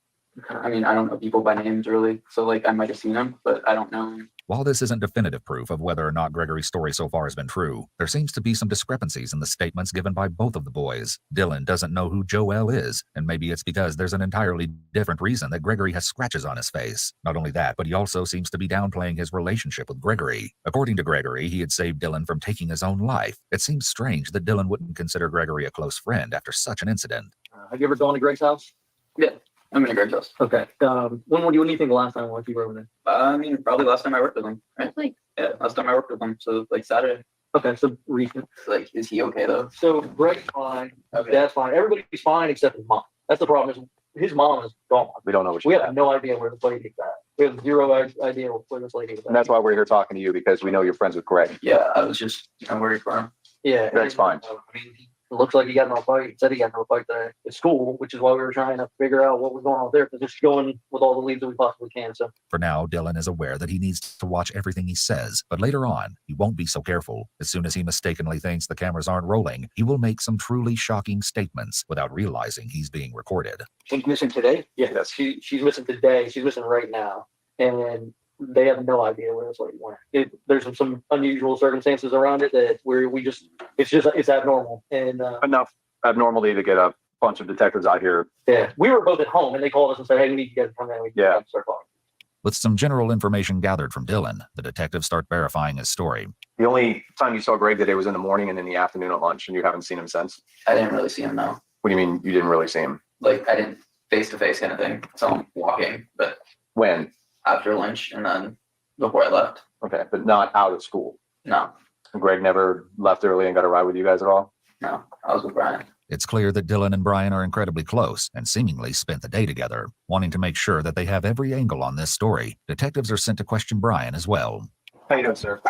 I mean, I don't know people by names really. So like I might have seen him, but I don't know him. While this isn't definitive proof of whether or not Gregory's story so far has been true, there seems to be some discrepancies in the statements given by both of the boys. Dylan doesn't know who Joel is, and maybe it's because there's an entirely different reason that Gregory has scratches on his face. Not only that, but he also seems to be downplaying his relationship with Gregory. According to Gregory, he had saved Dylan from taking his own life. It seems strange that Dylan wouldn't consider Gregory a close friend after such an incident. Have you ever gone to Greg's house? Yeah. I'm in a great house. Okay. When do you think the last time you were over there? I mean, probably last time I worked with him. Right? Like, yeah, last time I worked with him. So like Saturday. Okay, so recent. Like, is he okay though? So Greg's fine. Okay. Dad's fine. Everybody's fine except his mom. That's the problem. Is his mom is gone. We don't know what We she's have no idea where this lady's at. We have zero idea where this lady is at. And that's why we're here talking to you, because we know you're friends with Greg. Yeah, I was just worried for him. Yeah, Greg's fine. I mean, it looks like he got in a fight. He said he got in a fight today at school, which is why we were trying to figure out what was going on there, because just going with all the leads that we possibly can. So For now, Dylan is aware that he needs to watch everything he says, but later on, he won't be so careful. As soon as he mistakenly thinks the cameras aren't rolling, he will make some truly shocking statements without realizing he's being recorded. she's missing today. Yeah, she's missing today. She's missing right now, and they have no idea where this lady went. There's some unusual circumstances around it that where it's abnormal and Enough abnormality to get a bunch of detectives out here. yeah, we were both at home and they called us and said, "Hey, we need you guys to come in." We Yeah. start calling. With some general information gathered from Dylan, the detectives start verifying his story. The only time you saw Greg today was in the morning and in the afternoon at lunch, and you haven't seen him since. I didn't really see him now. What do you mean you didn't really see him? Like, I didn't face to face kind of thing. So I'm walking, but When? after lunch and then before I left. Okay, but not out of school. No, Greg never left early and got a ride with you guys at all? no, I was with Brian. It's clear that Dylan and Brian are incredibly close and seemingly spent the day together. Wanting to make sure that they have every angle on this story, detectives are sent to question Brian as well. How you doing, sir?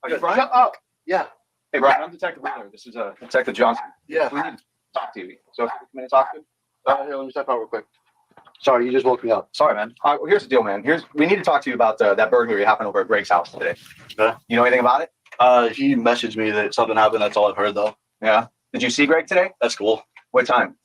Shut up. Yeah. Hey, Brian, I'm Detective Wheeler. This is Detective Johnson. Yeah. We need to talk to you. So, can we talk to you? Here, let me step out real quick. Sorry, you just woke me up. Sorry, man. All right, well, here's the deal, man. We need to talk to you about that burglary happened over at Greg's house today. You know anything about it? He messaged me that something happened. That's all I've heard, though. Yeah. Did you see Greg today? That's cool. What time?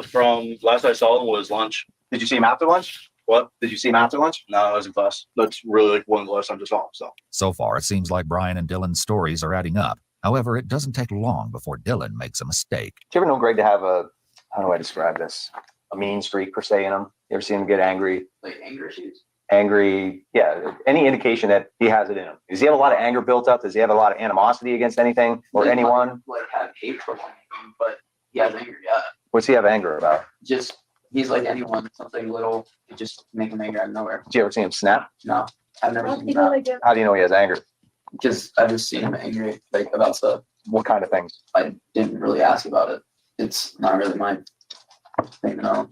From last I saw him was lunch. Did you see him after lunch? What? Did you see him after lunch? No, I was in class. That's really like one of the last times I saw him. So far, it seems like Brian and Dylan's stories are adding up. However, it doesn't take long before Dylan makes a mistake. Did you ever know Greg to have how do I describe this? A mean streak per se in him? You ever seen him get angry? Like anger issues. Angry, yeah. Any indication that he has it in him? Does he have a lot of anger built up? Does he have a lot of animosity against anything or He anyone? Like have hate for anything, but he has anger. Yeah, What's he have anger about? just he's like anyone. Something little, it just make him angry out of nowhere. Did you ever see him snap? No, I've never seen that. How do you know he has anger? Because I've just seen him angry, like about stuff. What kind of things? I didn't really ask about it. It's not really my thing. No,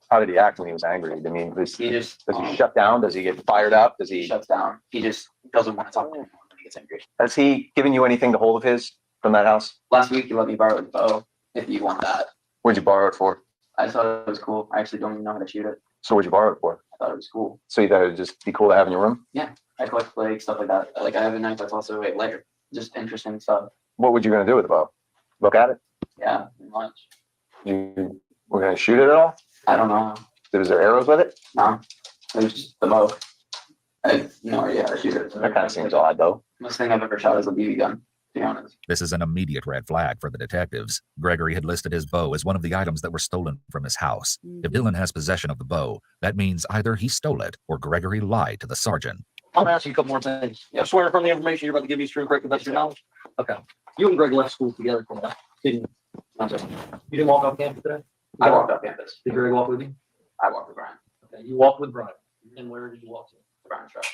How did he act when he was angry? I mean, does he just he shut down? Does he get fired up? Does he he? shuts down. He just doesn't want to talk to anyone when he gets angry. Has he given you anything to hold of his from that house? Last week he let me borrow the bow. If you want that, What'd you borrow it for? I just thought it was cool. I actually don't even know how to shoot it. So what'd you borrow it for? I thought it was cool. So you thought it'd just be cool to have in your room? Yeah, I collect like stuff like that. Like I have a knife that's also a layer. Just interesting stuff. What would you gonna do with the bow? Look at it? Yeah, pretty much. You were gonna shoot it at all? I don't know. Was there arrows with it? No, it was just the bow. I have no idea how to shoot it. That kind of seems odd though. Most thing I've ever shot is a BB gun, to be honest. This is an immediate red flag for the detectives. Gregory had listed his bow as one of the items that were stolen from his house. If Dylan has possession of the bow, that means either he stole it or Gregory lied to the sergeant. I'm gonna ask you a couple more things. I swear from the information you're about to give me is true and correct to the best of your knowledge. Okay. You and Greg left school together, didn't you? I'm sorry. You didn't walk off campus today? I walked off campus. Did Greg walk with you? I walked with Brian. Okay. You walked with Brian. And where did you walk to? Brian's truck.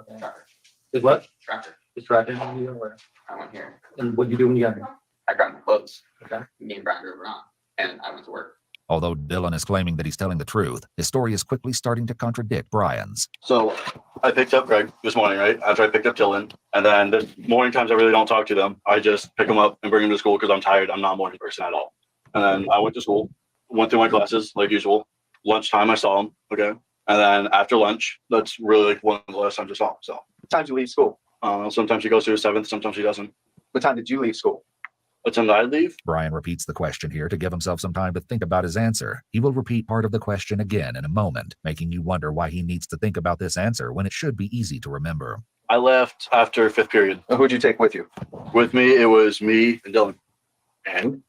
Okay. Tractor. Did what? Tractor. Just tractor. And you go where? I went here. And what did you do when you got here? I grabbed my clothes. Okay. Me and Brian drove around, and I went to work. Although Dylan is claiming that he's telling the truth, his story is quickly starting to contradict Brian's. So I picked up Greg this morning, right? After I picked up Dylan. And then the morning times I really don't talk to them. I just pick them up and bring them to school because I'm tired. I'm not a morning person at all. And then I went to school, went through my classes like usual. Lunchtime, I saw him. Okay. And then after lunch, that's really like one of the last times I saw him. So What time did you leave school? sometimes he goes to his 7th, sometimes he doesn't. What time did you leave school? What time did I leave? Brian repeats the question here to give himself some time to think about his answer. He will repeat part of the question again in a moment, making you wonder why he needs to think about this answer when it should be easy to remember. I left after 5th period. Who'd you take with you? With me, it was me and Dylan. And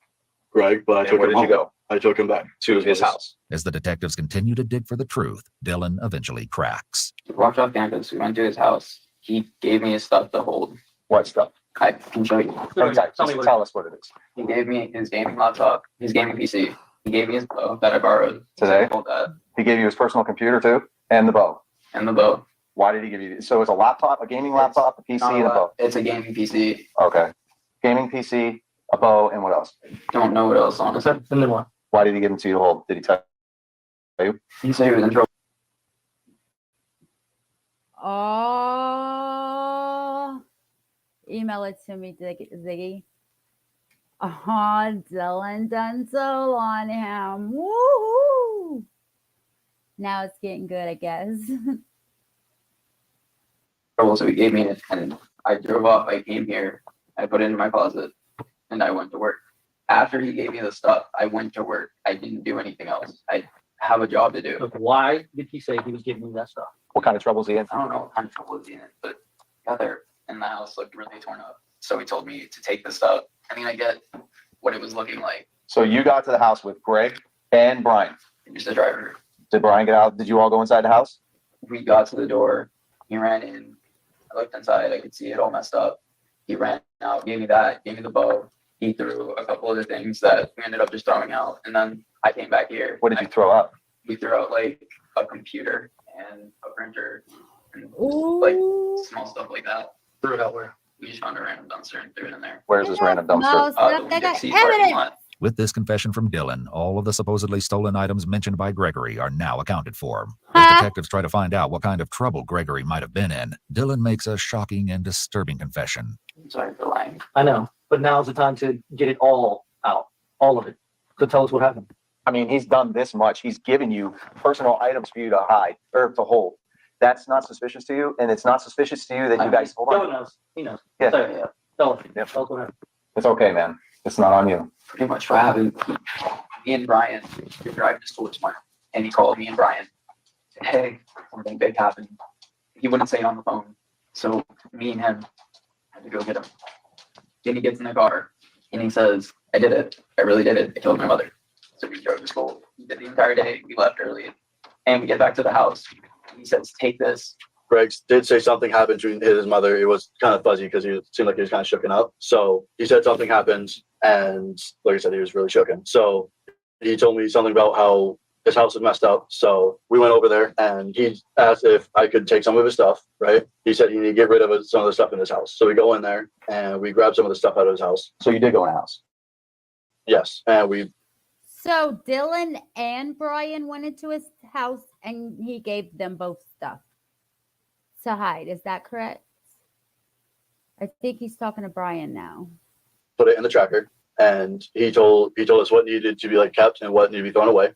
Greg, but I took where him did you home. go? I took him back To his house. As the detectives continue to dig for the truth, Dylan eventually cracks. We walked off campus. We went to his house. He gave me his stuff to hold. What stuff? I can show you. Okay, tell us what it is. He gave me his gaming laptop, his gaming PC, He gave me his bow that I borrowed Today? Hold that. He gave you his personal computer too, and the bow. And the bow. Why did he give you? So it's a laptop, a gaming laptop, a PC, and a bow. It's a gaming PC. Okay, gaming PC, a bow, and what else? Don't know what else, honestly. And then what? Why did he give them to you to hold? Did he tell you? He said he was in trouble. Oh, email it to me, Ziggy. Oh, Dylan Denzel on him. Woohoo! Now it's getting good, I guess. So he gave me it, and I drove off. I came here. I put it in my closet, and I went to work. After he gave me the stuff, I went to work. I didn't do anything else. I have a job to do. Look, why did he say he was giving me that stuff? What kind of trouble is he in? I don't know what kind of trouble is he in, but got there, and the house looked really torn up. So he told me to take the stuff. I mean, I get what it was looking like. So you got to the house with Greg and Brian. Just the driver. Did Brian get out? Did you all go inside the house? We got to the door. He ran in. I looked inside. I could see it all messed up. He ran out, gave me that, gave me the bow. He threw a couple other things that we ended up just throwing out. And then I came back here. What did you throw out? We threw out like a computer and a printer and like small stuff like that. Threw it out where? We just found a random dumpster and threw it in there. Where's this random No, dumpster? stuff that got evidence. With this confession from Dylan, all of the supposedly stolen items mentioned by Gregory are now accounted for. As detectives try to find out what kind of trouble Gregory might have been in, Dylan makes a shocking and disturbing confession. I'm sorry for lying. I know, but now's the time to get it all out, all of it. So tell us what happened. I mean, he's done this much. He's given you personal items for you to hide or to hold. That's not suspicious to you, and it's not suspicious to you that you guys hold on. Dylan knows. He knows. Yeah. Sorry, yeah. Tell us. Yep. Tell us what happened. It's okay, man. It's not on you. Pretty much what happened. Me and Brian were driving to school this morning, and he called me and Brian. Said, hey, something big happened. He wouldn't say it on the phone, so me and him had to go get him. Then he gets in the car, and he says, I did it. I really did it. I killed my mother. So we drove to school. We did the entire day. We left early, and we get back to the house. He says, take this. Greg did say something happened to his mother. It was kind of fuzzy because he seemed like he was kind of shooken up. So he said something happened, and like I said, he was really shooken. So he told me something about how his house was messed up. So we went over there, and he asked if I could take some of his stuff, right? He said he needed to get rid of some of the stuff in his house. So we go in there, and we grab some of the stuff out of his house. So you did go in the house? Yes, and we So Dylan and Brian went into his house and he gave them both stuff to hide. Is that correct? I think he's talking to Brian now. put it in the tracker, and he told us what needed to be like kept and what needed to be thrown away.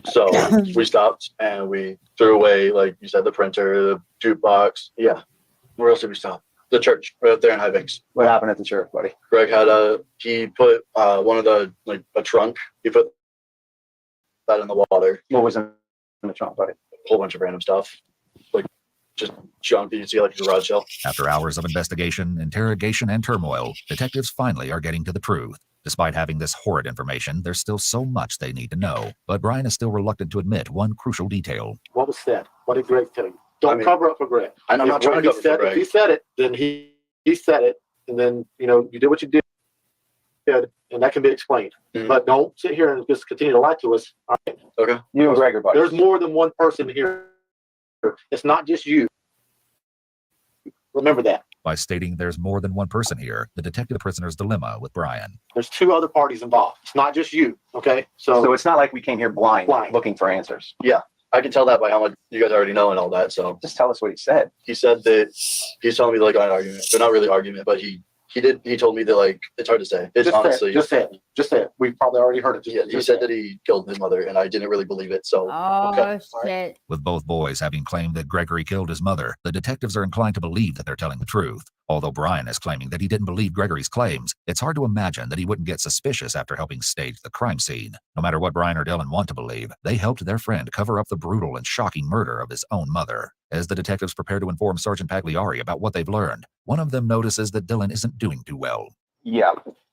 So we stopped and we threw away, like you said, the printer, the jukebox. Yeah. Where else did we stop? The church right up there in High Banks. What happened at the church, buddy? Greg had he put one of the, like a trunk. He put that in the water. What was in the trunk, buddy? A whole bunch of random stuff. Like just junk that you see like a garage sale. After hours of investigation, interrogation, and turmoil, detectives finally are getting to the truth. Despite having this horrid information, there's still so much they need to know. But Brian is still reluctant to admit one crucial detail. What was said? What did Greg tell you? Don't cover up for Greg. I'm not trying to cover for Greg. If he said it, then he said it, and then you did what you did, and that can be explained. Mm-hmm. But don't sit here and just continue to lie to us. All right? Okay. You and Greg are buddies. There's more than one person here. It's not just you. Remember that. By stating there's more than one person here, the detective prisoner's dilemma with Brian. There's two other parties involved. It's not just you. Okay. So it's not like we came here blind. Looking for answers. Yeah. I can tell that by how much you guys already know and all that. So just tell us what he said. He said that he's telling me like an argument. They're not really argument, but he told me that like it's hard to say. It's just honestly just say it. We've probably already heard it. He said that he killed his mother, and I didn't really believe it. So Oh, shit. With both boys having claimed that Gregory killed his mother, the detectives are inclined to believe that they're telling the truth. Although Brian is claiming that he didn't believe Gregory's claims, it's hard to imagine that he wouldn't get suspicious after helping stage the crime scene. No matter what Brian or Dylan want to believe, they helped their friend cover up the brutal and shocking murder of his own mother. As the detectives prepare to inform Sergeant Pagliari about what they've learned, one of them notices that Dylan isn't doing too well. Yeah.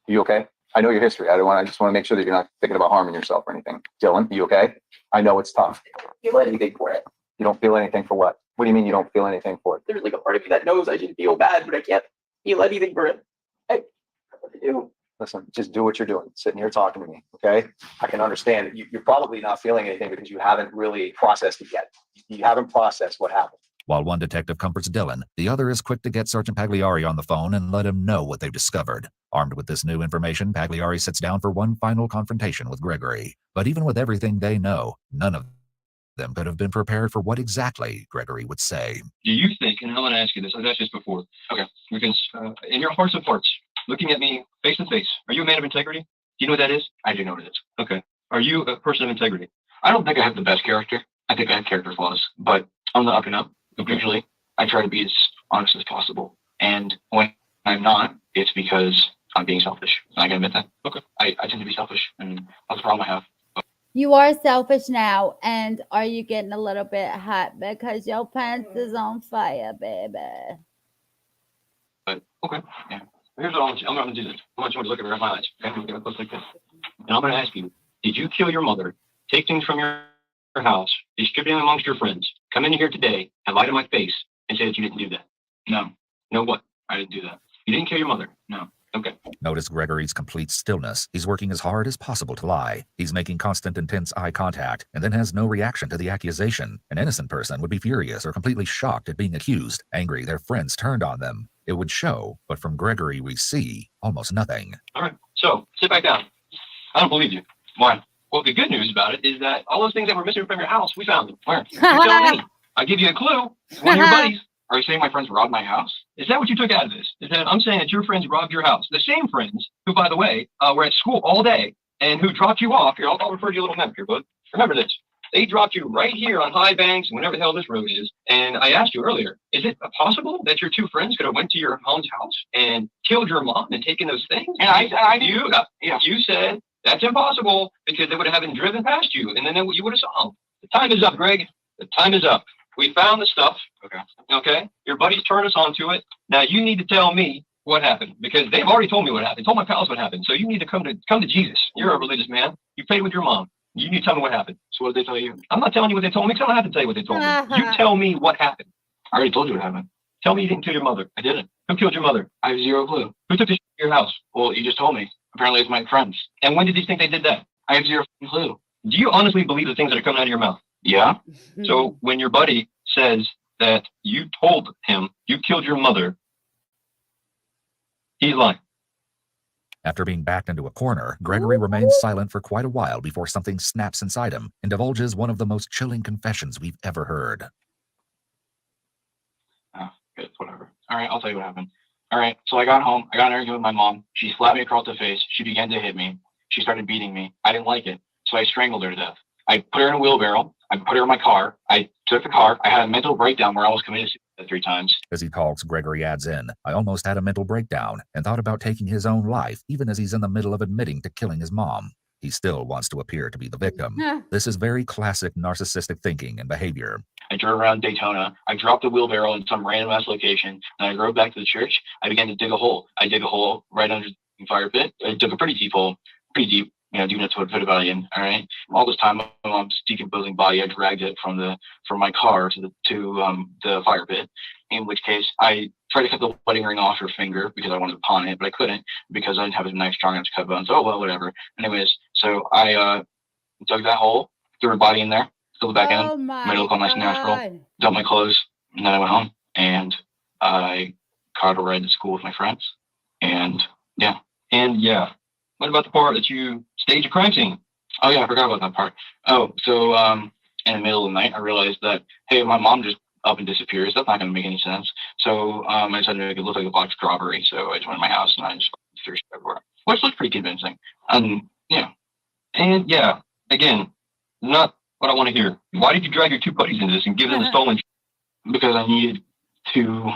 You okay? I know your history. I just want to make sure that you're not thinking about harming yourself or anything. Dylan, you okay? I know it's tough. Feel anything for it. You don't feel anything for what? What do you mean you don't feel anything for it? There's like a part of me that knows I should feel bad, but I can't feel anything for it. I don't know what to do. listen, just do what you're doing, sitting here talking to me, okay? I can understand it. You're probably not feeling anything because you haven't really processed it yet. You haven't processed what happened. While one detective comforts Dylan, the other is quick to get Sergeant Pagliari on the phone and let him know what they've discovered. Armed with this new information, Pagliari sits down for one final confrontation with Gregory. But even with everything they know, none of them could have been prepared for what exactly Gregory would say. Do you think, and I'm going to ask you this, I've asked this before, okay, because in your hearts of hearts, looking at me face to face, are you a man of integrity? Do you know what that is? I do know what it is. Okay. Are you a person of integrity? I don't think I have the best character. I think I have character flaws, but I'm the up and up. Usually, I try to be as honest as possible. And when I'm not, it's because I'm being selfish. And I can admit that. Okay. I tend to be selfish, and that's the problem I have. You are selfish now, and are you getting a little bit hot because your pants is on fire, baby? But okay, yeah. Here's what I'm going to do. This. I want you to look at my eyes. Okay, I'm going to look like this. And I'm going to ask you: did you kill your mother? Take things from your house, distribute them amongst your friends, come in here today and lie to my face and say that you didn't do that? No. No what? I didn't do that. You didn't kill your mother? No. Okay. Notice Gregory's complete stillness. He's working as hard as possible to lie. He's making constant, intense eye contact and then has no reaction to the accusation. An innocent person would be furious or completely shocked at being accused, angry their friends turned on them. It would show, but from Gregory we see almost nothing. All right. So, sit back down. I don't believe you. Why? Well, the good news about it is that all those things that were missing from your house, we found them. Where? You tell me. I give you a clue. One of your buddies. Are you saying my friends robbed my house? Is that what you took out of this? Is that I'm saying that your friends robbed your house? The same friends who, by the way, were at school all day and who dropped you off. Here, I'll refer to your little map here, bud. Remember this. They dropped you right here on High Banks and whatever the hell this road is. And I asked you earlier, is it possible that your two friends could have went to your mom's house and killed your mom and taken those things? And you said that's impossible because they would have been driven past you and then you would have saw them. The time is up, Greg. The time is up. We found the stuff. Okay. Okay. Your buddies turned us onto it. Now you need to tell me what happened because they've already told me what happened. They told my pals what happened. So you need to come to Jesus. You're a religious man. You prayed with your mom. You need to tell me what happened. So what did they tell you? I'm not telling you what they told me because I don't have to tell you what they told me. You tell me what happened. I already told you what happened. Tell me you didn't kill your mother. I didn't. Who killed your mother? I have zero clue. Who took this to your house? Well, you just told me. Apparently it's my friends. And when did you think they did that? I have zero clue. Do you honestly believe the things that are coming out of your mouth? Yeah. So when your buddy says that you told him you killed your mother, he's lying. After being backed into a corner, Gregory remains silent for quite a while before something snaps inside him and divulges one of the most chilling confessions we've ever heard. Oh, good, whatever. All right, I'll tell you what happened. All right, so I got home. I got in an argument with my mom. She slapped me across the face. She began to hit me. She started beating me. I didn't like it, so I strangled her to death. I put her in a wheelbarrow. I put her in my car. I took the car. I had a mental breakdown where I was committed suicide 3 times. As he talks, Gregory adds in, I almost had a mental breakdown and thought about taking his own life, even as he's in the middle of admitting to killing his mom. He still wants to appear to be the victim. This is very classic narcissistic thinking and behavior. I drove around Daytona. I dropped the wheelbarrow in some random ass location, and I drove back to the church. I began to dig a hole. I dig a hole right under the fire pit. I dug a pretty deep hole, pretty deep. You know, deep enough to put a body in. All right. All this time, my mom's decomposing body. I dragged it from my car to the fire pit. In which case, I tried to cut the wedding ring off her finger because I wanted to pawn it, but I couldn't because I didn't have a knife strong enough to cut bones. Oh well, whatever. Anyways, so I dug that hole, threw her body in there, filled it back in, made it look all nice and natural. Dumped my clothes, and then I went home and I caught a ride to school with my friends. And yeah. What about the part that you staged a crime scene? Oh yeah, I forgot about that part. Oh, so in the middle of the night, I realized that, hey, my mom just up and disappears. That's not going to make any sense. So I decided to make it look like a box robbery. So I just went to my house and I just threw shit everywhere, which looked pretty convincing. Yeah. And yeah, again, not what I want to hear. Why did you drag your 2 buddies into this and give them the stolen shit? Because I needed to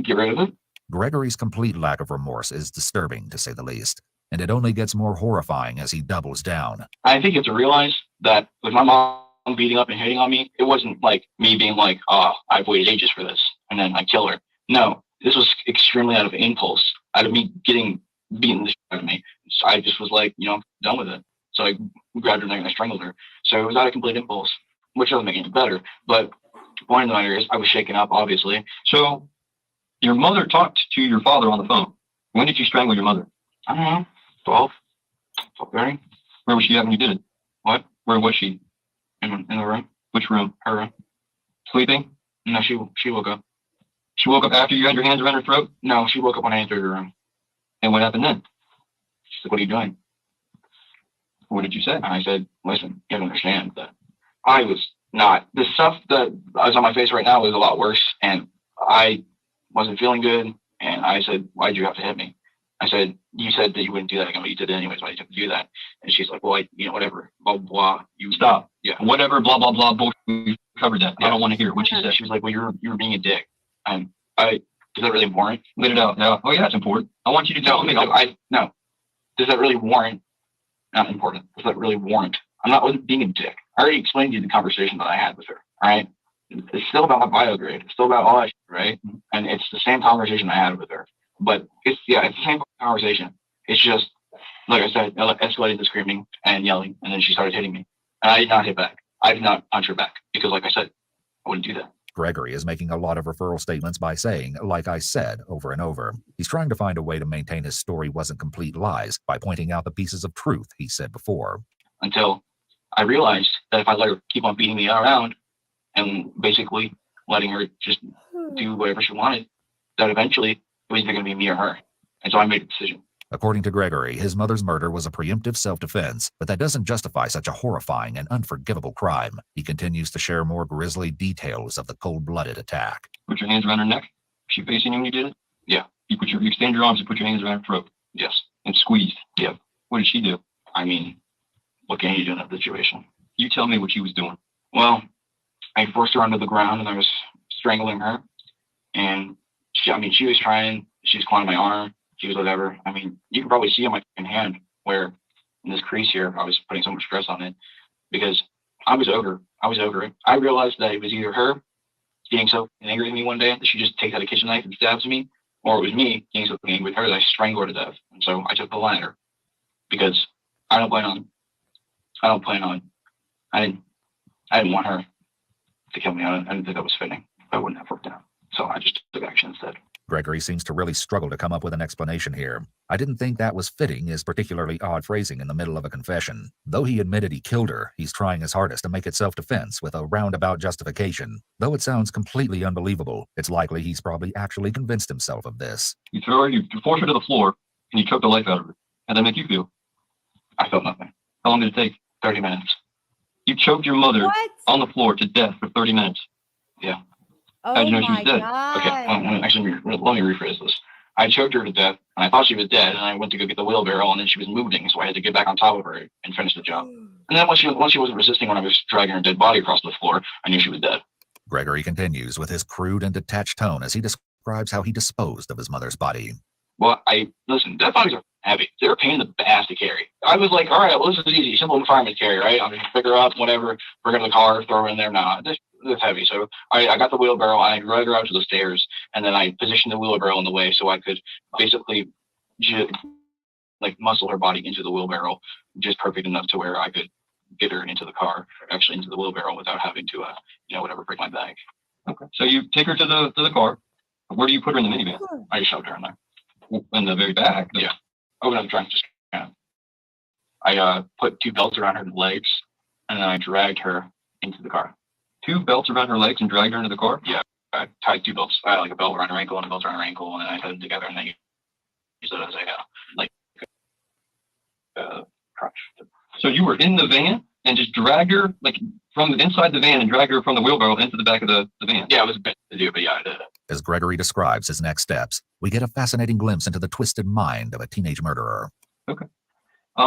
get rid of it. Gregory's complete lack of remorse is disturbing, to say the least. And it only gets more horrifying as he doubles down. I think you have to realize that with my mom beating up and hitting on me, it wasn't like me being like, oh, I've waited ages for this, and then I kill her. No, this was extremely out of impulse, out of me getting beaten the shit out of me. So I just was like, done with it. So I grabbed her neck and I strangled her. So it was out of complete impulse, which doesn't make it any better. But the point of the matter is, I was shaken up, obviously. So your mother talked to your father on the phone. When did you strangle your mother? I don't know. 12, 12:30. Where was she at when you did it? What? Where was she? In the room? Which room? Her room? Sleeping? No, she woke up. She woke up after you had your hands around her throat? No, she woke up when I entered her room. And what happened then? She said, what are you doing? What did you say? And I said, listen, you gotta understand that I was not. The stuff that was on my face right now was a lot worse, and I wasn't feeling good. And I said, why'd you have to hit me? I said, you said that you wouldn't do that again, but you did it anyways. Why did you have to do that? And she's like, well, whatever, blah, blah. You stop. Yeah. Whatever, blah, blah, blah, bullshit. We covered that. Yeah. I don't want to hear what she said. She was like, well, you were being a dick. And is that really important? Let it out. Yeah. Oh, yeah, it's important. I want you to tell me. No. Does that really warrant? Not important. Does that really warrant? Wasn't being a dick. I already explained to you the conversation that I had with her. All right. It's still about my bio grade. It's still about all that shit, right? And it's the same conversation I had with her. But it's the same conversation. It's just, like I said, it escalated to screaming and yelling, and then she started hitting me. And I did not hit back. I did not punch her back because, like I said, I wouldn't do that. Gregory is making a lot of referral statements by saying, like I said, over and over. He's trying to find a way to maintain his story wasn't complete lies by pointing out the pieces of truth he said before. Until I realized that if I let her keep on beating me around and basically letting her just do whatever she wanted, that eventually it was either going to be me or her. And so I made a decision. According to Gregory, his mother's murder was a preemptive self-defense, but that doesn't justify such a horrifying and unforgivable crime. He continues to share more grisly details of the cold-blooded attack. Put your hands around her neck. She facing you when you did it? Yeah. You extend your arms and put your hands around her throat. Yes. And squeezed. Yeah. What did she do? I mean, what can you do in that situation? You tell me what she was doing. Well, I forced her onto the ground and I was strangling her. And she was trying, she was clawing my arm. She was whatever. I mean, you can probably see on my hand where in this crease here, I was putting so much stress on it because I was over it. I realized that it was either her getting so angry at me one day that she just takes out a kitchen knife and stabs me, or it was me getting so angry with her that I strangled her to death. And so I took the latter because I didn't want her to kill me. I didn't think that was fitting. That wouldn't have worked out. So I just took action instead. Gregory seems to really struggle to come up with an explanation here. I didn't think that was fitting is particularly odd phrasing in the middle of a confession. Though he admitted he killed her, he's trying his hardest to make it self-defense with a roundabout justification. Though it sounds completely unbelievable, it's likely he's probably actually convinced himself of this. You throw her, you force her to the floor, and you choke the life out of her. How'd that make you feel? I felt nothing. How long did it take? 30 minutes. You choked your mother on the floor to death for 30 minutes. Yeah. How'd you know she was dead? Okay, actually, let me rephrase this. I choked her to death, and I thought she was dead, and I went to go get the wheelbarrow, and then she was moving, so I had to get back on top of her and finish the job. And then once she wasn't resisting when I was dragging her dead body across the floor, I knew she was dead. Gregory continues with his crude and detached tone as he describes how he disposed of his mother's body. Well, listen, dead bodies are heavy. They're a pain in the ass to carry. I was like, all right, well, this is easy, simple fireman carry, right? I'm going to pick her up, whatever, bring her to the car, throw her in there. Nah, this is heavy. So I got the wheelbarrow, and I dragged her out to the stairs, and then I positioned the wheelbarrow in the way so I could basically muscle her body into the wheelbarrow just perfect enough to where I could get her into the car, actually into the wheelbarrow without having to, break my bag. Okay. So you take her to the car. Where do you put her in the minivan? I just shoved her in there. In the very back? Yeah. I was trying to just I put 2 belts around her legs, and then I dragged her into the car. 2 belts around her legs and dragged her into the car? Yeah. I tied 2 belts. I had like a belt around her ankle and a belt around her ankle, and then I tied them together, and then used it as a crutch. So you were in the van and just dragged her from inside the van and dragged her from the wheelbarrow into the back of the van? Yeah, it was a bit to do, but yeah, I did it. As Gregory describes his next steps, we get a fascinating glimpse into the twisted mind of a teenage murderer. Okay.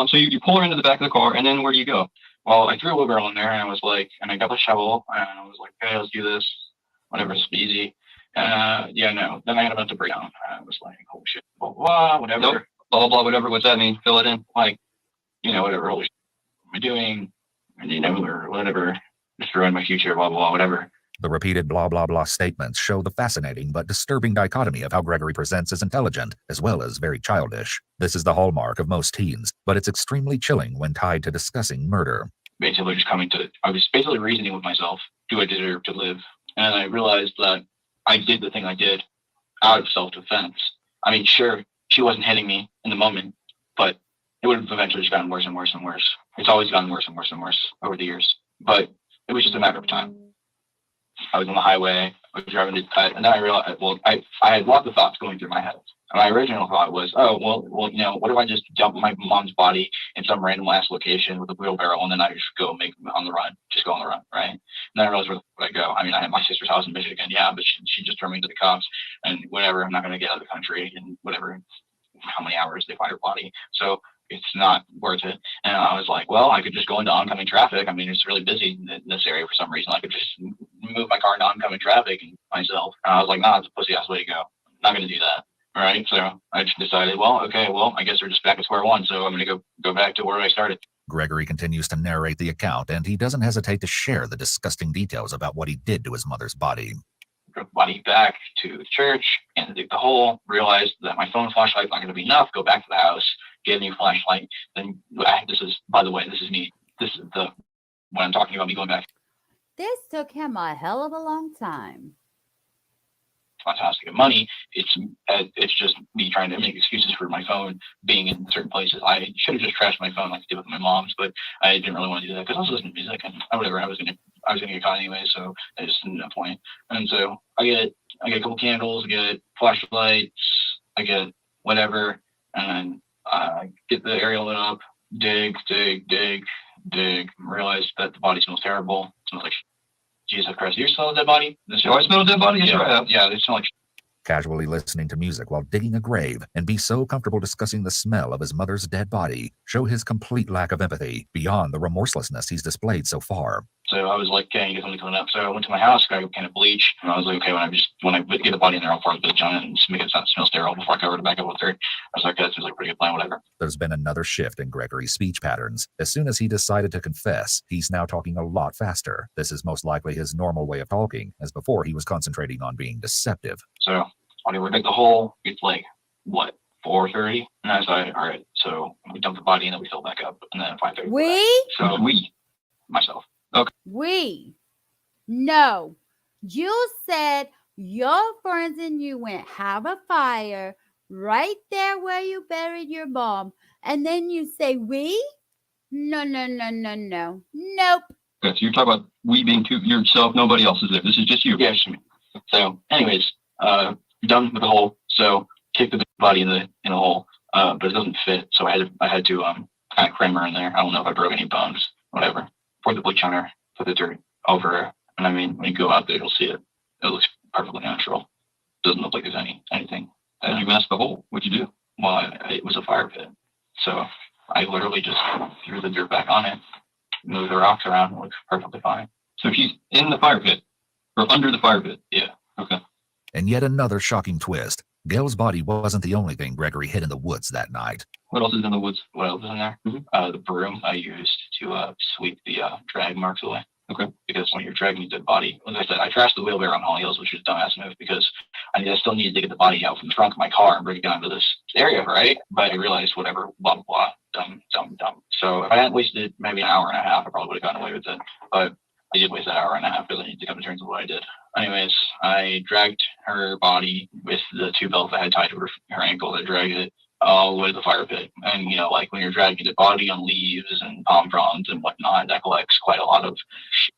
So you pull her into the back of the car, and then where do you go? Well, I threw a wheelbarrow in there, and I was like, and I got the shovel, and I was like, okay, let's do this. Whatever, it's easy. No. Then I had a bunch of breakdown. I was like, oh shit, blah, blah, whatever. Nope. Blah, blah, blah, whatever. What's that mean? Fill it in. Whatever, holy shit, what am I doing? Or whatever. Destroying my future, blah, blah, whatever. The repeated blah, blah, blah statements show the fascinating but disturbing dichotomy of how Gregory presents as intelligent as well as very childish. This is the hallmark of most teens, but it's extremely chilling when tied to discussing murder. Basically I was basically reasoning with myself, do I deserve to live? And I realized that I did the thing I did out of self-defense. I mean, sure, she wasn't hitting me in the moment, but it would have eventually just gotten worse and worse and worse. It's always gotten worse and worse and worse over the years. But it was just a matter of time. I was on the highway, I was driving, and then I realized, well, I had lots of thoughts going through my head. And my original thought was, oh, well, what if I just dump my mom's body in some random ass location with a wheelbarrow, and then I just go on the run, right? And then I realized, where would I go? I mean, I had my sister's house in Michigan, yeah, but she just turned me to the cops, and whatever, I'm not going to get out of the country, and whatever, how many hours they find her body. So it's not worth it. And I was like, well, I could just go into oncoming traffic. I mean, it's really busy in this area for some reason. I could just move my car into oncoming traffic and myself. And I was like, nah, it's a pussy ass way to go. I'm not going to do that. All right. So I just decided, well, okay, well, I guess we're just back at square one. So I'm going to go back to where I started. Gregory continues to narrate the account, and he doesn't hesitate to share the disgusting details about what he did to his mother's body. Drove the body back to the church and dig the hole, realized that my phone flashlight's not going to be enough, go back to the house, get a new flashlight. Then this is, by the way, this is me. This is when I'm talking about me going back. This took him a hell of a long time. Fantastic money. It's just me trying to make excuses for my phone being in certain places. I should have just trashed my phone like I did with my mom's, but I didn't really want to do that because I was listening to music and whatever. I was gonna get caught anyway, so I just didn't have a point. And so I get a couple candles, I get flashlights, I get whatever, and I get the area lit up, dig, realize that the body smells terrible. It smells like Jesus Christ, you smell a dead body? Do I smell a dead body? Yes, yeah, I have. Yeah, they smell like Casually listening to music while digging a grave and be so comfortable discussing the smell of his mother's dead body show his complete lack of empathy beyond the remorselessness he's displayed so far. So I was like, okay, you get something coming up. So I went to my house, got a can of bleach, and I was like, okay, when I get the body in there, I'll pour the bleach on it and just make it smell sterile before I cover it back up with dirt. I was like, that seems like a pretty good plan, whatever. There's been another shift in Gregory's speech patterns. As soon as he decided to confess, he's now talking a lot faster. This is most likely his normal way of talking, as before he was concentrating on being deceptive. So when we dig the hole, it's like, what, 4:30? And I was like, all right, so we dump the body and then we fill it back up. And then at 5:30. So myself. Okay. No. You said your friends and you went have a fire right there where you buried your mom. And then you say we? No. Nope. Okay, so you're talking about we being to yourself, nobody else is there. This is just you. Yeah, just me. So anyways, done with the hole. So kick the body in the hole, but it doesn't fit. So I had to kind of cram her in there. I don't know if I broke any bones, whatever. Pour the bleach on her, put the dirt over her, and I mean, when you go out there, you'll see it. It looks perfectly natural. Doesn't look like there's anything. And you masked the hole. What'd you do? Well, it was a fire pit, so I literally just threw the dirt back on it, moved the rocks around, it looks perfectly fine. So she's in the fire pit, or under the fire pit. Yeah. Okay. And yet another shocking twist. Gail's body wasn't the only thing Gregory hid in the woods that night. What else is in the woods? What else is in there? The broom I used to sweep the drag marks away. Okay. Because when you're dragging a dead body, like I said, I trashed the wheelbarrow on Holly Hills, which was a dumbass move because I still needed to get the body out from the trunk of my car and bring it down to this area, right? But I realized whatever, blah, blah, blah, dumb. So if I hadn't wasted maybe an hour and a half, I probably would have gotten away with it. But I did waste that hour and a half because I needed to come to terms with what I did. Anyways, I dragged her body with the two belts I had tied to her ankle. I dragged it all the way to the fire pit. And, like when you're dragging the body on leaves and palm fronds and whatnot, that collects quite a lot of shit,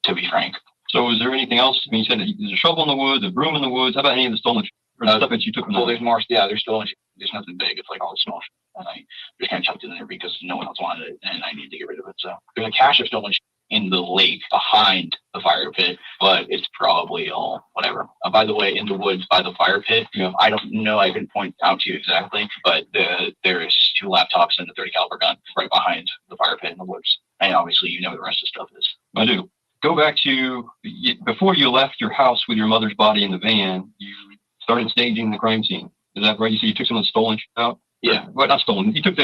to be frank. So is there anything else? I mean, you said there's a shovel in the woods, a broom in the woods. How about any of the stolen or the stuff that you took from the there's more. Yeah, there's stolen shit. There's nothing big. It's like all the small shit. And I just kind of chucked it in there because no one else wanted it and I needed to get rid of it. So there's a cache of stolen shit in the lake behind the fire pit, but it's probably all whatever. By the way, in the woods by the fire pit, I don't know, I can point out to you exactly, but there is 2 laptops and a 30 caliber gun right behind the fire pit in the woods. And obviously, the rest of the stuff is. I do. Go back to before you left your house with your mother's body in the van, you started staging the crime scene. Is that right? You said you took some of the stolen shit out? Yeah. Well, not stolen. You took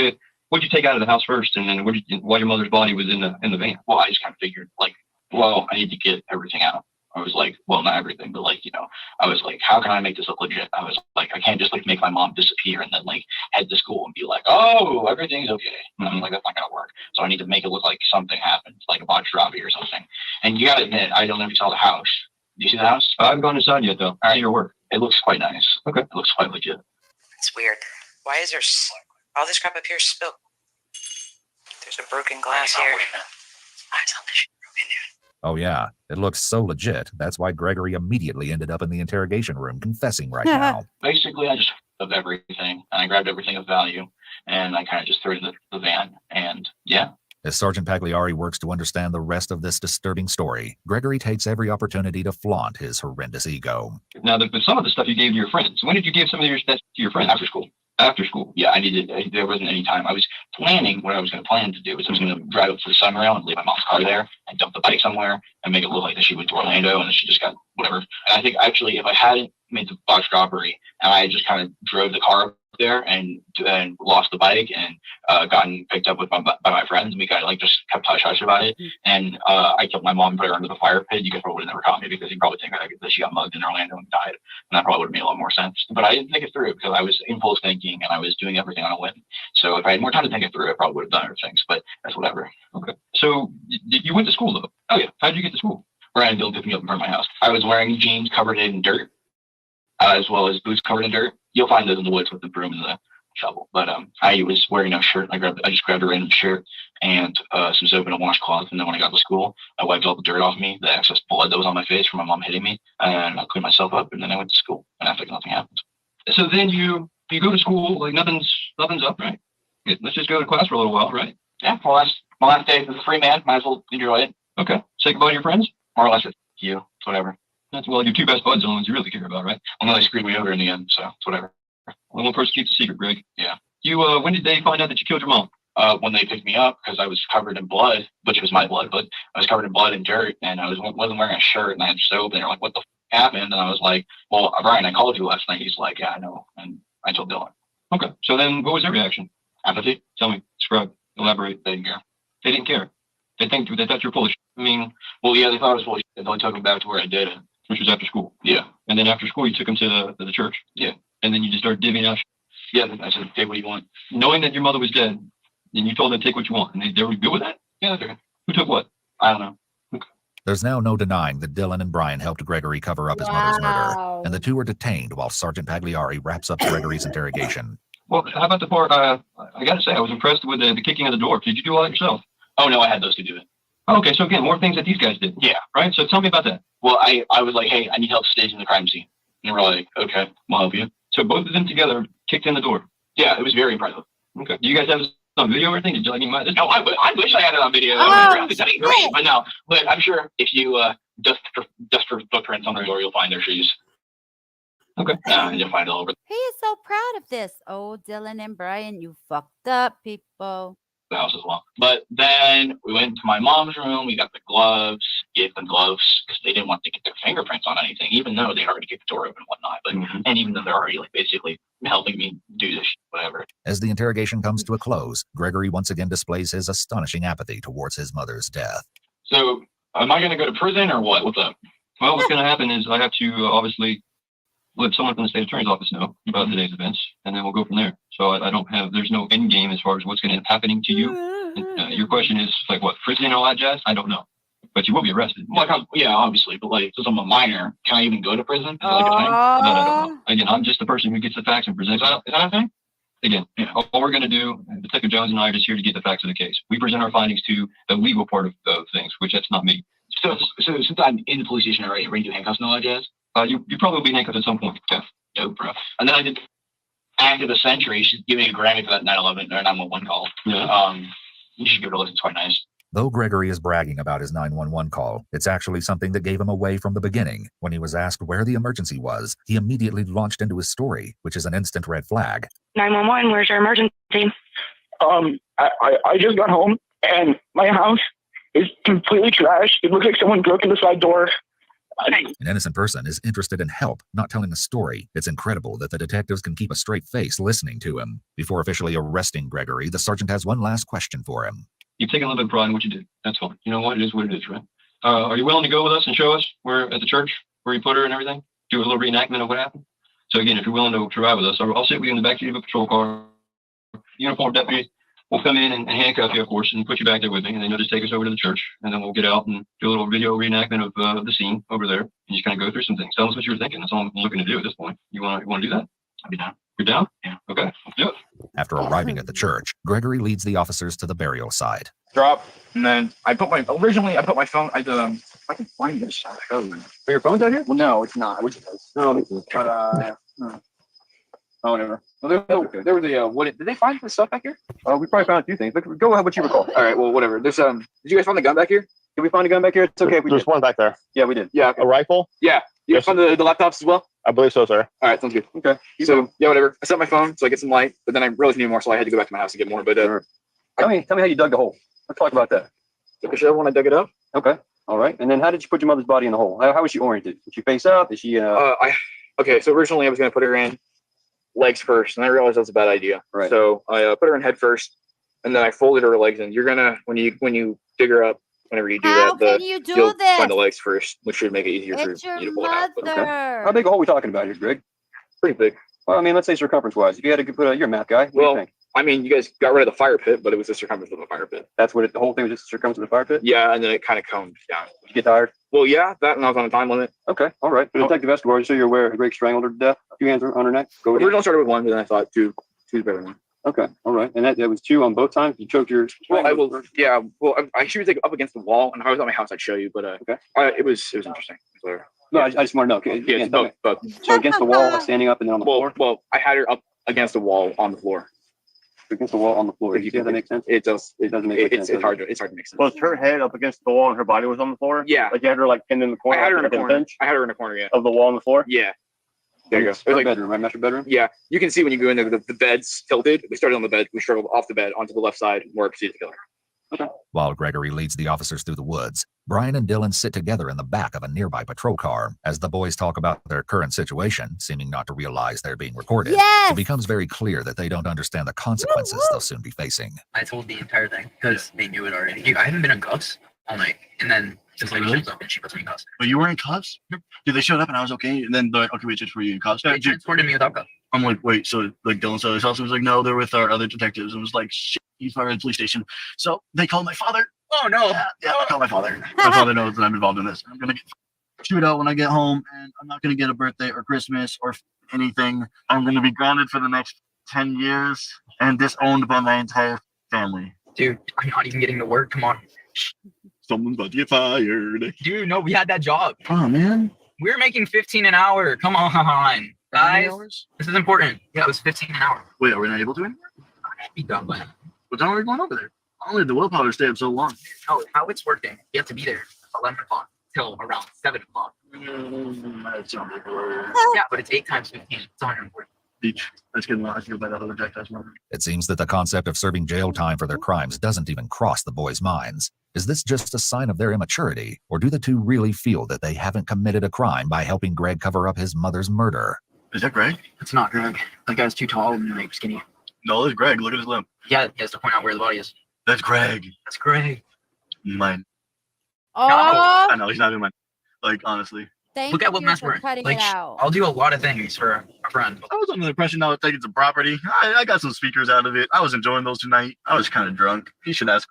what'd you take out of the house first, and then while your mother's body was in the van? Well, I just kind of figured, I need to get everything out. I was like, well, not everything, but I was like, how can I make this look legit? I was like, I can't just make my mom disappear and then head to school and be like, oh, everything's okay. And I'm like, that's not gonna work. So I need to make it look like something happened, like a botched robbery or something. And you gotta admit, I don't know if you saw the house. Do you see the house? I haven't gone inside yet, though. I see your work. It looks quite nice. Okay. It looks quite legit. It's weird. Why is there all this crap up here spilled? There's a broken glass here. Eyes on this broken dude. Oh, yeah, it looks so legit. That's why Gregory immediately ended up in the interrogation room confessing right now. Basically, I just of everything, and I grabbed everything of value, and I kind of just threw it in the van, and yeah. As Sergeant Pagliari works to understand the rest of this disturbing story, Gregory takes every opportunity to flaunt his horrendous ego. Now, some of the stuff you gave to your friends. When did you give some of your stuff to your friends? After school. After school. Yeah, I needed. There wasn't any time. I was planning what I was going to plan to do. Was I was going to drive up to the Sunrail and leave my mom's car there and dump the bike somewhere and make it look like that she went to Orlando and then she just got whatever. And I think actually, if I hadn't made the box robbery and I just kind of drove the car up there and lost the bike and gotten picked up by my friends, and we kind of like just kept hush about it. And I killed my mom and put her under the fire pit. You guys probably would have never caught me because you probably think that she got mugged in Orlando and died. And that probably would have made a lot more sense. But I didn't think it through because I was impulse thinking and I was doing everything on a whim. So if I had more time to think it through, I probably would have done other things. But that's whatever. Okay. So you went to school though? Oh yeah. How did you get to school? Brian Bill picked me up in front of my house. I was wearing jeans covered in dirt, as well as boots covered in dirt. You'll find those in the woods with the broom and the shovel. But I was wearing no shirt. I just grabbed a random shirt and some soap and a washcloth. And then when I got to school, I wiped all the dirt off me, the excess blood that was on my face from my mom hitting me, and I cleaned myself up. And then I went to school, and I think nothing happened. So then you go to school like nothing's up, right? Let's just go to class for a little while, right? Yeah. Well, that's my last day as a free man. Might as well enjoy it. Okay. Say goodbye to your friends. More or less, it's you. It's whatever. That's well, your two best buds are the ones you really care about, right? Well, they screwed me over in the end, so it's whatever. Well, one person keeps a secret, Greg. Yeah. You, when did they find out that you killed your mom? When they picked me up, because I was covered in blood, which was my blood, but I was covered in blood and dirt, and I wasn't wearing a shirt, and I had soap, and they're like, "What the happened?" And I was like, "Well, Brian, I called you last night." He's like, "Yeah, I know," and I told Dylan. Okay. So then, what was their reaction? Apathy. Tell me. Describe. Elaborate. They didn't care. They didn't care. They thought you were full of shit. I mean, well, yeah, they thought I was full of shit. They only took me back to where I did it, which was after school. Yeah. And then after school, you took them to the church. Yeah. And then you just started divvying out shit. Yeah, I said, take what you want. Knowing that your mother was dead, and you told them to take what you want, and they were good with that? Yeah, they're good. Who took what? I don't know. Okay. There's now no denying that Dylan and Brian helped Gregory cover up his mother's murder, and the two are detained while Sergeant Pagliari wraps up Gregory's interrogation. Well, how about the part, I got to say, I was impressed with the kicking of the door. Did you do all that yourself? Oh, no, I had those to do it. Okay, so again, more things that these guys did. Yeah. Right? So tell me about that. Well, I was like, hey, I need help staging the crime scene. And they were like, okay, we'll help you. So both of them together kicked in the door. Yeah, it was very impressive. Okay. Do you guys have on video or anything? Did you like this? No, I wish I had it on video. That'd be great. But no. But I'm sure if you dust for footprints on the door, you'll find their shoes. Okay. You'll find it all over He is so proud of this. Oh, Dylan and Brian, you fucked up, people. the house as well. But then we went to my mom's room. We got the gloves, gave them gloves because they didn't want to get their fingerprints on anything, even though they already get the door open and whatnot. But and even though they're already like basically helping me do this, whatever. As the interrogation comes to a close, Gregory once again displays his astonishing apathy towards his mother's death. So, am I going to go to prison or what? What's up? Well, what's going to happen is I have to obviously let someone from the state attorney's office know about today's events, and then we'll go from there. So I don't have, there's no end game as far as what's going to end up happening to you. And, your question is like what, prison and all that jazz? I don't know, but you will be arrested. Like, yeah, obviously, but like, since I'm a minor, can I even go to prison? Is it like a thing? That I don't know. Again, I'm just the person who gets the facts and presents. Is that a thing? Again, all we're going to do, Detective Jones and I are just here to get the facts of the case. We present our findings to the legal part of things, which that's not me. So since I'm in the police station already, are you do handcuffs and all that jazz? You probably will be handcuffed at some point. Yeah. Dope, bro. And then I did Act of the Century. She's giving me a Grammy for that 9/11 or 911 call. Yeah. You should give it a listen. It's quite nice. Though Gregory is bragging about his 911 call, it's actually something that gave him away from the beginning. When he was asked where the emergency was, he immediately launched into his story, which is an instant red flag. 911, where's your emergency? I just got home and my house is completely trashed. It looks like someone broke in the side door. An innocent person is interested in help, not telling a story. It's incredible that the detectives can keep a straight face listening to him. Before officially arresting Gregory, the sergeant has one last question for him. You've taken a little bit of pride in what you did. That's fine. You know what? It is what it is, right? Are you willing to go with us and show us where at the church where you put her and everything? Do a little reenactment of what happened? So again, if you're willing to ride with us, I'll sit with you in the backseat of a patrol car. Uniformed deputy will come in and handcuff you, of course, and put you back there with me, and then you'll just take us over to the church, and then we'll get out and do a little video reenactment of the scene over there, and just kind of go through some things. Tell us what you were thinking. That's all I'm looking to do at this point. You want to do that? I'll be down. You're down? Yeah. Okay, let's do it. After arriving at the church, Gregory leads the officers to the burial site. Drop, and then I put my phone. If I can find this. Oh, your phone's out here? Well, no, it's not. Which it is. No, but oh, whatever. Well, there was a what? Did they find the stuff back here? We probably found a few things. But go ahead, what you recall. All right. Well, whatever. There's Did you guys find the gun back here? Did we find a gun back here? It's okay if we There's did. one back there. Yeah, we did. Yeah. Okay. A rifle? Yeah. You guys found the laptops as well? I believe so, sir. All right. Sounds good. Okay. So yeah, whatever. I set my phone so I get some light, but then I realized I needed more, so I had to go back to my house to get more. But Tell me how you dug the hole. Let's talk about that. took a shovel when I dug it up. Okay. All right. And then how did you put your mother's body in the hole? How was she oriented? Did she face up? Is she? Okay. So originally I was going to put her in legs first, and I realized that's a bad idea. Right. So I put her in head first, and then I folded her legs in. You're gonna when you dig her up, whenever you do How that, can you do you'll this? find the legs first, which should make it easier It's for your you to pull it out. But mother. How big a hole are we talking about here, Greg? pretty big. Well, I mean, let's say circumference-wise. If you had to put you're a math guy. What do you Well, think? I mean, you guys got rid of the fire pit, but it was the circumference of the fire pit. That's what the whole thing was, just the circumference of the fire pit? Yeah, and then it kind of combed down. Did you get tired? Well, yeah, that, and I was on a time limit. Okay. All right. But Detective Escobar, so you're aware Greg strangled her to death? 2 hands on her neck? Go ahead. Originally started with one, but then I thought two's better than one. Okay. All right. And that was 2 on both times? You choked your... Well, I will. Yeah. Well, she was like up against the wall, and if I was at my house, I'd show you. But okay. It was interesting. No, I just want to know. Okay. Yeah, it's both. So against the wall, like standing up and then on the floor? Well, I had her up against the wall on the floor. Against the wall on the floor. Do you think that makes sense? It does. It doesn't make sense. It's hard to make sense. Was her head up against the wall and her body was on the floor? Yeah. Like you had her like pinned in the corner? I had her in a like corner. bench I had her in a corner. Yeah. of the wall on the floor? Yeah. There you go. It was Her like bedroom, right? Master bedroom? Yeah. You can see when you go in there, the bed's tilted. We started on the bed. We struggled off the bed onto the left side, where I proceeded to kill her. While Gregory leads the officers through the woods, Brian and Dylan sit together in the back of a nearby patrol car. As the boys talk about their current situation, seeming not to realize they're being recorded, Yes! it becomes very clear that they don't understand the consequences they'll soon be facing. I told the entire thing because they knew it already. Dude, I haven't been in cuffs all night, and then just like shows up and she puts me in cuffs. But you were in cuffs? Dude, they showed up and I was okay. And then they're like, okay, wait, just for you in cuffs. They transported me without cuffs. I'm like, wait, so like Dylan said his house was like, no, they're with our other detectives. And was like, shit, he's fired at the police station. So they called my father. Oh no! Yeah, I called my father. My father knows that I'm involved in this. I'm gonna get chewed out when I get home, and I'm not gonna get a birthday or Christmas or anything. I'm gonna be grounded for the next 10 years and disowned by my entire family. Dude, I'm not even getting to work. Come on. Someone's about to get fired. Dude, no, we had that job. Oh man. We were making 15 an hour. Come on, guys. This is important. Yeah, it was 15 an hour. Wait, are we not able to anymore? Be done by now. What time are we going over there? Only the willpower stay up so long. No, how it's working. You have to be there 11 o'clock till around 7 o'clock. That sounds like a word. Yeah, but it's 8 times 15. It's 140. Beach. Let's get I feel by that other deck. That's one. It seems that the concept of serving jail time for their crimes doesn't even cross the boys' minds. Is this just a sign of their immaturity, or do the two really feel that they haven't committed a crime by helping Greg cover up his mother's murder? Is that Greg? It's not Greg. That guy's too tall and like skinny. No, it's Greg. Look at his limp. Yeah, he has to point out where the body is. That's Greg. That's Greg. Mine. Oh, I know he's not in mine. Like honestly. thank Look at what you mess for we're in. cutting Like, it out. I'll do a lot of things for a friend. I was under the impression I was taking some property. I got some speakers out of it. I was enjoying those tonight. I was kind of drunk. You should ask.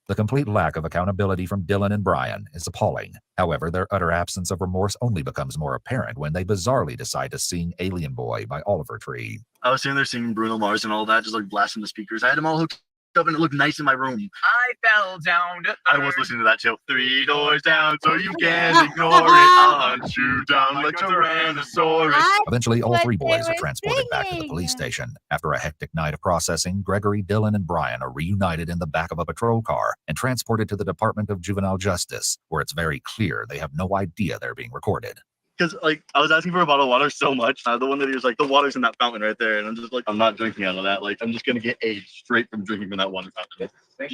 The complete lack of accountability from Dylan and Brian is appalling. However, their utter absence of remorse only becomes more apparent when they bizarrely decide to sing Alien Boy by Oliver Tree. I was sitting there singing Bruno Mars and all that, just like blasting the speakers. I had them all hooked up and it looked nice in my room. I fell down. I was listening to that too. 3 doors down, so you can ignore it. Hunt you down like Tyrannosaurus. Eventually, all 3 boys are were transported back to the police singing. station. After a hectic night of processing, Gregory, Dylan, and Brian are reunited in the back of a patrol car and transported to the Department of Juvenile Justice, where it's very clear they have no idea they're being recorded. Because like I was asking for a bottle of water so much. The one that he was like, the water's in that fountain right there, and I'm just like, I'm not drinking out of that. Like I'm just gonna get AIDS straight from drinking from that water fountain.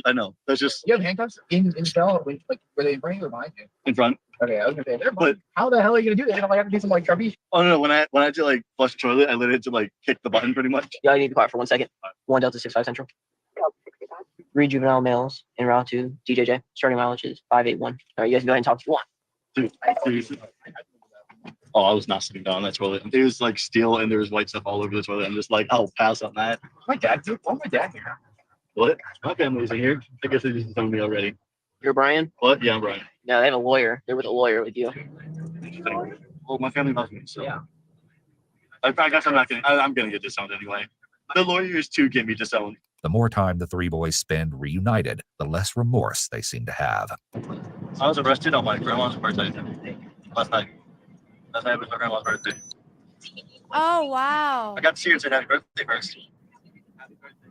I know. That's just You have handcuffs in cell, like where they bring you or behind you? in front. Okay, I was gonna say, they're But how the hell are you gonna do that? You know, like, I have to do some like Trumpies. oh no, when I had to like flush the toilet, I literally had to like kick the button pretty much. Yeah, I need to be quiet for 1 second. 1 Delta 65 Central. 3 juvenile males en route to DJJ. Starting mileage is 581. All right, you guys can go ahead and talk if you want. Dude, seriously. Oh, I was not sitting down on that toilet. It was like steel and there was white stuff all over the toilet. I'm just like, I'll pass on that. My dad, dude. Oh, my dad here. What? My family's in here. I guess they just told me already. You're Brian? What? Yeah, I'm Brian. No, they have a lawyer. They're with a lawyer with you. Well, my family loves me, so Yeah. I guess I'm not gonna. I'm gonna get disowned anyway. The lawyers too get me disowned. The more time the three boys spend reunited, the less remorse they seem to have. I was arrested on my grandma's birthday last night. Last night was my grandma's birthday. Oh, wow. I got to see her and said happy birthday first. Happy birthday.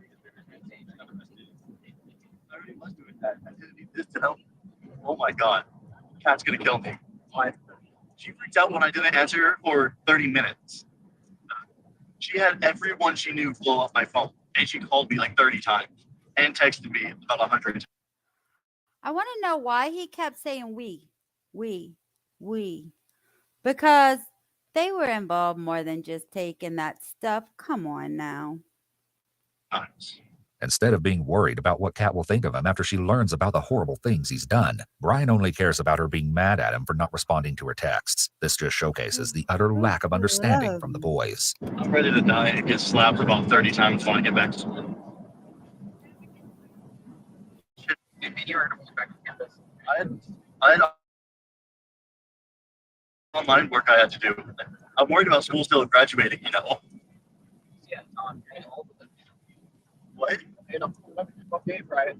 I already was doing that. I didn't need this to help. Oh my God. Kat's gonna kill me. Why? She freaked out when I didn't answer her for 30 minutes. She had everyone she knew blow up my phone. And she called me like 30 times and texted me about 100 times. I want to know why he kept saying we. Because they were involved more than just taking that stuff. Come on now. Instead of being worried about what Kat will think of him after she learns about the horrible things he's done, Brian only cares about her being mad at him for not responding to her texts. This just showcases the utter lack of understanding from the boys. I'm ready to die and get slapped about 30 times when I get back to school. I had online work I had to do. I'm worried about school still graduating, you know. Yeah, What? Okay, right.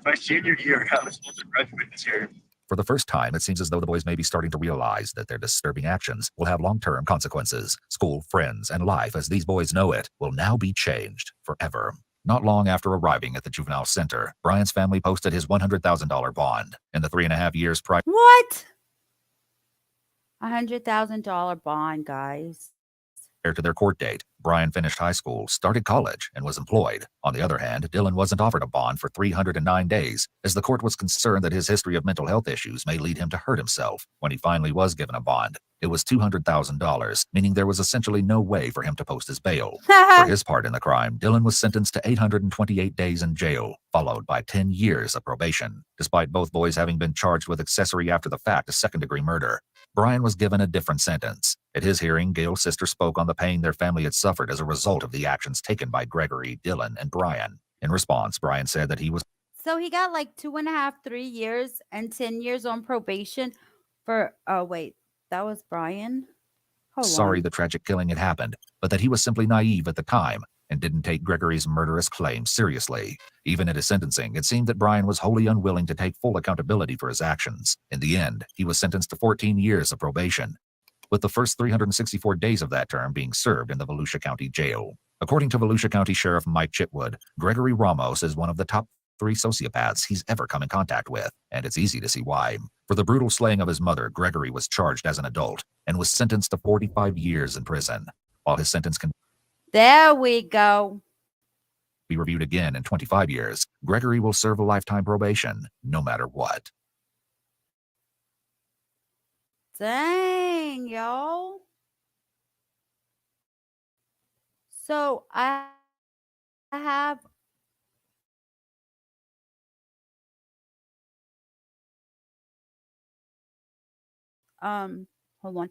My senior year, I was supposed to graduate this year. For the first time, it seems as though the boys may be starting to realize that their disturbing actions will have long-term consequences. School, friends, and life as these boys know it will now be changed forever. Not long after arriving at the juvenile center, Brian's family posted his $100,000 bond. In the 3.5 years prior What? $100,000 bond, guys. to their court date, Brian finished high school, started college, and was employed. On the other hand, Dylan wasn't offered a bond for 309 days, as the court was concerned that his history of mental health issues may lead him to hurt himself. When he finally was given a bond, it was $200,000, meaning there was essentially no way for him to post his bail. For his part in the crime, Dylan was sentenced to 828 days in jail, followed by 10 years of probation. Despite both boys having been charged with accessory after the fact to second-degree murder, Brian was given a different sentence. At his hearing, Gail's sister spoke on the pain their family had suffered as a result of the actions taken by Gregory, Dylan, and Brian. In response, Brian said that he was So he got like 2.5, 3 years and 10 years on probation for, oh, wait, that was Brian? Hold sorry on. the tragic killing had happened, but that he was simply naive at the time and didn't take Gregory's murderous claims seriously. Even at his sentencing, it seemed that Brian was wholly unwilling to take full accountability for his actions. In the end, he was sentenced to 14 years of probation, with the first 364 days of that term being served in the Volusia County Jail. According to Volusia County Sheriff Mike Chitwood, Gregory Ramos is one of the top 3 sociopaths he's ever come in contact with, and it's easy to see why. For the brutal slaying of his mother, Gregory was charged as an adult and was sentenced to 45 years in prison. While his sentence can There we go. be reviewed again in 25 years, Gregory will serve a lifetime probation, no matter what. Dang, y'all. So I have hold on.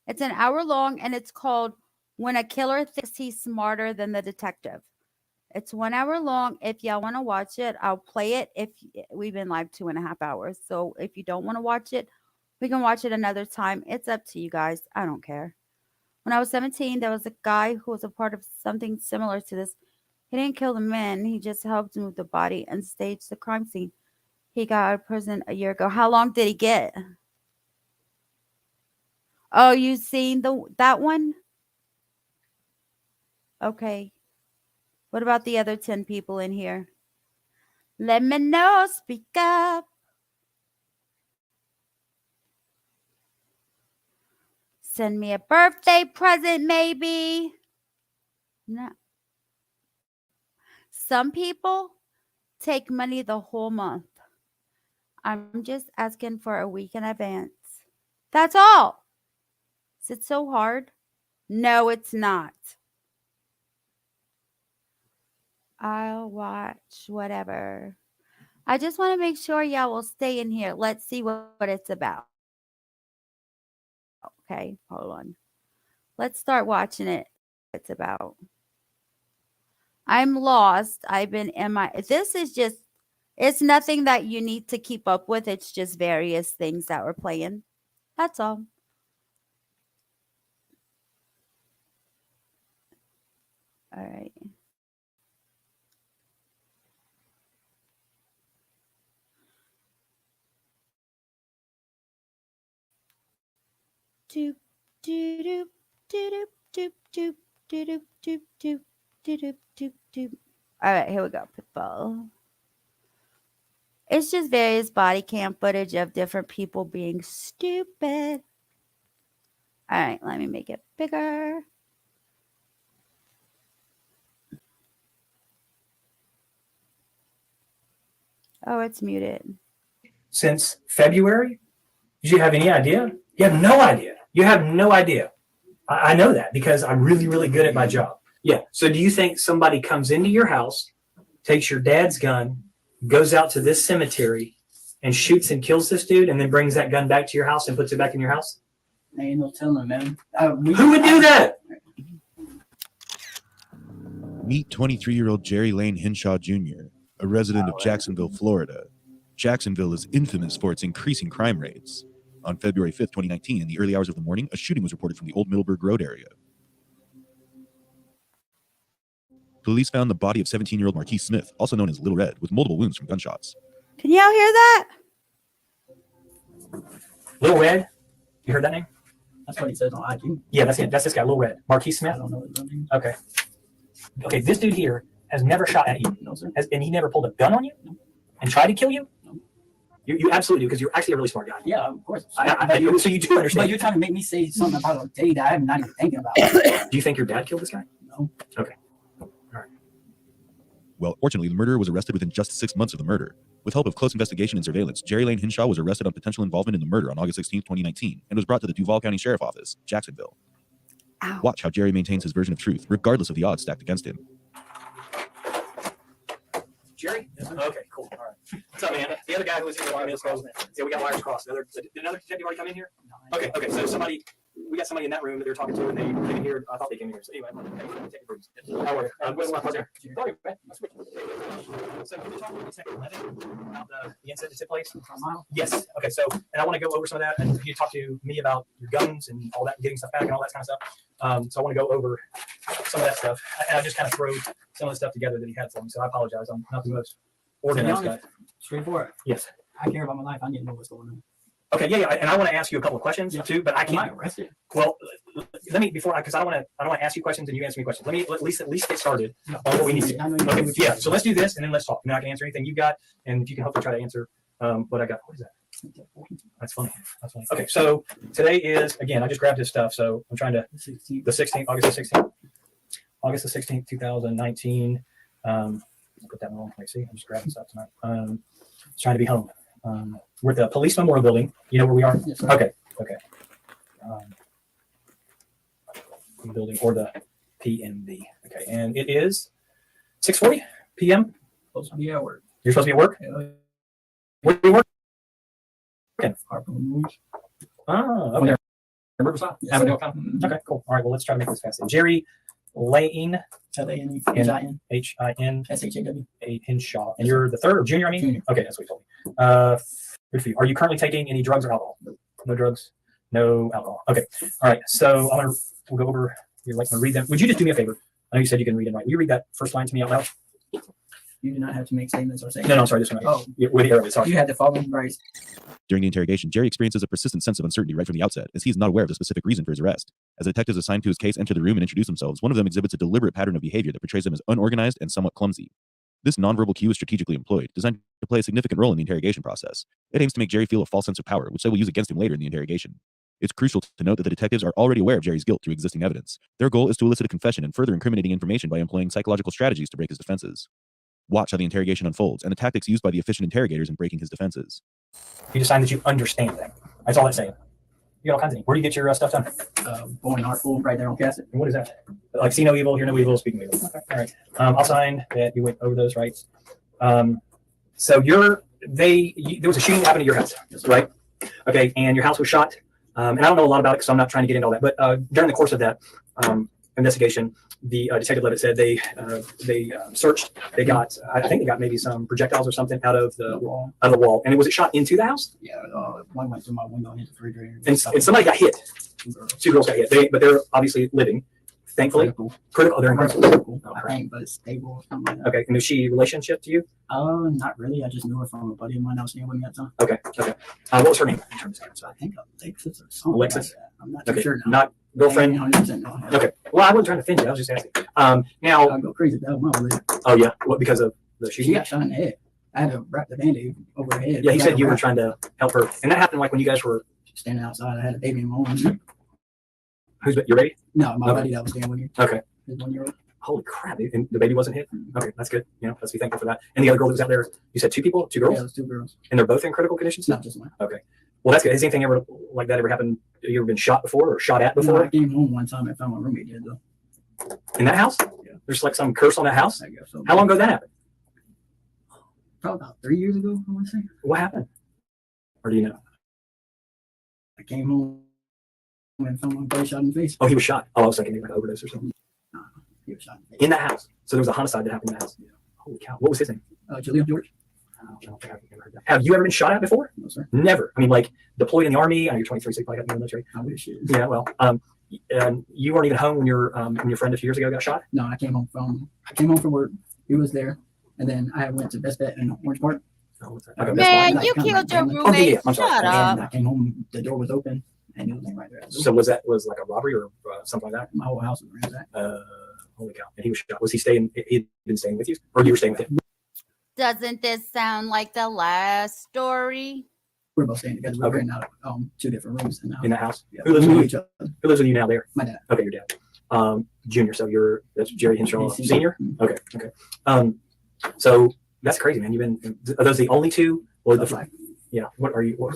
It's an hour long and it's called When a Killer Thinks He's Smarter Than the Detective. It's 1 hour long. If y'all want to watch it, I'll play it. If we've been live 2.5 hours. So if you don't want to watch it, we can watch it another time. It's up to you guys. I don't care. When I was 17, there was a guy who was a part of something similar to this. He didn't kill the men. He just helped move the body and stage the crime scene. He got out of prison a year ago. How long did he get? Oh, you seen that one? Okay. What about the other 10 people in here? Let me know. Speak up. Send me a birthday present, maybe. No. Some people take money the whole month. I'm just asking for a week in advance. That's all. Is it so hard? No, it's not. I'll watch whatever. I just want to make sure y'all will stay in here. Let's see what it's about. Okay, hold on. Let's start watching it. It's about. I'm lost. I've been MIA. This is just, it's nothing that you need to keep up with. It's just various things that we're playing. That's all. All right. Doop, doop, doop, doop, doop, doop, doop, doop, doop, doop, doop. All right, here we go, people. It's just various body cam footage of different people being stupid. All right, let me make it bigger. Oh, it's muted. Since February? Did you have any idea? You have no idea. You have no idea. I know that because I'm really, really good at my job. Yeah. So do you think somebody comes into your house, takes your dad's gun, goes out to this cemetery and shoots and kills this dude and then brings that gun back to your house and puts it back in your house? Ain't no telling, man. Who would do that? Meet 23-year-old Jerry Lane Henshaw Jr., a resident of Jacksonville, Florida. Jacksonville is infamous for its increasing crime rates. On February 5th, 2019, in the early hours of the morning, a shooting was reported from the Old Middleburg Road area. Police found the body of 17-year-old Marquise Smith, also known as Little Red, with multiple wounds from gunshots. Can y'all hear that? Little Red? You heard that name? That's what he says on IQ. Yeah, that's him. That's this guy, Little Red. Marquise Smith? I don't know his real name. Okay. Okay, this dude here has never shot at you. No, sir. And he never pulled a gun on you? No. And tried to kill you? No. You absolutely do, because you're actually a really smart guy. Yeah, of course. So you do understand. But you're trying to make me say something about a day that I'm not even thinking about. Do you think your dad killed this guy? No. Okay. Well, fortunately, the murderer was arrested within just 6 months of the murder. With help of close investigation and surveillance, Jerry Lane Henshaw was arrested on potential involvement in the murder on August 16, 2019, and was brought to the Duval County Sheriff Office, Jacksonville. Ow. Watch how Jerry maintains his version of truth, regardless of the odds stacked against him. Jerry? Okay, cool. All right. What's up, man? The other guy who was here a few minutes ago. Yeah, we got wires crossed. Did another detective already come in here? Okay, so we got somebody in that room that they were talking to, and they came in here. I thought they came in here. So anyway, take the rooms. How are you? What's there? Sorry, man. So can you talk to Detective Lennon about the incident that took place? Yes. Okay, so, and I want to go over some of that, and you talk to me about your guns and all that, getting stuff back and all that kind of stuff. So I want to go over some of that stuff. And I just kind of throw some of the stuff together that he had for me, so I apologize. I'm not the most organized guy. Straightforward. Yes. I care about my life. I need to know what's going on. Okay, yeah, and I want to ask you a couple of questions too, but I can't. Am I arrested? Well, let me because I don't want to ask you questions and you answer me questions. Let me at least get started on what we need to. Okay, yeah. So let's do this and then let's talk. And then I can answer anything you got, and if you can hopefully try to answer what I got. What is that? That's funny. That's funny. Okay, so today is again. I just grabbed this stuff, so I'm trying to the 16th, August the 16th, 2019. Put that in the wrong place. See, I'm just grabbing stuff tonight. Trying to be home. We're at the Police Memorial Building. You know where we are? Yes, sir. Okay. Building or the PMB. Okay, and it is 6:40 p.m. Supposed to be at work. You're supposed to be at work? Where do you work? Okay. Oh, okay. Riverside? Yes, Okay, cool. All right, well, let's try to make this fast. Jerry Lane, L-A-N-E-H-I-N. H-I-N, S-H-A-W. Henshaw. And you're the third or junior, I mean? Junior. Okay, that's what you told me. Good for you. Are you currently taking any drugs or alcohol? No drugs, no alcohol. Okay. All right. So we'll go over your like read them. Would you just do me a favor? I know you said you can read and write. Will you read that first line to me out loud? You do not have to make statements or say. No, I'm sorry. This one. Oh, with the arrow. Sorry. you had to follow them right. During the interrogation, Jerry experiences a persistent sense of uncertainty right from the outset, as he is not aware of the specific reason for his arrest. As detectives assigned to his case enter the room and introduce themselves, one of them exhibits a deliberate pattern of behavior that portrays them as unorganized and somewhat clumsy. This nonverbal cue is strategically employed, designed to play a significant role in the interrogation process. It aims to make Jerry feel a false sense of power, which they will use against him later in the interrogation. It's crucial to note that the detectives are already aware of Jerry's guilt through existing evidence. Their goal is to elicit a confession and further incriminating information by employing psychological strategies to break his defenses. Watch how the interrogation unfolds and the tactics used by the efficient interrogators in breaking his defenses. You decide that you understand that. That's all it's saying. You got all kinds of things. Where do you get your stuff done? Born Artful, right there on cassette. And what is that? Like, see no evil, hear no evil, speak no evil. Okay. All right. I'll sign that you went over those rights. So there was a shooting happened at your house, right? Okay, and your house was shot. And I don't know a lot about it because I'm not trying to get into all that. But during the course of that investigation, the Detective Levitt said they searched. They got, I think they got maybe some projectiles or something out of the wall. And was it shot into the house? Yeah, one went through my window and hit the refrigerator. And somebody got hit. Two girls got hit. But they're obviously living. Thankfully, critical. They're incredible. Critical, Oh, I crap. think, but it's stable or something like that. Okay, and is she relationship to you? Not really. I just knew her from a buddy of mine that was staying with me at the time. Okay, okay. What was her name? In terms of I think Alexis or something. Alexis? Like that. I'm not too Okay, sure now. not girlfriend. 100% no. Okay. Well, I wasn't trying to offend you. I was just asking. Now. I go crazy. That was my lady. Oh yeah. What? Because of the She got shot in the head. I had to wrap the band-aid over her head. Yeah, he Got said her you were wrapped. trying to help her, and that happened like when you guys were standing outside. I had a baby in my arms. Who's your baby? No, my Okay. buddy that was staying with me. Okay. His 1-year-old. Holy crap! And the baby wasn't hit. Okay, that's good. You know, let's be thankful for that. And the other girl that was out there, you said 2 people, 2 girls. Yeah, it was 2 girls. And they're both in critical conditions. Not just one. Okay. Well, that's good. Has anything ever like that ever happened? Have you ever been shot before or shot at No, before I came home one time and found my roommate dead though. in that house? Yeah. There's like some curse on that house. I guess so. How long ago did that happen? Probably about 3 years ago, I want to say. What happened? Or do you know? I came home and found my buddy shot in the face. Oh, he was shot. Oh, I was thinking he was an overdose or something. He was shot in the face. In that house. So there was a homicide that happened in the house. Holy cow! What was his name? Julian George. I don't think I've ever heard that. Have you ever been shot at before? No, sir. Never. I mean, like deployed in the army. I know you're 23, so you probably got in the military. I wish it. Yeah. Well, you weren't even home when your friend a few years ago got shot. No, I came home from work. He was there, and then I went to Best Bet in Orange Park. Okay, Man, Best you Buy. killed your Oh, yeah, roommate. I'm sorry. Shut And up. I came home, the door was open, and he was laying right there. So was like a robbery or something like that? My whole house was ransacked. Holy cow! And he was shot. Was he staying? He'd been staying with you, or you were staying with him? Doesn't this sound like the last story? We're both staying together. We're Okay. renting out 2 different rooms in the house. In the house. Yeah, Who lives we with knew you? each other. Who lives with you now? There. My dad. Okay, your dad. Junior. So that's Jerry Henshaw, He's senior. Okay. Okay. So that's crazy, man. You've been. Are those the only 2, or the? Like, Yeah. What are you? What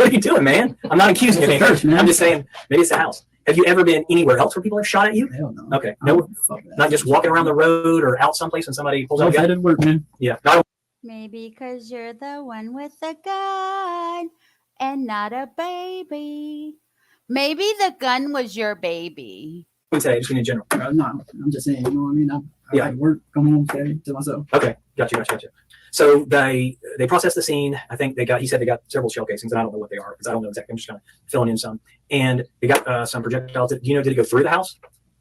are you doing, man? I'm not accusing you of anything. Church, man. I'm just saying maybe it's a house. Have you ever been anywhere else where people have shot at you? hell no. Okay. No. Not just walking around the road or out someplace and somebody pulls out a gun. Outside of work, man. Yeah. No, Maybe because you're the one with the gun and not a baby. Maybe the gun was your baby. I wouldn't say. I just mean in general. No, I'm just saying, you know what I mean? I Yeah. like work, come home, stay to myself. Okay, gotcha. So they processed the scene. I think he said they got several shell casings, and I don't know what they are because I don't know exactly. I'm just kind of filling in some. And they got some projectiles. Do you know? Did it go through the house?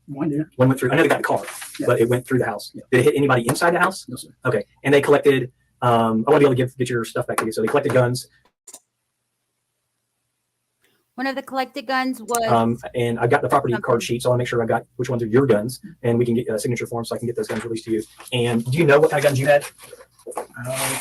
One did. One went through. I know they got the car, Yeah. but it went through the house. Yeah. Did it hit anybody inside the house? No, sir. Okay, and they collected. I want to be able to get your stuff back to you. So they collected guns. One of the collected guns was And I got the property card sheet, so I'll make sure I got which ones are your guns, and we can get a signature form so I can get those guns released to you. And do you know what kind of guns you had?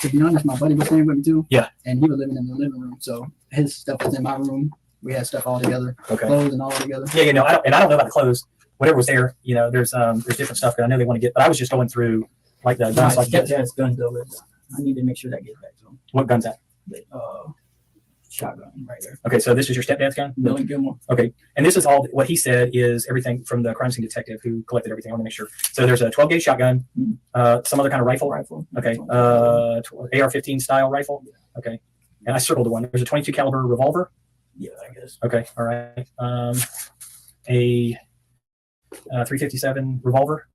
To be honest, my buddy was staying with me too. Yeah. And he was living in the living room, so his stuff was in my room. We had stuff all together, Okay. clothes and all together. Yeah, I don't know about the clothes. Whatever was there, there's different stuff that I know they want to get, but I was just going through like the guns. Like Stepdad's guns though. I need to make sure that gets back to him. what gun's that? Shotgun right there. Okay, so this is your stepdad's gun. Billy Gilmore. Okay, and this is all what he said is everything from the crime scene detective who collected everything. I want to make sure. So there's a 12 gauge shotgun, some other kind of rifle. Okay, AR-15 style rifle. Okay, and I circled the one. There's a 22 caliber revolver. Yeah, I guess. Okay, all right. A 357 revolver.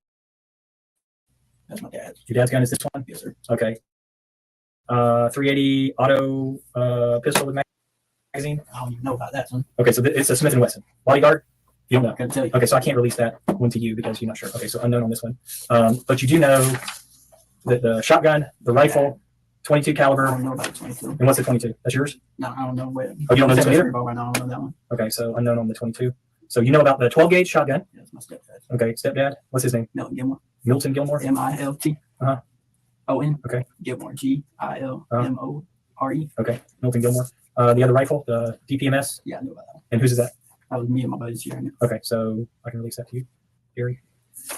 That's my dad's. Your dad's gun is this one? Yes, sir. Okay. 380 auto pistol with magazine. I don't even know about that one. Okay, so it's a Smith & Wesson. Bodyguard? You don't know. Couldn't tell you. Okay, so I can't release that one to you because you're not sure. Okay, so unknown on this one. But you do know that the shotgun, the rifle, 22 caliber. I don't know about the 22. And what's the 22? That's yours? No, I don't know what. Oh, you don't know this one either? Right now, I don't know that one. Okay, so unknown on the 22. So you know about the 12 gauge shotgun. That's my stepdad. Okay, stepdad. What's his name? Milton Gilmore. Milton Gilmore? MILT. Uh-huh. ON. Okay. Gilmore. GILMORE. Okay, Milton Gilmore. The other rifle, the DPMS. Yeah, I knew about that one. And whose is that? That was me and my buddies here. Okay, so I can release that to you, Gary.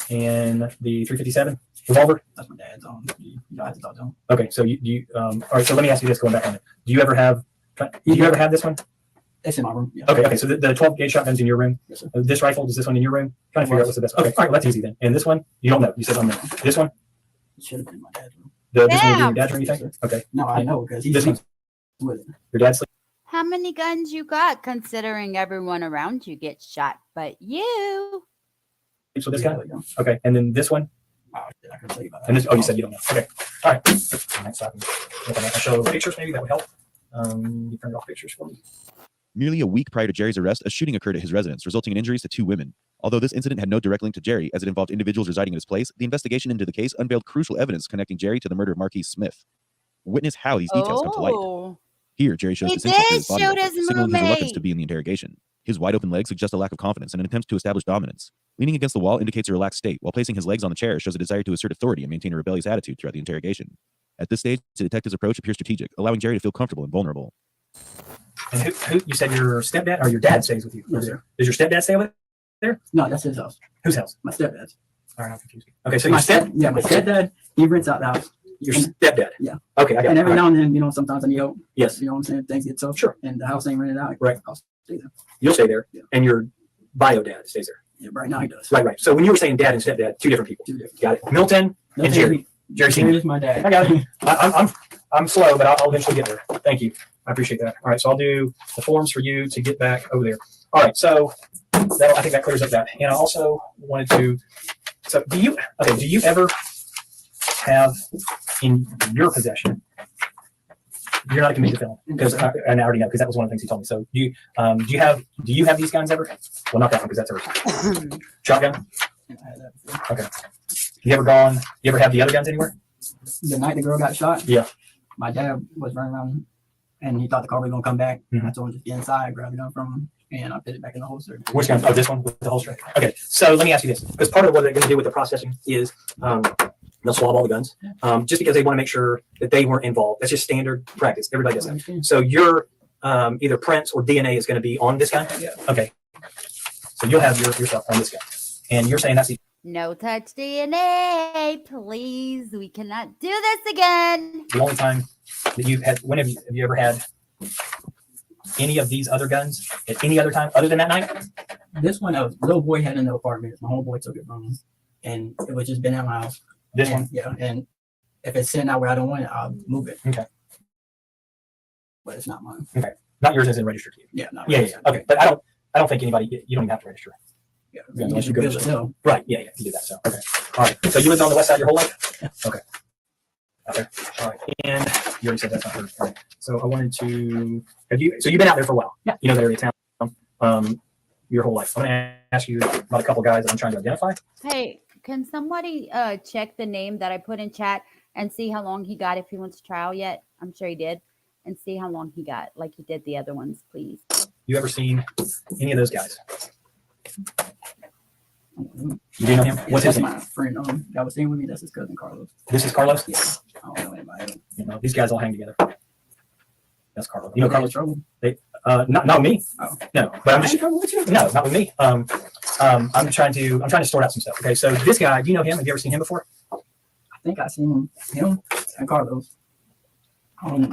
And the 357 revolver. That's my dad's on. You guys talk to him. Okay, so you all right. So let me ask you this, going back on it. Do you ever have this one? It's in my room. Yeah. Okay. So the 12 gauge shotgun's in your room. Yes, sir. This rifle is this one in your room? Trying to figure out what's the best. Okay, all right, well, that's easy then. And this one, you don't know. You said unknown. This one, It should have been my dad's room. this one would be your Damn. dad's room, you think? Okay. No, I know because he's This one, with it. your dad's sleep. how many guns you got considering everyone around you gets shot but you? So this guy. Okay, and then this one. Oh, shit, I can tell you about that. And this. Oh, you said you don't know. Okay. All right. All right. So I can look at that. I'll show pictures. Maybe that would help. You print off pictures for me. Nearly a week prior to Jerry's arrest, a shooting occurred at his residence, resulting in injuries to 2 women. Although this incident had no direct link to Jerry, as it involved individuals residing in his place, the investigation into the case unveiled crucial evidence connecting Jerry to the murder of Marquise Smith. Witness how these details come to light. Here, Jerry shows He dissension to did his body show language, his signaling his reluctance roommate. to be in the interrogation. His wide open legs suggest a lack of confidence and an attempt to establish dominance. Leaning against the wall indicates a relaxed state, while placing his legs on the chair shows a desire to assert authority and maintain a rebellious attitude throughout the interrogation. At this stage, the detective's approach appears strategic, allowing Jerry to feel comfortable and vulnerable. And who you said your stepdad or your dad stays with you? Yes, sir. Does your stepdad stay with there? No, that's his house. Whose house? My stepdad's. All right, I'm confused. Okay, so my your step, yeah, my stepdad, he rents out the house. your stepdad. Yeah. Okay, I got And it. every All now right. and then, you know, sometimes I need help. Yes. You know what I'm saying? Things get tough. Sure. And the house ain't rented out. Right. I'll stay there. You'll stay there, and your bio dad stays there. Yeah, right now he does. Right, right. So when you were saying dad and stepdad, two different people. Two different. Got it. Milton and Jerry. Jerry Jerry Senior. is my dad. I got it. I'm slow, but I'll eventually get there. Thank you. I appreciate that. All right, so I'll do the forms for you to get back over there. All right, so I think that clears up that. And I also wanted to. So do you ever have in your possession? You're not a convicted felon because and I already know because that was one of the things he told me. So do you have these guns ever? Well, not that one because that's a shotgun. Okay. You ever have the other guns anywhere? The night the girl got shot, Yeah. my dad was running around and he thought the car was gonna come back. Mhm. I told him just get inside, grab the gun from him, and I put it back in the holster. Which gun? Oh, this one with the holster. Okay, so let me ask you this, because part of what they're going to do with the processing is they'll swab all the guns, just because they want to make sure that they weren't involved. That's just standard practice. Everybody does that. So your either prints or DNA is going to be on this gun. Yeah. Okay. So you'll have your stuff on this gun, and you're saying that's the No touch DNA, please. We cannot do this again. only time that you've had. When have you ever had any of these other guns at any other time other than that night? This one, a little boy had in the apartment. My homeboy took it from him, and it was just been at my house. This And- one? Yeah, and if it's sitting out where I don't want it, I'll move it. Okay. But it's not mine. Okay. Not yours isn't registered to you. Yeah, not Yeah, yeah, registered. yeah. Okay, but I don't think anybody. You don't even have to register. Yeah, Yeah, you unless can you go build to it up. Right. Yeah, yeah. You do that. So okay. All right. So you lived on the west side your whole life? Okay. Okay. All right. And you already said that's not hers. All right. So I wanted to so you've been out there for a while. Yeah. You know that area of town your whole life. I'm gonna ask you about a couple guys that I'm trying to identify. Hey, can somebody check the name that I put in chat and see how long he got if he went to trial yet? I'm sure he did. And see how long he got, like he did the other ones, please. You ever seen any of those guys? You do know him? What's his That's name? my friend that was staying with me. That's his cousin Carlos. This is Carlos? Yeah. I don't know anybody. You know, these guys all hang together. That's Carlos. You know Are they in Carlos? trouble? Not with me. Oh. No, but I'm I ain't just trouble with you. no, not with me. I'm trying to sort out some stuff. Okay, so this guy, do you know him? Have you ever seen him before? I think I seen him and Carlos.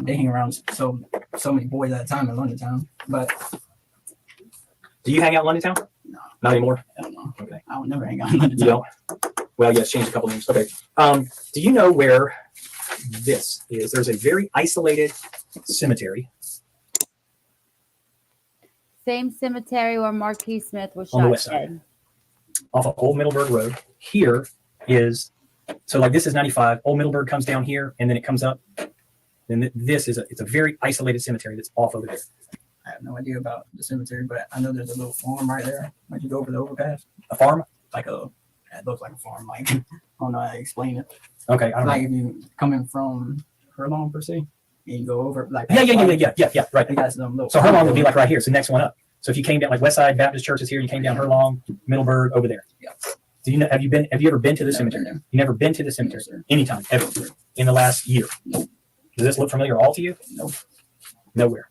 They hang around so many boys at a time in London town. But Do you hang out in London Town? No. Not anymore. I don't know. Okay. I would never hang out in London You town. don't? Well, yes, changed a couple names. Okay. Do you know where this is? There's a very isolated cemetery Same cemetery where Marquis Smith was On the shot west side. dead. off of Old Middleburg Road. Here is, so like this is 95. Old Middleburg comes down here and then it comes up. And this is it's a very isolated cemetery that's off over there. I have no idea about the cemetery, but I know there's a little farm right there. Once you go over the overpass, A farm? It looks like a farm. Like I don't know how to explain it. Okay. I don't Like know. if you coming from Herlong per se, and you go over like Yeah. Right. They got some little So Herlong would be like right here. So next one up. So if you came down like Westside Baptist Church is here, you came down Herlong, Middleburg over there. Yeah. Do you know? Have you ever been to the Never cemetery? been there. You never been to the cemetery sir. anytime ever in the last year? No. Does this look familiar all to you? Nope. Nowhere.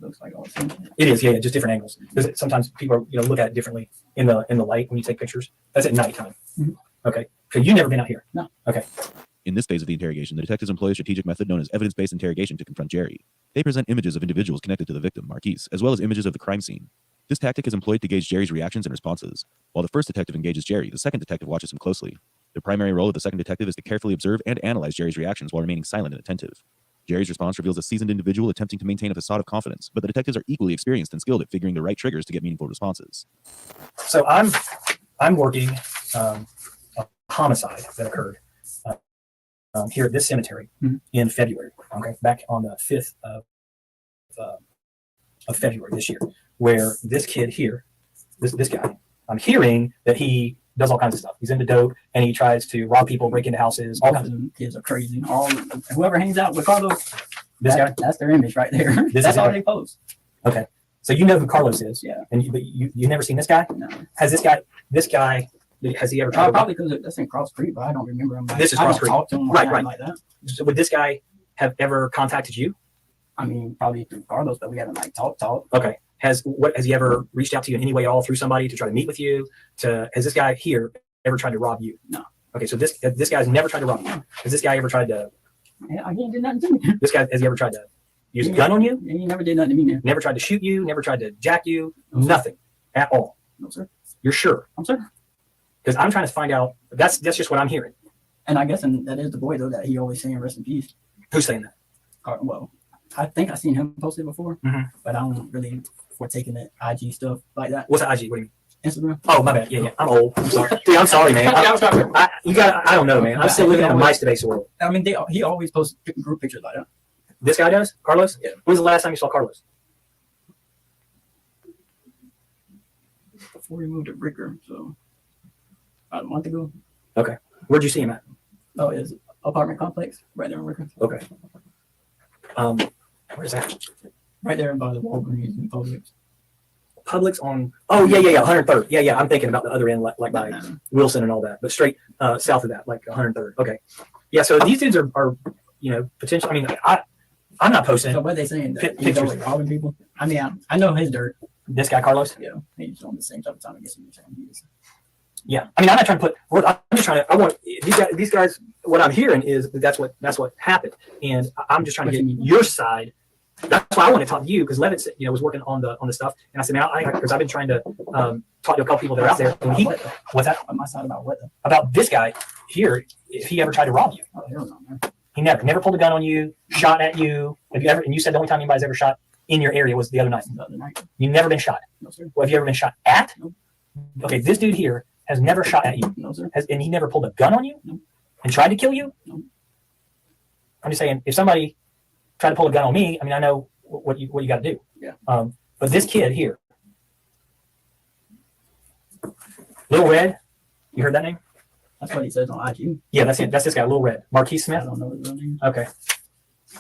Looks like all the same. It is, yeah, just different angles. Because sometimes people look at it differently in the light when you take pictures. That's at nighttime. Mhm. Okay. So you've never been out here? No. Okay. In this phase of the interrogation, the detectives employ a strategic method known as evidence-based interrogation to confront Jerry. They present images of individuals connected to the victim, Marquise, as well as images of the crime scene. This tactic is employed to gauge Jerry's reactions and responses. While the first detective engages Jerry, the second detective watches him closely. The primary role of the second detective is to carefully observe and analyze Jerry's reactions while remaining silent and attentive. Jerry's response reveals a seasoned individual attempting to maintain a facade of confidence, but the detectives are equally experienced and skilled at figuring the right triggers to get meaningful responses. So I'm working a homicide that occurred here at this cemetery in February. Okay, back on the 5th of February this year, where this kid here this guy. I'm hearing that he does all kinds of stuff. He's into dope and he tries to rob people, break into houses, all kinds of kids are crazy. Whoever hangs out with Carlos, this guy. That's their image right there. That's all they post. Okay. So you know who Carlos is. Yeah. And you've never seen this guy? No. Has this guy, has he ever tried to probably because that's in Cross Creek, but I don't remember him. This is Cross Creek. Talk to him Right. like that. So would this guy have ever contacted you? I mean, probably through Carlos, but we haven't like talk. Okay. Has he ever reached out to you in any way at all through somebody to try to meet with you? Has this guy here ever tried to rob you? No. Okay, so this guy's never tried to rob you. Has this guy ever tried to? Yeah, I can't do nothing to me. This guy, has he ever tried to use a gun on you? He never did nothing to me. Man. Never tried to shoot you? Never tried to jack you? Nothing at all. No, sir. You're sure? I'm sure. Because I'm trying to find out. That's just what I'm hearing. And I guess that is the boy though that he always saying rest in peace. Who's saying that? Well, I think I seen him posted before, Mhm. but I don't really partake in that IG stuff like that. What's the IG? What do you mean? Instagram. Oh, my bad. Yeah. I'm old. I'm sorry. Dude, I'm sorry, man. I don't know, man. I'm still living in a MySpace world. I mean, he always posts group pictures like that. This guy does? Carlos? Yeah. When's the last time you saw Carlos? Before he moved to Bricker, so about a month ago. Okay. Where'd you see him at? Oh, his apartment complex right there in Bricker. Okay. Where's that? Right there by the Walgreens and Publix. Publix on. Oh yeah, 103rd. Yeah. I'm thinking about the other end, like by Wilson and all that, but straight south of that, like 103rd. Okay. Yeah. So these dudes are potential. I mean, I'm not posting. So what are they saying? That he's Pictures. always robbing people? I mean, I know his dirt. This guy Carlos. Yeah, he's on the same type of time. I guess he's saying he is. Yeah. I mean, I'm not trying to put. I'm just trying to. I want these guys. What I'm hearing is that's what happened, and I'm just trying to get your side. That's why I want to talk to you because Levitt, was working on the stuff, and I said, man, because I've been trying to talk to a couple people that are out there. And what's that? On my side about what? About this guy here, if he ever tried to rob you. Oh, hell no, man. He never pulled a gun on you, shot at you. Have you ever? And you said the only time anybody's ever shot in your area was the other night. The other night. You've never been shot. No, sir. Well, have you ever been shot at? No. Okay, this dude here has never shot at you. No, sir. And he never pulled a gun on you? No. And tried to kill you? No. I'm just saying, if somebody tried to pull a gun on me, I mean, I know what you got to do. Yeah. But this kid here, Lil Red, you heard that name? That's what he says on IG. Yeah, that's it. That's this guy, Lil Red. Marquise I Smith? don't know his real name. Okay.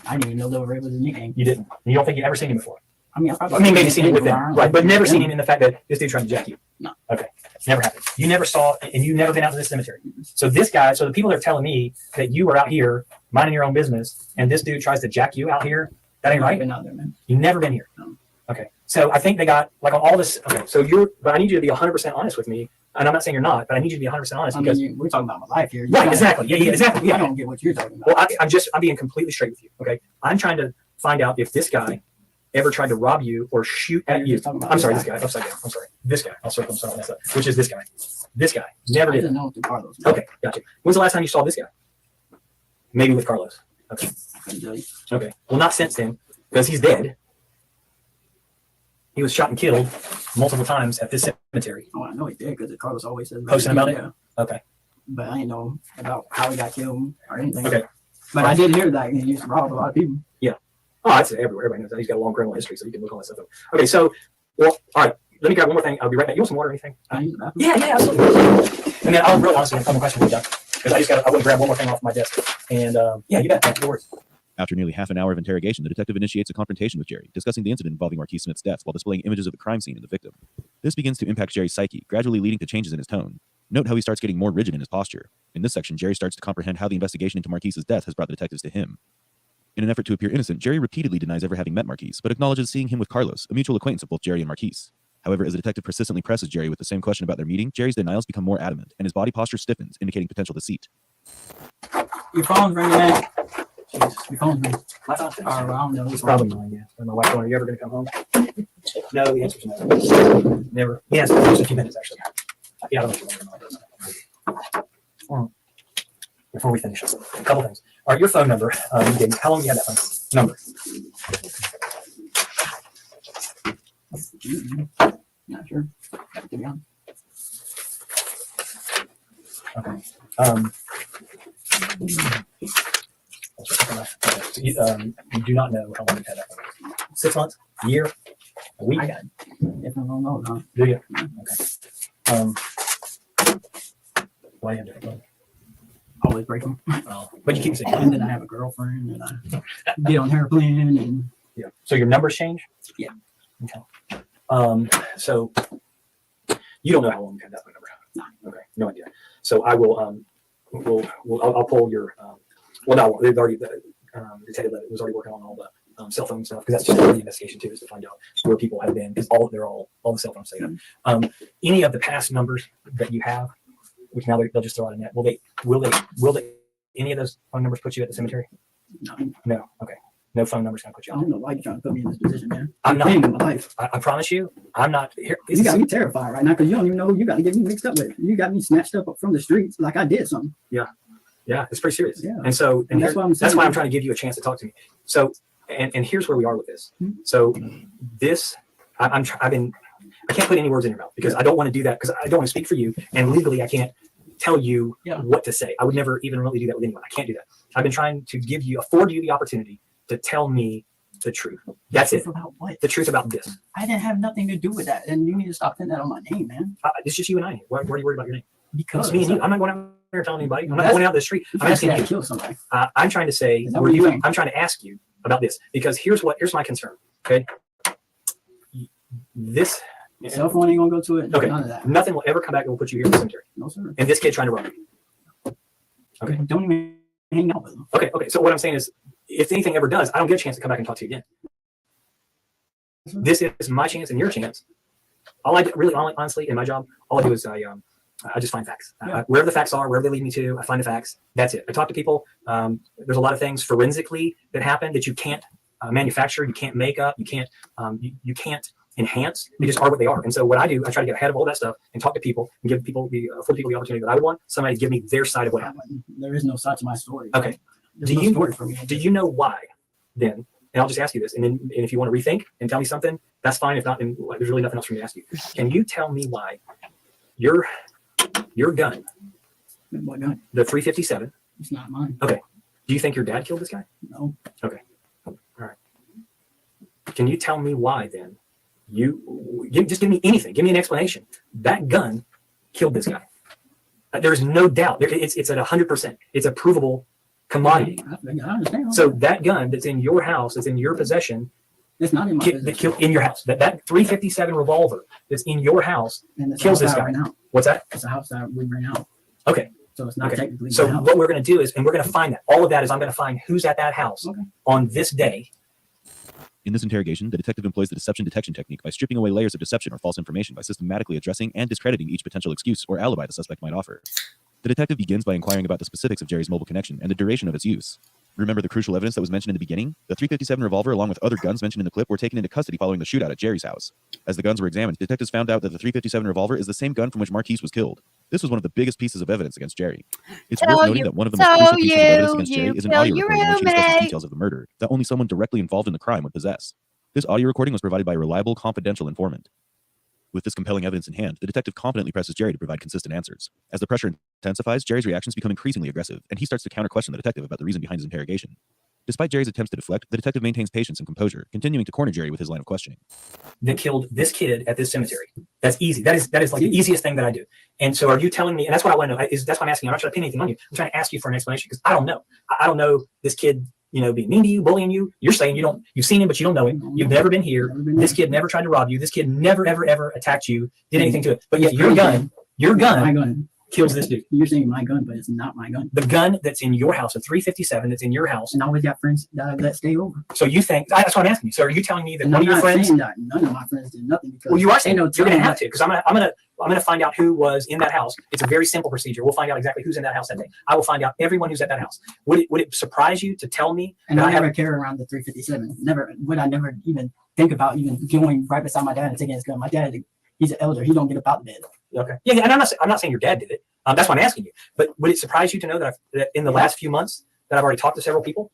I didn't even know Lil Red was his nickname. You didn't? You don't think you ever seen him before? I mean, Maybe seen him with them, around. right? But never seen him in the fact that this dude tried to jack you. No. Okay. Never happened. You never saw, and you've never been out to this cemetery. So this guy, so the people that are telling me that you were out here minding your own business, and this dude tries to jack you out here, that ain't I've right. been out there, man. You've never been here. No. Okay. So I think they got like on all this. Okay. So but I need you to be 100% honest with me. And I'm not saying you're not, but I need you to be 100% honest because we're talking about my life here. Right. Exactly. Yeah. Exactly. Yeah. I don't get what you're talking about. Well, I'm being completely straight with you. Okay. I'm trying to find out if this guy ever tried to rob you or shoot at you. I'm sorry, this guy. Upside down. I'm sorry. This guy. I'll circle him so I don't mess up. Which is this guy. This guy. Never I did. didn't know through Carlos. Okay, gotcha. When's the last time you saw this guy? Maybe with Carlos. Okay. Okay. Well, not since then, because he's dead. He was shot and killed multiple times at this cemetery. Oh, I know he did because Carlos always says Posting about it? Yeah. Okay. But I didn't know about how he got killed or anything. Okay. But I did hear that he used to rob a lot of people. Yeah. Oh, I'd say everywhere. Everybody knows that. He's got a long criminal history, so you can look all that stuff up. Okay, so, well, all right. Let me grab one more thing. I'll be right back. You want some water or anything? Yeah, absolutely. And then I'll real honestly, a couple questions with you, because I want to grab one more thing off my desk. And yeah, you bet. No worries. After nearly half an hour of interrogation, the detective initiates a confrontation with Jerry, discussing the incident involving Marquise Smith's death while displaying images of the crime scene and the victim. This begins to impact Jerry's psyche, gradually leading to changes in his tone. Note how he starts getting more rigid in his posture. In this section, Jerry starts to comprehend how the investigation into Marquise's death has brought the detectives to him. In an effort to appear innocent, Jerry repeatedly denies ever having met Marquise, but acknowledges seeing him with Carlos, a mutual acquaintance of both Jerry and Marquise. However, as the detective persistently presses Jerry with the same question about their meeting, Jerry's denials become more adamant, and his body posture stiffens, indicating potential deceit. Your phone's ringing, man. Jesus, your phone's ringing. My phone's ringing. I don't know. It's probably mine, yeah. And my wife's going, are you ever going to come home? No, the answer's no. Never. Yes, just a few minutes, actually. Yeah, I don't know. Before we finish, a couple things. All right, your phone number. You gave me. How long have you had that phone number? Not sure. To be honest. Okay. You do not know how long you've had that phone. 6 months? A year? A week? I got it. If I don't know, no. Do you? Okay. Why you have to? Always break them. But you keep saying. And then I have a girlfriend, and I get on her plan, and Yeah. So your numbers change? Yeah. Okay. So you don't know how long you've had that phone number? No. Okay. No idea. So I will, I'll pull your, well, no, they've already, detective was already working on all the cell phone stuff, because that's just part of the investigation too, is to find out where people have been, because they're all the cell phones say that. Any of the past numbers that you have, which now they'll just throw out a net, will they, any of those phone numbers put you at the cemetery? No. No. Okay. No phone numbers gonna put you I on. don't know why you're trying to put me in this position, man. I'm not. paying in my life. I promise you, I'm not here. You got me terrified right now because you don't even know who you got to get me mixed up with. You got me snatched up from the streets like I did something. Yeah. Yeah. It's pretty serious. Yeah. And so, and that's why I'm saying. that's why I'm trying to give you a chance to talk to me. So, and here's where we are with this. So this, I can't put any words in your mouth because I don't want to do that, because I don't want to speak for you. And legally, I can't tell you what to say. I would never even really do that with anyone. I can't do that. I've been trying to afford you the opportunity to tell me the truth. That's it. About what? The truth about this. I didn't have nothing to do with that, and you need to stop putting that on my name, man. It's just you and I. Why are you worried about your name? Because it's me and you. I'm not going out there telling anybody. I'm not going out the street. I'm asking you. Kill somebody. I'm trying to say. I'm trying to ask you about this, because here's my concern. Okay. This cell phone ain't gonna go to it. Okay. None of that. Nothing will ever come back and will put you here in the cemetery. No sir. And this kid trying to rob you. Okay. Don't even hang out with them. Okay. So what I'm saying is, if anything ever does, I don't get a chance to come back and talk to you again. This is my chance and your chance. All I do, really, honestly, in my job, all I do is I just find facts. Wherever the facts are, wherever they lead me to, I find the facts. That's it. I talk to people. There's a lot of things forensically that happen that you can't manufacture, you can't make up, you can't enhance. They just are what they are. And so what I do, I try to get ahead of all that stuff and talk to people and give people the opportunity that I would want somebody to give me their side of what happened. There is no side to my story. Okay. There's no story for me. Do you know why then? And I'll just ask you this, and then if you want to rethink and tell me something, that's fine. If not, then there's really nothing else for me to ask you. Can you tell me why your gun, What gun? the 357, It's not mine. okay, do you think your dad killed this guy? No. Okay. All right. Can you tell me why then? Just give me anything. Give me an explanation. That gun killed this guy. There is no doubt. It's at 100%. It's a provable commodity. I understand. So that gun that's in your house, that's in your possession, it's not in my that killed in your house. That 357 revolver that's in your house kills this guy. What's that? It's a house that we rent out. Okay. So it's not technically. So what we're going to do is, and we're going to find that. All of that is, I'm going to find who's at that house on this day. In this interrogation, the detective employs the deception detection technique by stripping away layers of deception or false information by systematically addressing and discrediting each potential excuse or alibi the suspect might offer. The detective begins by inquiring about the specifics of Jerry's mobile connection and the duration of its use. Remember the crucial evidence that was mentioned in the beginning? The .357 revolver, along with other guns mentioned in the clip, were taken into custody following the shootout at Jerry's house. As the guns were examined, detectives found out that the .357 revolver is the same gun from which Marquise was killed. This was one of the biggest pieces of evidence against Jerry. It's worth noting that one of the most crucial pieces of evidence against Jerry is an audio recording in which he discusses details of the murder that only someone directly involved in the crime would possess. This audio recording was provided by a reliable, confidential informant. With this compelling evidence in hand, the detective confidently presses Jerry to provide consistent answers. As the pressure intensifies, Jerry's reactions become increasingly aggressive, and he starts to counter-question the detective about the reason behind his interrogation. Despite Jerry's attempts to deflect, the detective maintains patience and composure, continuing to corner Jerry with his line of questioning. That killed this kid at this cemetery. That's easy. That is like the easiest thing that I do. And so are you telling me, and that's what I want to know, that's why I'm asking you. I'm not trying to pin anything on you. I'm trying to ask you for an explanation, because I don't know. I don't know this kid, being mean to you, bullying you. You're saying you've seen him, but you don't know him. You've never been here. This kid never tried to rob you. This kid never, ever, ever attacked you, did anything to it. But yet your gun my gun kills this dude. You're saying my gun, but it's not my gun. The gun that's in your house, a .357 that's in your house. And I always got friends that I let stay over. So you think, that's what I'm asking you. So are you telling me that And one of your friends? None of my friends did nothing. Because Well, you are saying no, you're going to have to, because I'm going to find out who was in that house. It's a very simple procedure. We'll find out exactly who's in that house that day. I will find out everyone who's at that house. Would it surprise you to tell me? And that I never carry around the .357. Never would I never even think about even going right beside my dad and taking his gun. My dad, he's an elder. He don't get up out of bed. Okay. Yeah, and I'm not saying your dad did it. That's why I'm asking you. But would it surprise you to know that in the last few months that I've already talked to several people?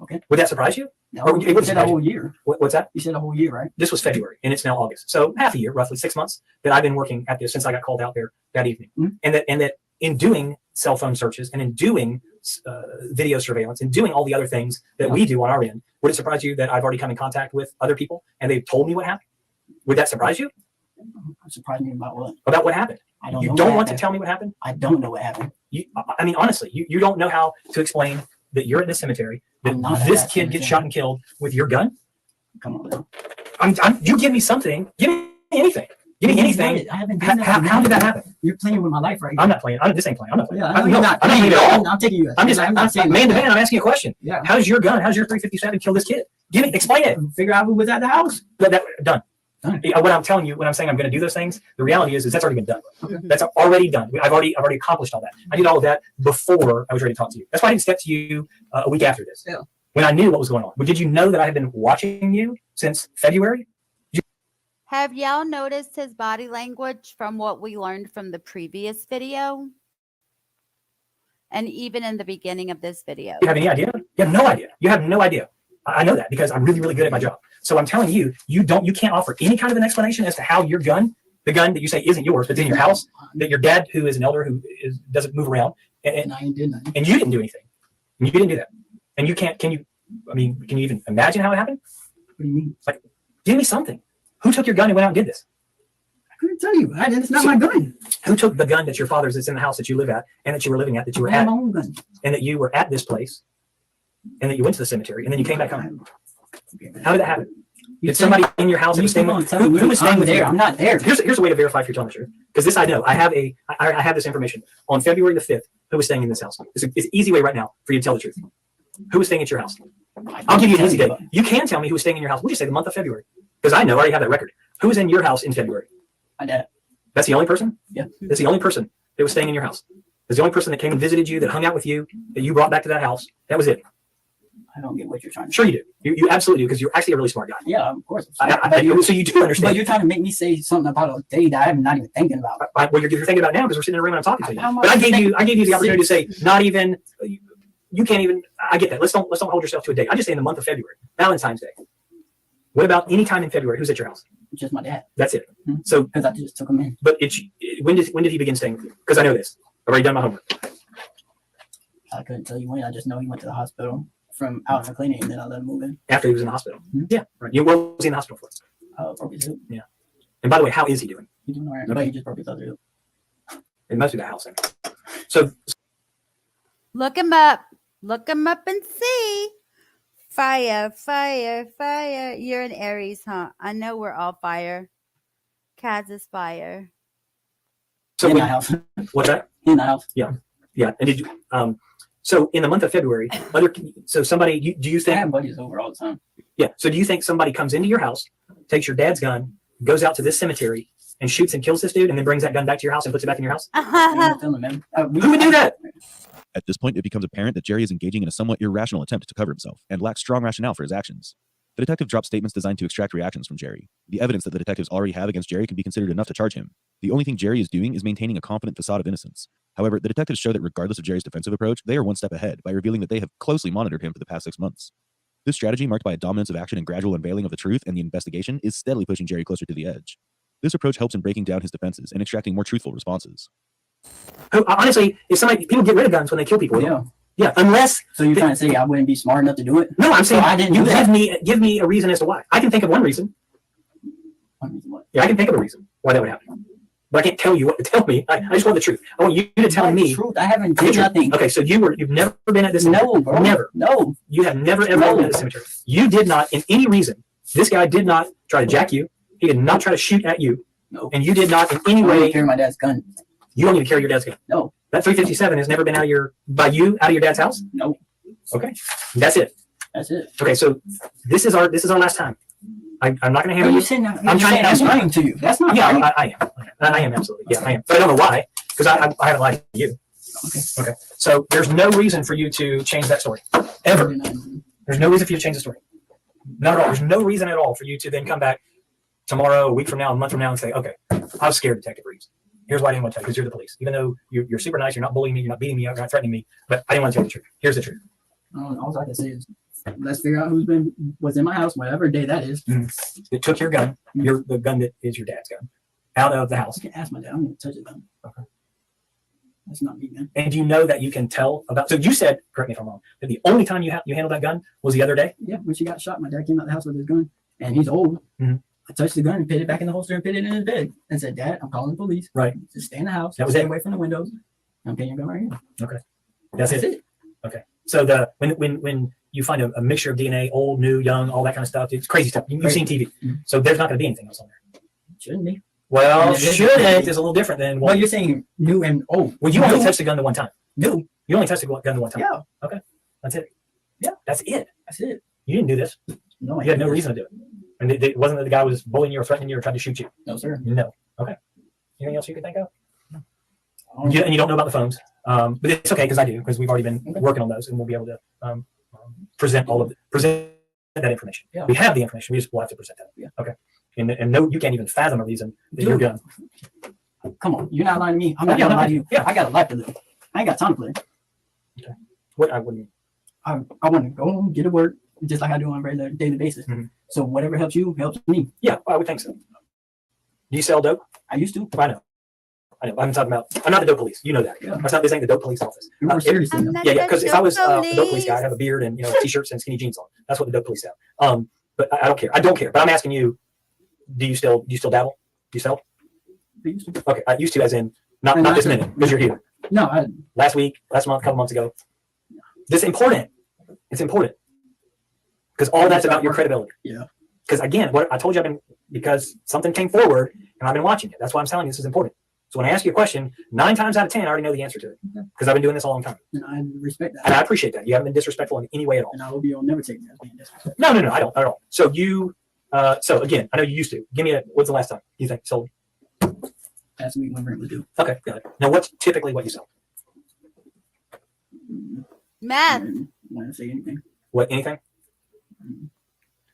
Okay. Would that surprise you? No, Or you said a whole year. What's that? You said a whole year, right? This was February, and it's now August. So half a year, roughly 6 months, that I've been working at this since I got called out there that evening. Mm-hmm. And that in doing cell phone searches and in doing video surveillance and doing all the other things that we do on our end, would it surprise you that I've already come in contact with other people and they've told me what happened? Would that surprise you? Surprise me about what? About what happened. I don't You know don't what want to happened. tell me what happened? I don't know what happened. I mean, honestly, you don't know how to explain that you're at this cemetery, that I'm not at this that kid gets cemetery. shot and killed with your gun? Come on now. You give me something. Give me anything. Give me anything. I haven't How, done how did that happen? You're playing with my life right now. I'm not playing. This ain't playing. I'm not playing. Yeah, I'm you're not playing playing at all. I'm taking you. I'm just, I'm not saying man to that. man, I'm asking you a question. Yeah. How's your gun? How's your 357 kill this kid? Give me, explain it. Figure out who was at the house. Done. Yeah, what I'm telling you, when I'm saying I'm going to do those things, the reality is that's already been done. That's already done. I've already accomplished all that. I did all of that before I was ready to talk to you. That's why I didn't step to you a week after this. Yeah. When I knew what was going on. But did you know that I have been watching you since February? Have y'all noticed his body language from what we learned from the previous video? And even in the beginning of this video. You have any idea? You have no idea. You have no idea. I know that because I'm really, really good at my job. So I'm telling you, you can't offer any kind of an explanation as to how your gun, the gun that you say isn't yours, but it's in your house, that your dad, who is an elder, doesn't move around, and I did nothing. And you didn't do anything. And you didn't do that. And you can't. Can you even imagine how it happened? What do you mean? Like, give me something. Who took your gun and went out and did this? I couldn't tell you. It's not my gun. Who took the gun that's your father's, that's in the house that you live at, and that you were living at, that you were I have at, my own gun. and that you were at this place, and that you went to the cemetery, and then you came back home? How did that happen? Did somebody in your house that was staying with you? Who was staying with you? I'm not there. Here's a way to verify if you're telling the truth. Because this I know. I have this information. On February the 5th, who was staying in this house? It's an easy way right now for you to tell the truth. Who was staying at your house? I'll give you an easy day. You can tell me who was staying in your house. We'll just say the month of February. Because I know, I already have that record. Who was in your house in February? My dad. That's the only person? Yeah. That's the only person that was staying in your house. That's the only person that came and visited you, that hung out with you, that you brought back to that house. That was it. I don't get what you're trying to Sure you do. You absolutely do, because you're actually a really smart guy. Yeah, of course. So you do understand. But you're trying to make me say something about a day that I'm not even thinking about. Well, you're thinking about it now because we're sitting in a room and I'm talking to you. How much But I gave you the think- opportunity to say not even. You can't even. I get that. Let's don't hold yourself to a date. I just say in the month of February, Valentine's Day. What about any time in February? Who's at your house? Just my dad. That's it. So because I just took him in. But when did he begin staying with you? Because I know this. I've already done my homework. I couldn't tell you when. I just know he went to the hospital from out in the clinic, and then I let him move in. After he was in the hospital. Yeah. Right. What was he in the hospital for? Broke his hip. Yeah. And by the way, how is he doing? He's doing all right. But he just broke his other hip. It must be the house. Then. So Look him up. Look him up and see. Fire, fire, fire. You're an Aries, huh? I know we're all fire. Kaz is fire. So in when, the house. What's that? In the house. Yeah. Yeah. And did you? So in the month of February, somebody? Do you think? I have buddies over all the time. Yeah. So do you think somebody comes into your house, takes your dad's gun, goes out to this cemetery, and shoots and kills this dude, and then brings that gun back to your house and puts it back in your house? Who would do that? At this point, it becomes apparent that Jerry is engaging in a somewhat irrational attempt to cover himself and lacks strong rationale for his actions. The detective drops statements designed to extract reactions from Jerry. The evidence that the detectives already have against Jerry can be considered enough to charge him. The only thing Jerry is doing is maintaining a confident facade of innocence. However, the detectives show that regardless of Jerry's defensive approach, they are one step ahead by revealing that they have closely monitored him for the past 6 months. This strategy, marked by a dominance of action and gradual unveiling of the truth and the investigation, is steadily pushing Jerry closer to the edge. This approach helps in breaking down his defenses and extracting more truthful responses. Honestly, people get rid of guns when they kill people. Yeah. Yeah, unless. So you're trying to say I wouldn't be smart enough to do it? No, I'm saying So I didn't you do that. give me a reason as to why. I can think of one reason. One reason what? Yeah, I can think of a reason why that would happen. But I can't tell you what to tell me. I just want the truth. I want you to tell me. Truth. I haven't the did truth. nothing. Okay, so you've never been at this No, cemetery. bro. Never. No. You have never ever No. been at the cemetery. You did not, in any reason. This guy did not try to jack you. He did not try to shoot at you. No. And you did not in any I don't way carry my dad's gun. You don't need to carry your dad's gun. No. That 357 has never been out of your dad's house? No. Okay. That's it. That's it. Okay, so this is our last time. I'm not going to handle you you. saying that? I'm trying to ask I'm you. lying to you. That's not Yeah, right. I am absolutely. Yeah, I am. But I don't know why, because I haven't lied to you. Okay. So there's no reason for you to change that story ever. There's no reason for you to change the story. Not at all. There's no reason at all for you to then come back tomorrow, a week from now, a month from now, and say, "Okay, I was scared, Detective Reeves. Here's why I didn't want to tell you, because you're the police. Even though you're super nice, you're not bullying me, you're not beating me, you're not threatening me, but I didn't want to tell you the truth. Here's the truth." All I can say is, let's figure out was in my house, whatever day that is. They took your gun, the gun that is your dad's gun, out of the house. You can ask my dad. I'm going to touch it then. Okay. That's not me, man. And you know that you can tell about. So you said, correct me if I'm wrong, that the only time you handled that gun was the other day. Yeah, when she got shot, my dad came out of the house with his gun, and he's old. Mm-hmm. I touched the gun and put it back in the holster and put it in his bed and said, Dad, I'm calling the police. Right. Just stay in the house. That was stay it. away from the windows. I'm putting your gun right here. Okay. That's it. Okay. So when you find a mixture of DNA, old, new, young, all that kind of stuff, it's crazy stuff. You've seen TV. So there's not going to be anything else on there. Shouldn't be. Well, shouldn't is a little different than Well, you're saying new and old. Well, you only touched the gun the one time. New. You only touched the gun the one time. Yeah. Okay. That's it. Yeah. That's it. That's it. You didn't do this. No, You had no reason to do it. And it wasn't that the guy was bullying you or threatening you or trying to shoot you. No, sir. No. Okay. Anything else you can think of? And you don't know about the phones. But it's okay because I do, because we've already been working on those and we'll be able to present that information. Yeah. We have the information. We just will have to present that. Yeah. Okay. And no, you can't even fathom a reason that you're done. Come on. You're not lying to me. I'm not Yeah, gonna no, lie to you. yeah. I got a life to live. I ain't got time to play. Okay. What I wouldn't. I want to go home, get to work, just like I do on a regular daily basis. Mhm. So whatever helps you helps me. Yeah, I would think so. Do you sell dope? I used to. I know. I'm talking about. I'm not the dope police. You know that. Yeah. That's not this ain't the dope police office. You're more serious than I'm that. not Yeah, because if I was the dope police police. guy, I'd have a beard and t-shirts and skinny jeans on. That's what the dope police have. But I don't care. I don't care. But I'm asking you, do you still dabble? Do you sell? I used to. Okay, I used to, as in not And this I- minute because you're here. No, Last week, last month, a couple months ago. This is important. It's important because all that's about your credibility. Yeah. Because again, what I told you, because something came forward and I've been watching it. That's why I'm telling you this is important. So when I ask you a question, 9 times out of 10, I already know the answer to it because I've been doing this a long time. And I respect that. And I appreciate that. You haven't been disrespectful in any way at all. And I hope you'll never take me as being disrespectful. No, I don't at all. So so again, I know you used to. Give me what's the last time you think you sold? Last week when rent was due. Okay, got it. Now what's typically what you sell? Meth, Want to say anything? What, anything?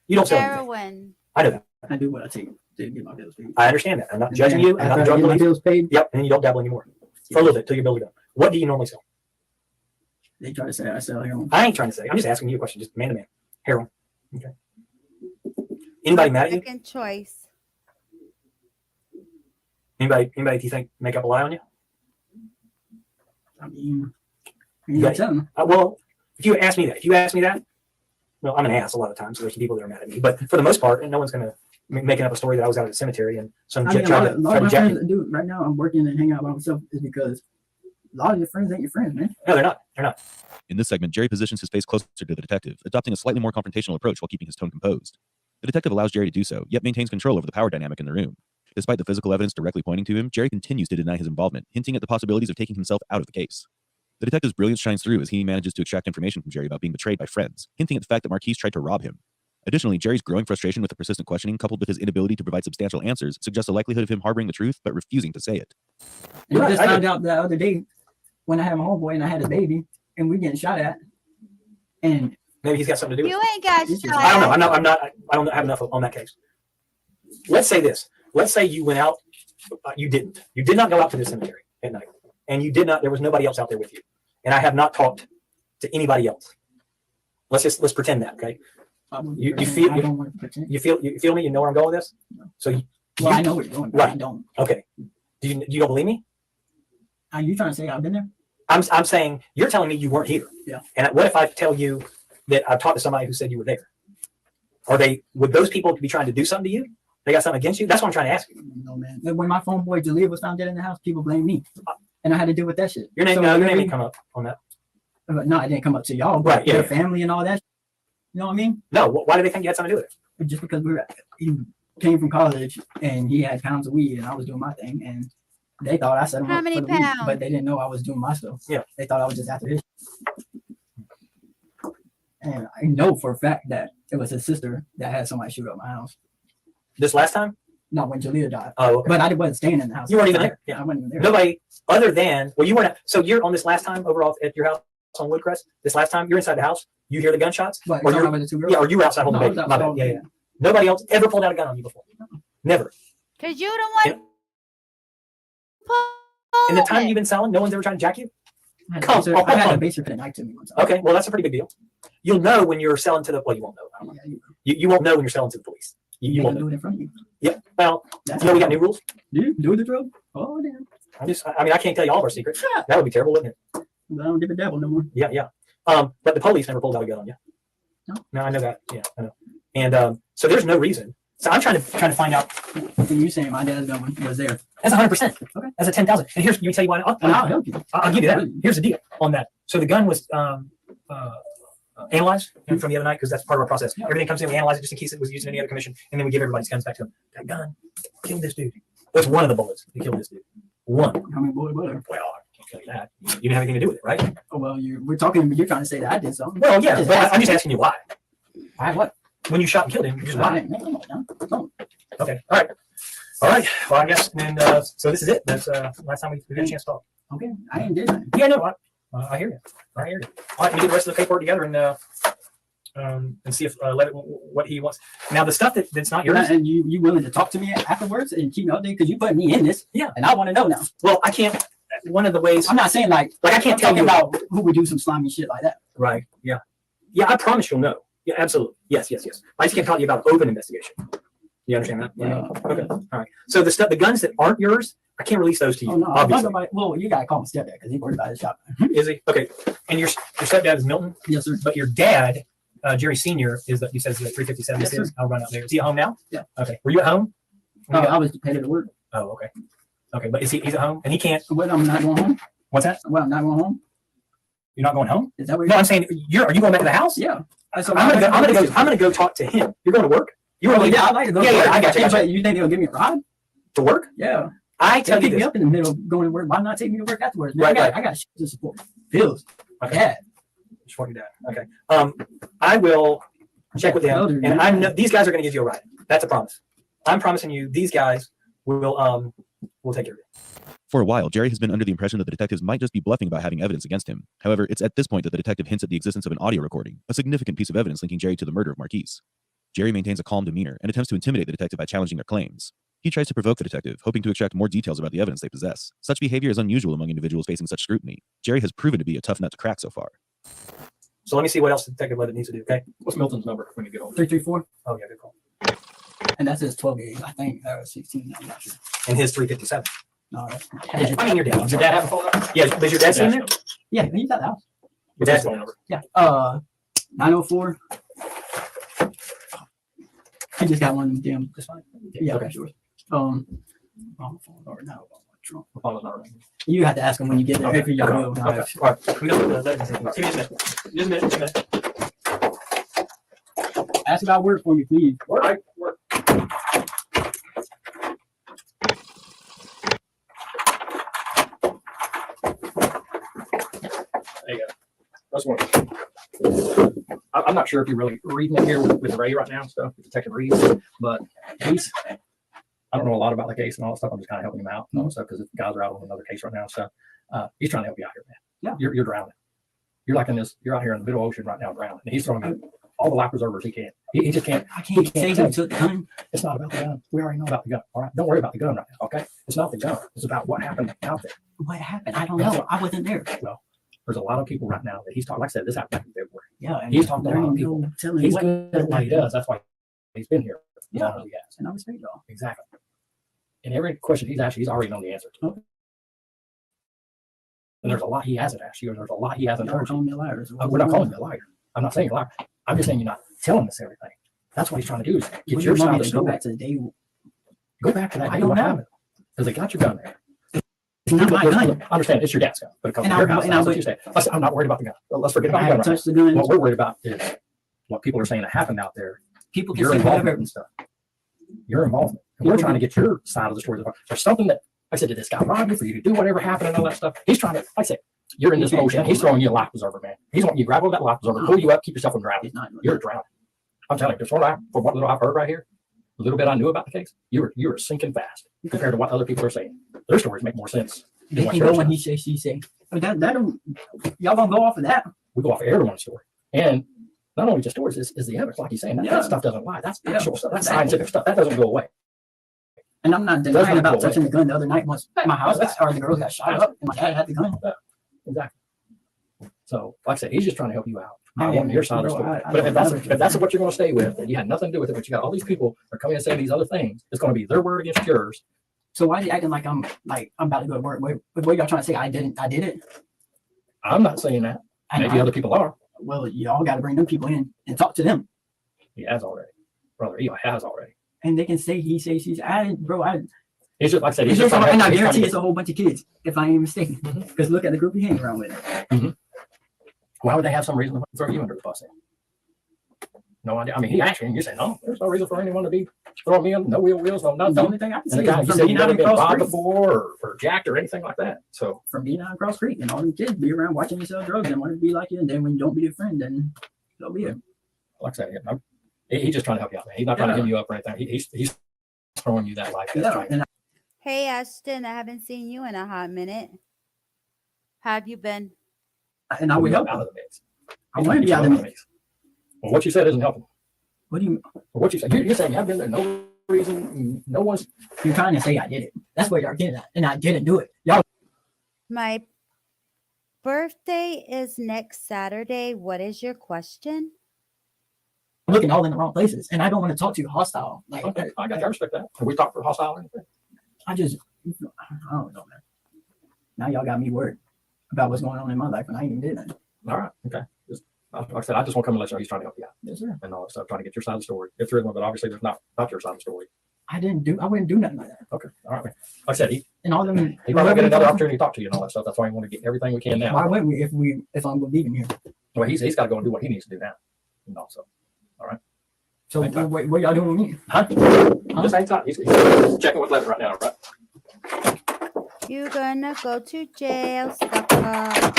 You don't sell anything. heroin. I know that. I do what I take to get my bills paid. I understand that. I'm not And judging then you. I'm not after I drug get my police. bills paid, Yep, and then you don't dabble anymore for a little bit till your bills are done. What do you normally sell? they try to say I sell heroin. I ain't trying to say. I'm just asking you a question, just man to man. Heroin. Okay. Anybody mad at you? Second choice. Anybody do you think make up a lie on you? I mean, You you got- tell them. Well, if you ask me that, well, I'm an ass a lot of times. So there's some people that are mad at me, but for the most part, no one's gonna making up a story that I was out at the cemetery and some I jet mean, a tried lot to of try to my jack friends me. that do right now. I'm working and hanging out by myself is because a lot of your friends ain't your friends, man. No, they're not. They're not. In this segment, Jerry positions his face closer to the detective, adopting a slightly more confrontational approach while keeping his tone composed. The detective allows Jerry to do so, yet maintains control over the power dynamic in the room. Despite the physical evidence directly pointing to him, Jerry continues to deny his involvement, hinting at the possibilities of taking himself out of the case. The detective's brilliance shines through as he manages to extract information from Jerry about being betrayed by friends, hinting at the fact that Marquise tried to rob him. Additionally, Jerry's growing frustration with the persistent questioning, coupled with his inability to provide substantial answers, suggests a likelihood of him harboring the truth but refusing to say it. And I Right, just I found did. out the other day when I had my homeboy and I had a baby and we getting shot at. And Maybe he's got something to do with it. You ain't got This is- shot. I don't know. I don't have enough on that case. Let's say this. Let's say you went out. You didn't. You did not go out to the cemetery at night, and you did not. There was nobody else out there with you, and I have not talked to anybody else. Let's pretend that. Okay. You feel I don't want to pretend. you feel me. You know where I'm going with this. So Well, I know where you're going, but I Right. don't. Okay. You don't believe me? Are you trying to say I've been there? I'm saying you're telling me you weren't here. Yeah. And what if I tell you that I've talked to somebody who said you were there? Would those people be trying to do something to you? They got something against you? That's what I'm trying to ask you. No, man. When my phone boy Jaleel was found dead in the house, people blamed me, and I had to deal with that shit. Your name, So your name whenever- didn't come up on that. No, it didn't come up to y'all, but Right, yeah, their yeah. family and all that. You know what I mean? No. Why do they think you had something to do with it? Just because he came from college and he had pounds of weed and I was doing my thing, and they thought I set him How up many for the weed, pounds? but they didn't know I was doing my stuff. Yeah. They thought I was just after his. And I know for a fact that it was his sister that had somebody shoot up my house. This last time? No, when Jaleel died. Oh, okay. But I wasn't staying in the house. You weren't even there. Yeah, I wasn't even there. Nobody other than you weren't. So you're on this last time over off at your house on Woodcrest. This last time you're inside the house. You hear the gunshots, But or you're you're talking about the two girls? yeah, or you were outside holding No, the baby. I was My bad. outside Yeah, yeah. holding Nobody else ever pulled out a gun on you before. Never. Cause you the one. In the time you've been selling, no one's ever trying to jack you. I had a Come baser- I had a on. baser put a knife to me one time. Okay, well that's a pretty big deal. You'll know when you're selling to the. Well, you won't know. I don't know. You won't know when you're selling to the police. You won't do know. it in front of you. Yeah. Well, That's you know we got new rules. Do the drill. Oh damn. I mean, I can't tell you all of our secrets. That would be terrible, wouldn't it? I don't give a devil no more. Yeah, yeah. But the police never pulled out a gun on you. No. No, I know that. Yeah, I know. And so there's no reason So I'm trying to find out. You saying my dad's gun was there? That's 100%. Okay. That's a 10,000. And here's, let me tell you why. I'll help you. I'll give you that. Here's the deal on that. So the gun was analyzed from the other night because that's part of our process. Everything comes in, we analyze it just in case it was used in any other commission, and then we give everybody's guns back to them. That gun killed this dude. That's one of the bullets that killed this dude. One. How many bullets were there? Well, I can't tell you that. You didn't have anything to do with it, right? Oh well, you're talking. You're trying to say that I did something. Well, yeah, but I'm just asking you why. Why what? When you shot and killed him, just why? No. Okay. All right. All right. Well, I guess then. So this is it. That's last time we got a chance to talk. Okay. I ain't did that. Yeah, no. I hear you. I hear you. All right. We get the rest of the paperwork together and see if what he wants. Now the stuff that's not yours. And you willing to talk to me afterwards and keep me updated because you put me in this. Yeah. And I want to know now. Well, I can't. One of the ways. I'm not saying like I can't tell you about who would do some slimy shit like that. Right. Yeah. Yeah. I promise you'll know. Yeah. Absolutely. Yes. Yes. Yes. I just can't tell you about open investigation. You understand that? Yeah. Okay. All right. So the guns that aren't yours, I can't release those to you. Oh, no, obviously. Well, you gotta call my stepdad because he's worried about his shop. Is he? Okay. And your stepdad is Milton? Yes, sir. But your dad, Jerry Senior, is that you said is the 357? Yes, sir. I'll run out there. Is he at home now? Yeah. Okay. Were you at home? I was headed to work. Oh, okay. Okay, but he's at home and he can't. When I'm not going home. What's that? When I'm not going home. You're not going home? Is that what? No, I'm saying are you going back to the house? Yeah. I'm gonna go talk to him. You're going to work? You were yeah, I'd like to go. Yeah, I got you. But you think they'll give me a ride to work? Yeah. I tell you pick me up in the middle of going to work. Why not take me to work afterwards? Man, Right. I got shit to support. Bills. Okay. Dad. Support your dad. Okay. I will check with them, and I know these guys are going to give you a ride. That's a promise. I'm promising you, these guys will take care of it. For a while, Jerry has been under the impression that the detectives might just be bluffing about having evidence against him. However, it's at this point that the detective hints at the existence of an audio recording, a significant piece of evidence linking Jerry to the murder of Marquise. Jerry maintains a calm demeanor and attempts to intimidate the detective by challenging their claims. He tries to provoke the detective, hoping to extract more details about the evidence they possess. Such behavior is unusual among individuals facing such scrutiny. Jerry has proven to be a tough nut to crack so far. So let me see what else the detective Levitt needs to do. Okay. What's Milton's number when you get home? 334. Oh yeah, good call. And that's his 12 gauge. I think that was 16. I'm not sure. And his 357. No, that's I mean your dad. Does your dad have a phone number? Yeah. Does your dad see in there? Yeah, he's at the house. Your dad's phone number. Yeah. 904. He just got one of them damn. That's fine. Yeah, Okay. sure. Wrong phone number. No, Trump. You have to ask him when you get there. Okay. If you gotta go. Okay. All right. We got give me a minute. Just a minute. Just a minute. Ask about work for me, please. All right. Work. There you go. That's one. I'm not sure if you're really reading it here with Ray right now, so Detective Reed, but he's. I don't know a lot about the case and all that stuff. I'm just kind of helping him out and all that stuff because the guys are out on another case right now. So he's trying to help you out here, man. Yeah, you're drowning. You're like in this. You're out here in the middle ocean right now, drowning. And he's throwing out all the life preservers he can. He just can't. I can't say tell he took the gun. It's not about the gun. We already know about the gun. All right. Don't worry about the gun right now. Okay. It's not the gun. It's about what happened out there. What happened? I don't know. I wasn't there. Well, there's a lot of people right now that he's talking. Like I said, this happened back in February. Yeah, and He's talking to a there lot of ain't people. no telling He's what good at what he does. That's why he's been here. Yeah. He has. And I respect y'all. Exactly. And every question he's asked, he's already known the answer to. Okay. And there's a lot he hasn't asked you, and there's a lot he hasn't Y'all told calling you. me a liar. We're not calling you a liar. I'm not saying you're a liar. I'm just saying you're not telling us everything. That's what he's trying to do is get your side of the Go story. back to the day. Go back to that. I don't know. Because they got your gun there. It's not my gun. I understand it's your dad's gun, but it comes And from your I- house. and That's I- what you say. I'm not worried about the gun. Let's forget about I the gun. haven't Right touched the now. gun. What we're worried about is what people are saying that happened out there. People can Your say involvement whatever. and stuff. Your involvement. And we're trying to get your side of the story. There's something that I said, did this guy rob you for you to do whatever happened and all that stuff? He's trying to, like I said, you're in this ocean. He's throwing you a life preserver, man. He's wanting you to grab hold of that life preserver, pull you up, keep yourself from drowning. You're drowning. I'm telling you, from what little I've heard right here, the little bit I knew about the case, you were sinking fast compared to what other people are saying. Their stories make more sense. They can go when he say, she say. But that don't, y'all gonna go off of that. We go off of everyone's story. And not only just stories is the evidence, like he's saying, that, Yeah. that stuff doesn't lie. That's Yeah. actual stuff. That's Exactly. scientific stuff. That doesn't go away. And I'm not Does denying not about go away. touching the gun the other night once my house or the girls got shot up and my dad had the gun. Exactly. So, like I said, he's just trying to help you out. I Yeah, want your side of the bro, story. I But if don't- that's what you're going to stay with, and you had nothing to do with it, but you got all these people that are coming and saying these other things, it's going to be their word against yours. So why is he acting like I'm about to go to work? What y'all trying to say? I did it. I'm not saying that. I Maybe know. other people are. Well, y'all got to bring them people in and talk to them. He has already. Brother Eli has already. and they can say he say she's. It's just like I said. It's He's just just, trying to and I he's trying to guarantee get- it's a whole bunch of kids, if I ain't mistaken. Because look at the group he hang around with. Why would they have some reason to throw you under the bus? Then? No idea. I mean, he asked you, and you say no. There's no reason for anyone to be throwing me under no wheels, no nothing. The only thing I can And see the guy, is you from said being you out never in been Cross robbed Creek. before or jacked or anything like that. So from being out in Cross Creek, and all them kids be around watching you sell drugs and want to be like you, and then when you don't be a friend, then so be it. like I said, he's just trying to help you out, man. He's not trying to Yeah. give you up or anything. He's throwing you that life. Yeah, and Hey, Ashton, I haven't seen you in a hot minute. How have you been? I would help. out of the mix. I want to be out of the mix. Well, what you said isn't helping. What do you? What you said? You're saying I've been there. No reason. No one's. You're trying to say I did it. That's what you're getting at, and I didn't do it. Y'all. My birthday is next Saturday. What is your question? Looking all in the wrong places, and I don't want to talk to you hostile. Like, Okay, I got you. I respect that. Have we talked for hostile or anything? I don't know, man. Now y'all got me worried about what's going on in my life, and I ain't even did nothing. All right. Okay. Just, like I said, I just want to come and let you know he's trying to help you out. Yes, sir. And all that stuff, trying to get your side of the story. If there is one, but obviously there's not your side of the story. I wouldn't do nothing like that. Okay. All right. Man. Like I said, he And all them. probably won't get another opportunity to talk to you and all that stuff. That's why we want to get everything we can now. Why wouldn't we if I'm leaving here? Well, he's got to go and do what he needs to do now. And also, all right. So what y'all doing with me? Huh? Just hang tight. He's checking with Levin right now, right? You're gonna go to jail, sucker.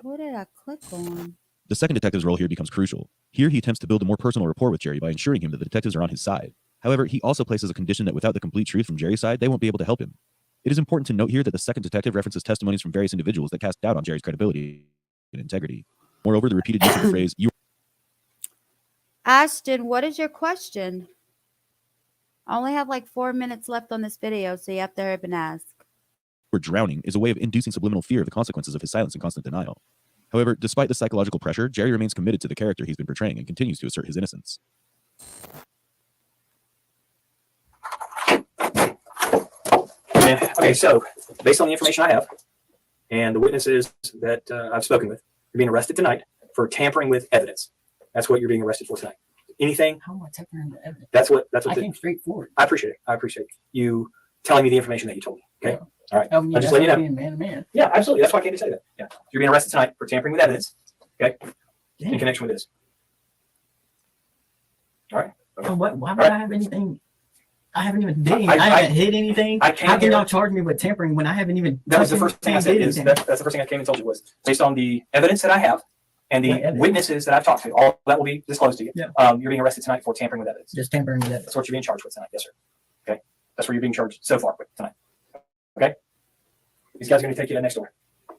What did I click on? The second detective's role here becomes crucial. Here, he attempts to build a more personal rapport with Jerry by ensuring him that the detectives are on his side. However, he also places a condition that without the complete truth from Jerry's side, they won't be able to help him. It is important to note here that the second detective references testimonies from various individuals that cast doubt on Jerry's credibility and integrity. Moreover, the repeated use of the phrase, "you Ashton, what is your question? I only have like 4 minutes left on this video, so you have to hurry up and ask. were drowning," is a way of inducing subliminal fear of the consequences of his silence and constant denial. However, despite the psychological pressure, Jerry remains committed to the character he's been portraying and continues to assert his innocence. Okay, so based on the information I have and the witnesses that I've spoken with, you're being arrested tonight for tampering with evidence. That's what you're being arrested for tonight. Anything? How am I tampering the evidence? That's what. I came straight forward. I appreciate it. I appreciate you telling me the information that you told me. Okay. All right. Help me, I'm just letting you know. being man to man. Yeah, absolutely. That's why I came to say that. Yeah. You're being arrested tonight for tampering with evidence. Okay. In connection with this. All right. So why would All right. I have anything? I haven't even did anything. I- I haven't hit anything. I came How can here- y'all charge me with tampering when I haven't even? That was the touched first thing I anything, said. did Is anything? that's the first thing I came and told you was based on the evidence that I have and the What evidence? witnesses that I've talked to. All that will be disclosed to you. Yeah. You're being arrested tonight for tampering with evidence. Just tampering with evidence. That's what you're being charged with tonight. Yes, sir. Okay. That's what you're being charged so far with tonight. Okay. These guys are going to take you to next door.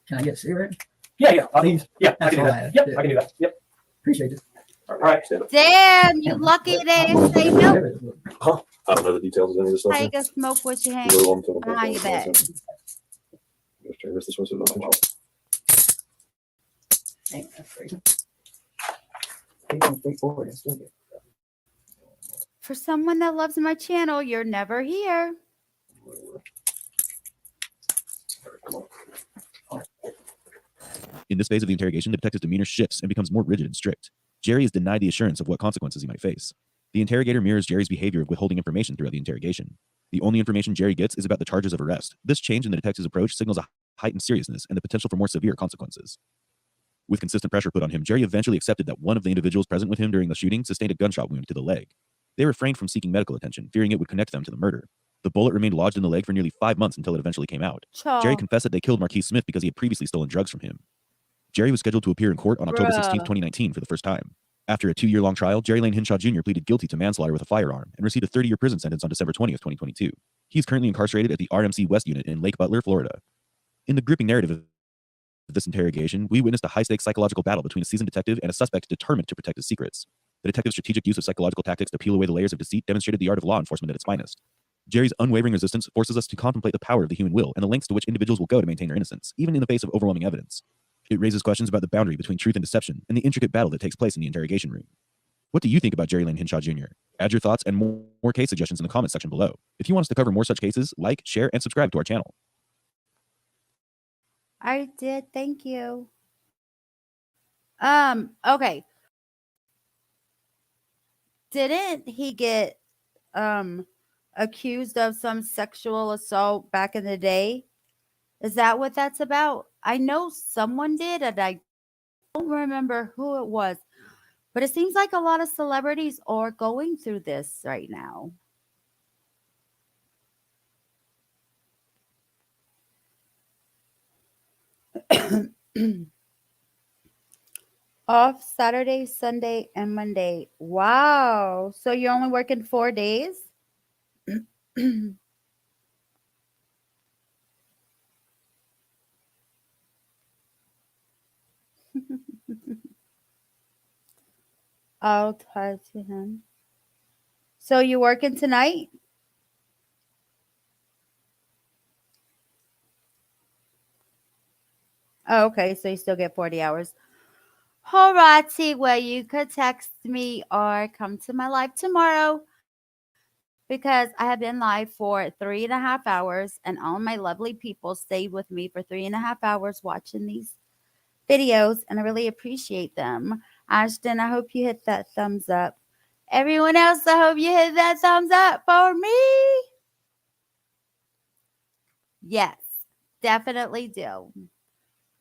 Can I get a cigarette? Yeah. Please. Yeah. I That's can do all I that. have. Yep. Yeah. I can do that. Yep. Appreciate it. All right. Damn, you lucky they didn't say no. Huh? I don't know the details of any of this stuff. Take a smoke with your hand Go on to the- behind your back. Just check this one, so don't touch it. Damn, that's crazy. They come straight forward and still get. For someone that loves my channel, you're never here. In this phase of the interrogation, the detective's demeanor shifts and becomes more rigid and strict. Jerry is denied the assurance of what consequences he might face. The interrogator mirrors Jerry's behavior of withholding information throughout the interrogation. The only information Jerry gets is about the charges of arrest. This change in the detective's approach signals a heightened seriousness and the potential for more severe consequences. With consistent pressure put on him, Jerry eventually accepted that one of the individuals present with him during the shooting sustained a gunshot wound to the leg. They refrained from seeking medical attention, fearing it would connect them to the murder. The bullet remained lodged in the leg for nearly 5 months until it eventually came out. Chaw. Jerry confessed that they killed Marquise Smith because he had previously stolen drugs from him. Jerry was scheduled to appear in court on October 16, 2019 for the first time. After a 2-year-long trial, Jerry Lane Hinshaw Jr. pleaded guilty to manslaughter with a firearm and received a 30-year prison sentence on December 20th, 2022. He is currently incarcerated at the RMC West Unit in Lake Butler, Florida. In the gripping narrative of this interrogation, we witnessed a high-stakes psychological battle between a seasoned detective and a suspect determined to protect his secrets. The detective's strategic use of psychological tactics to peel away the layers of deceit demonstrated the art of law enforcement at its finest. Jerry's unwavering resistance forces us to contemplate the power of the human will and the lengths to which individuals will go to maintain their innocence, even in the face of overwhelming evidence. It raises questions about the boundary between truth and deception and the intricate battle that takes place in the interrogation room. What do you think about Jerry Lane Hinshaw Jr.? Add your thoughts and more case suggestions in the comments section below. If you want us to cover more such cases, like, share, and subscribe to our channel. I did. Thank you. Okay. Didn't he get accused of some sexual assault back in the day? Is that what that's about? I know someone did, and I don't remember who it was. But it seems like a lot of celebrities are going through this right now. Off Saturday, Sunday, and Monday. Wow. So you're only working 4 days? I'll talk to him. So you working tonight? Oh, okay, so you still get 40 hours. Alrighty, well, you could text me or come to my live tomorrow because I have been live for 3.5 hours, and all my lovely people stayed with me for 3.5 hours watching these videos, and I really appreciate them. Ashton, I hope you hit that thumbs up. Everyone else, I hope you hit that thumbs up for me. Yes, definitely do.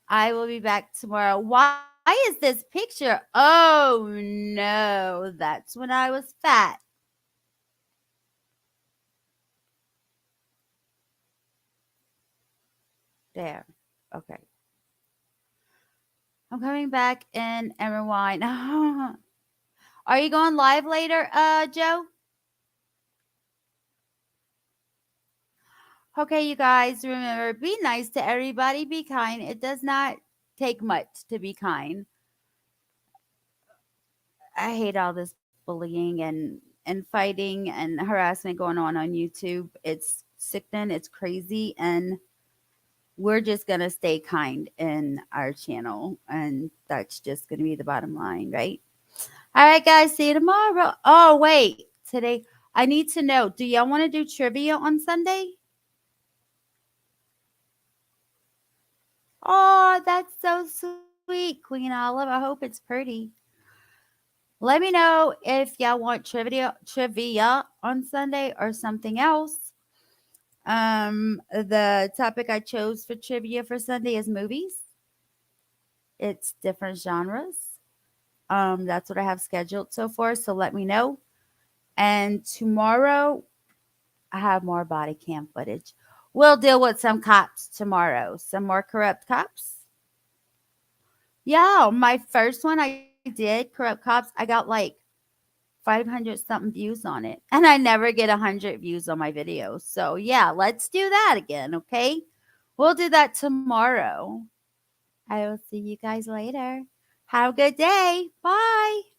I will be back tomorrow. Why is this picture? Oh, no. That's when I was fat. There. Okay. I'm coming back in and rewind. Are you going live later, Joe? Okay, you guys, remember, be nice to everybody. Be kind. It does not take much to be kind. I hate all this bullying and fighting and harassment going on YouTube. It's sickening. It's crazy. And we're just going to stay kind in our channel. And that's just going to be the bottom line, right? All right, guys. See you tomorrow. Oh, wait. Today, I need to know, do y'all want to do trivia on Sunday? Oh, that's so sweet, Queen Olive. I hope it's pretty. Let me know if y'all want trivia on Sunday or something else. The topic I chose for trivia for Sunday is movies. It's different genres. That's what I have scheduled so far. So let me know. And tomorrow, I have more body cam footage. We'll deal with some cops tomorrow. Some more corrupt cops. Yeah, my first one I did, corrupt cops, I got like 500 something views on it. And I never get 100 views on my videos. So yeah, let's do that again, okay? We'll do that tomorrow. I will see you guys later. Have a good day. Bye.